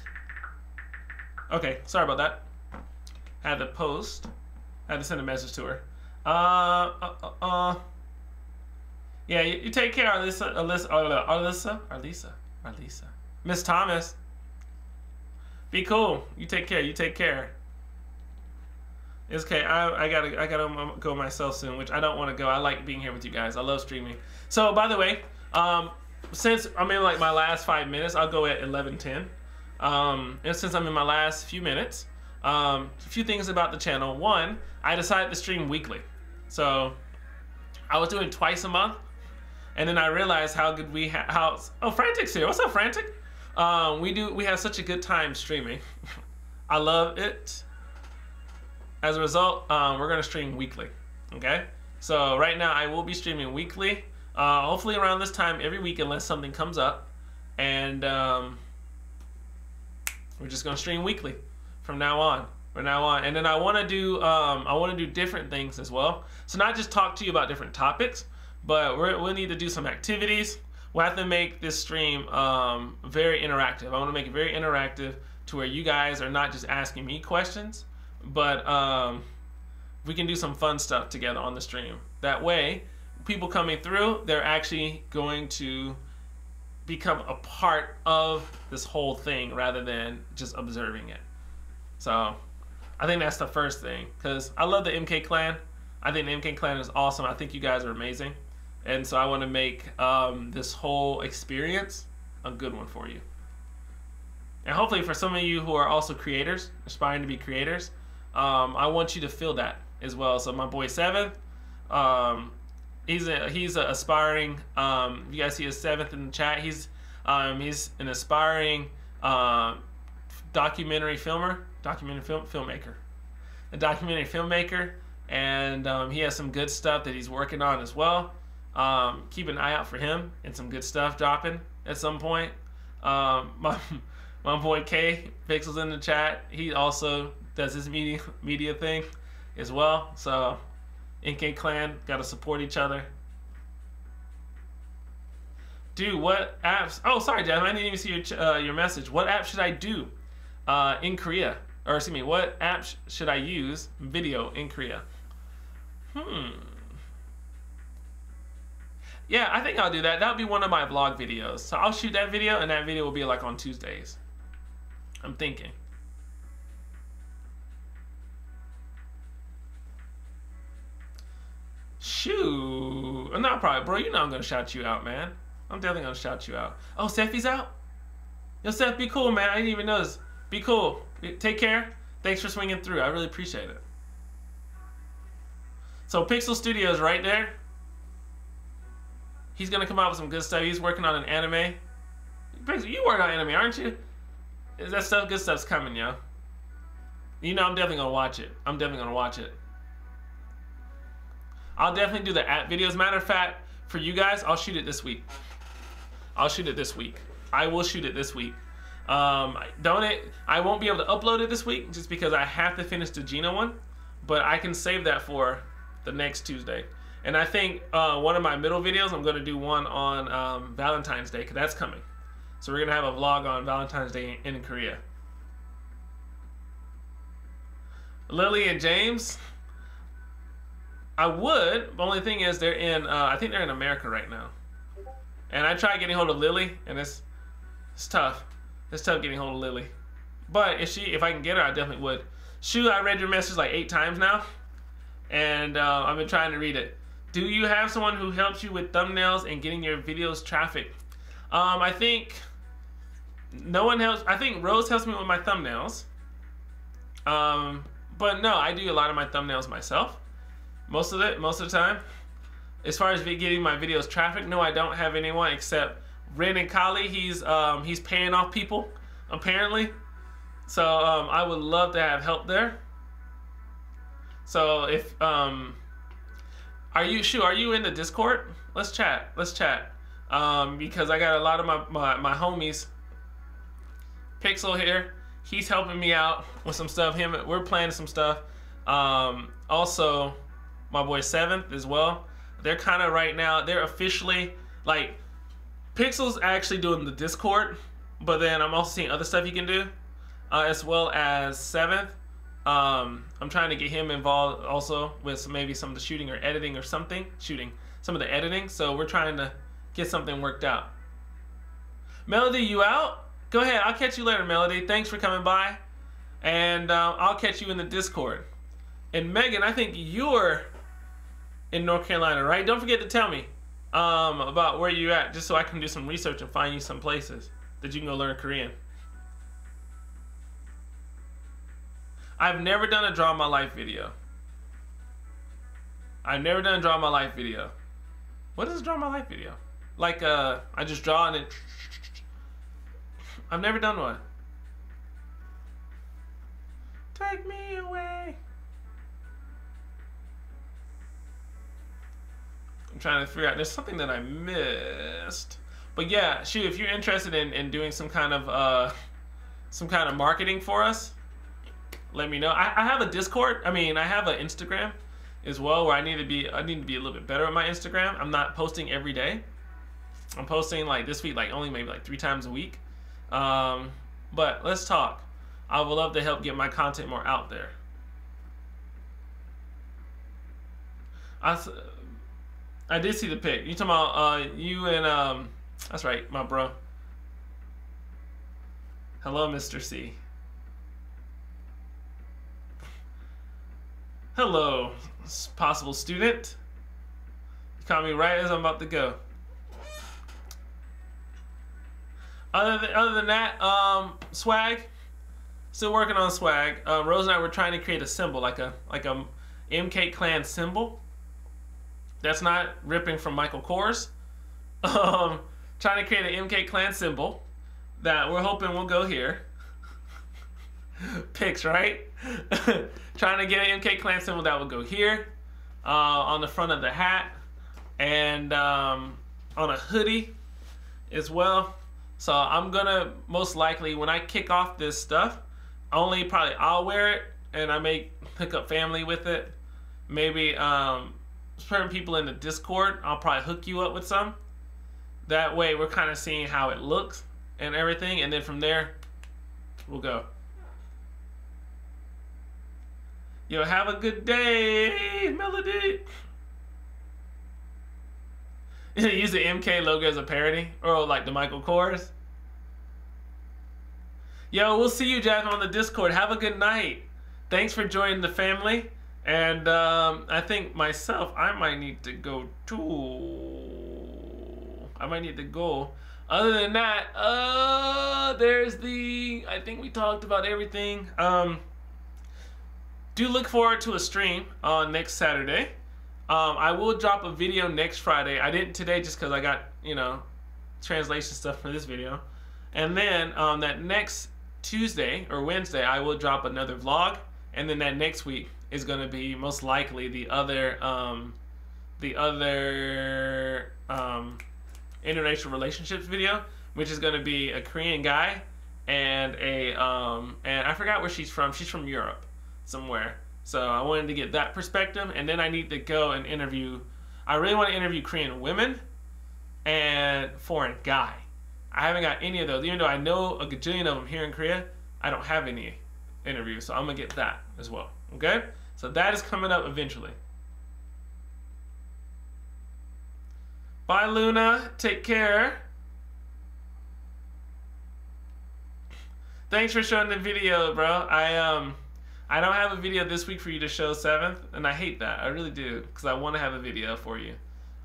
Okay, sorry about that. Had to post. Had to send a message to her. Yeah, you take care, Arlisa. Miss Thomas. Be cool. You take care. You take care. It's okay. I gotta go myself soon, which I don't want to go. I like being here with you guys. I love streaming. So, by the way, since I'm in like my last 5 minutes, I'll go at 11:10. And since I'm in my last few minutes, a few things about the channel. One, I decided to stream weekly. So I was doing twice a month, and then I realized how good we have. Oh, Frantic's here. What's up, Frantic? We have such a good time streaming. I love it. As a result, we're gonna stream weekly. Okay. So right now I will be streaming weekly. Hopefully around this time every week, unless something comes up, and we're just gonna stream weekly from now on. And then I want to do different things as well. So not just talk to you about different topics, but we'll need to do some activities. We'll have to make this stream very interactive. I want to make it very interactive to where you guys are not just asking me questions, but we can do some fun stuff together on the stream. That way, people coming through, they're actually going to become a part of this whole thing rather than just observing it. So I think that's the first thing, because I love the MK clan. I think the MK clan is awesome. I think you guys are amazing. And so I want to make this whole experience a good one for you. And hopefully for some of you who are also creators, aspiring to be creators, I want you to feel that as well. So my boy Seventh, he's a aspiring. You guys see his Seventh in the chat. He's an aspiring documentary filmmaker, and he has some good stuff that he's working on as well. Keep an eye out for him and some good stuff dropping at some point. My boy K Pixels in the chat. He also does his media thing as well. So NK Clan, gotta support each other. Dude, what apps? Oh, sorry, Jasmine, I didn't even see your message. What app should I do in Korea? Or excuse me, what app should I use video in Korea? Yeah, I think I'll do that. That'll be one of my vlog videos. So I'll shoot that video, and that video will be like on Tuesdays. I'm thinking. Shoot. No, probably, bro, you know I'm gonna shout you out, man. I'm definitely gonna shout you out. Oh, Seffi's out? Yo, Seth, be cool, man. I didn't even notice. Be cool. Take care. Thanks for swinging through. I really appreciate it. So Pixel Studios right there. He's gonna come out with some good stuff. He's working on an anime. Pixel, you work on anime, aren't you? Is that stuff? Good stuff's coming, yo. You know I'm definitely gonna watch it. I'm definitely gonna watch it. I'll definitely do the app videos. Matter of fact, for you guys, I'll shoot it this week. I'll shoot it this week. I will shoot it this week. I won't be able to upload it this week just because I have to finish the Gina one, but I can save that for the next Tuesday. And I think one of my middle videos, I'm going to do one on Valentine's Day, because that's coming. So we're going to have a vlog on Valentine's Day in Korea. Lily and James, I would. The only thing is they're in. I think they're in America right now. And I tried getting hold of Lily, and it's tough. It's tough getting hold of Lily. But if I can get her, I definitely would. Shoot, I read your message like 8 times now, and I've been trying to read it. Do you have someone who helps you with thumbnails and getting your videos traffic? I think no one helps. I think Rose helps me with my thumbnails. But no, I do a lot of my thumbnails myself. Most of the time. As far as getting my videos traffic, no, I don't have anyone except Ren and Kali. He's paying off people, apparently. So I would love to have help there. So if are you in the Discord? Let's chat. Because I got a lot of my homies. Pixel here, he's helping me out with some stuff. We're planning some stuff. Also, my boy 7th as well. They're kind of right now. They're officially like Pixel's actually doing the Discord, but then I'm also seeing other stuff you can do, as well as 7th. I'm trying to get him involved also with maybe some of the shooting or editing or something. Some of the editing. So we're trying to get something worked out. Melody, you out? Go ahead. I'll catch you later, Melody. Thanks for coming by. And I'll catch you in the Discord. And Megan, I think you're in North Carolina, right? Don't forget to tell me about where you're at, just so I can do some research and find you some places that you can go learn Korean. I've never done a Draw My Life video. I've never done a Draw My Life video. What is a Draw My Life video? Like, I just draw and then... I've never done one. Take me away. I'm trying to figure out. There's something that I missed. But yeah, shoot, if you're interested in doing some kind of marketing for us, let me know. I have a Discord. I mean, I have an Instagram as well, where I need to be a little bit better on my Instagram. I'm not posting every day. I'm posting like this week, like only maybe like 3 times a week. But let's talk. I would love to help get my content more out there. I did see the pic. You talking about you and that's right, my bro. Hello, Mr. C. Hello, possible student. You caught me right as I'm about to go. Other than that, swag. Still working on swag. Rose and I were trying to create a symbol, like a MK Clan symbol. That's not ripping from MiKole Kors. Trying to create an MK Clan symbol that we're hoping will go here. Pics, right? Trying to get an MK Clan symbol that will go here, on the front of the hat, and on a hoodie as well. So I'm gonna most likely, when I kick off this stuff, I'll wear it, and I may hook up family with it. Maybe certain people in the Discord, I'll probably hook you up with some. That way we're kind of seeing how it looks and everything, and then from there we'll go. Yo, have a good day, Melody. Use the MK logo as a parody, or like the MiKole Kors. Yo, we'll see you, Jasmine, on the Discord. Have a good night. Thanks for joining the family. And I think myself, I might need to go too. I might need to go. Other than that, I think we talked about everything. Do look forward to a stream on next Saturday. I will drop a video next Friday. I didn't today just because I got, translation stuff for this video. And then that next Tuesday or Wednesday, I will drop another vlog. And then that next week is going to be most likely the other interracial relationships video, which is going to be a Korean guy and and I forgot where she's from. She's from Europe somewhere. So I wanted to get that perspective, and then I need to go and interview. I really want to interview Korean women and foreign guy. I haven't got any of those, even though I know a gajillion of them here in Korea. I don't have any interviews, so I'm gonna get that as well. Okay, so that is coming up eventually. Bye, Luna. Take care. Thanks for showing the video, bro. I don't have a video this week for you to show 7th, and I hate that. I really do, because I want to have a video for you.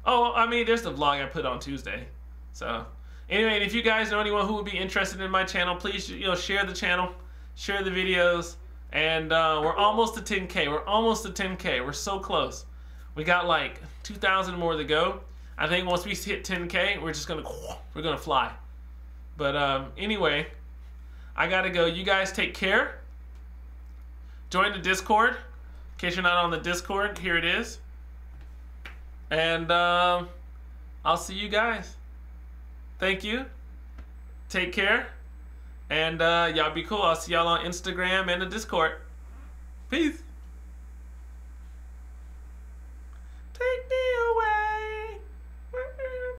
Oh, I mean, there's the vlog I put on Tuesday. So, anyway, if you guys know anyone who would be interested in my channel, please, share the channel, share the videos, and we're almost to 10K. We're almost to 10K. We're so close. We got like 2,000 more to go. I think once we hit 10K, we're gonna fly. But anyway, I gotta go. You guys take care. Join the Discord. In case you're not on the Discord, here it is. And I'll see you guys. Thank you. Take care. And y'all be cool. I'll see y'all on Instagram and the Discord. Peace.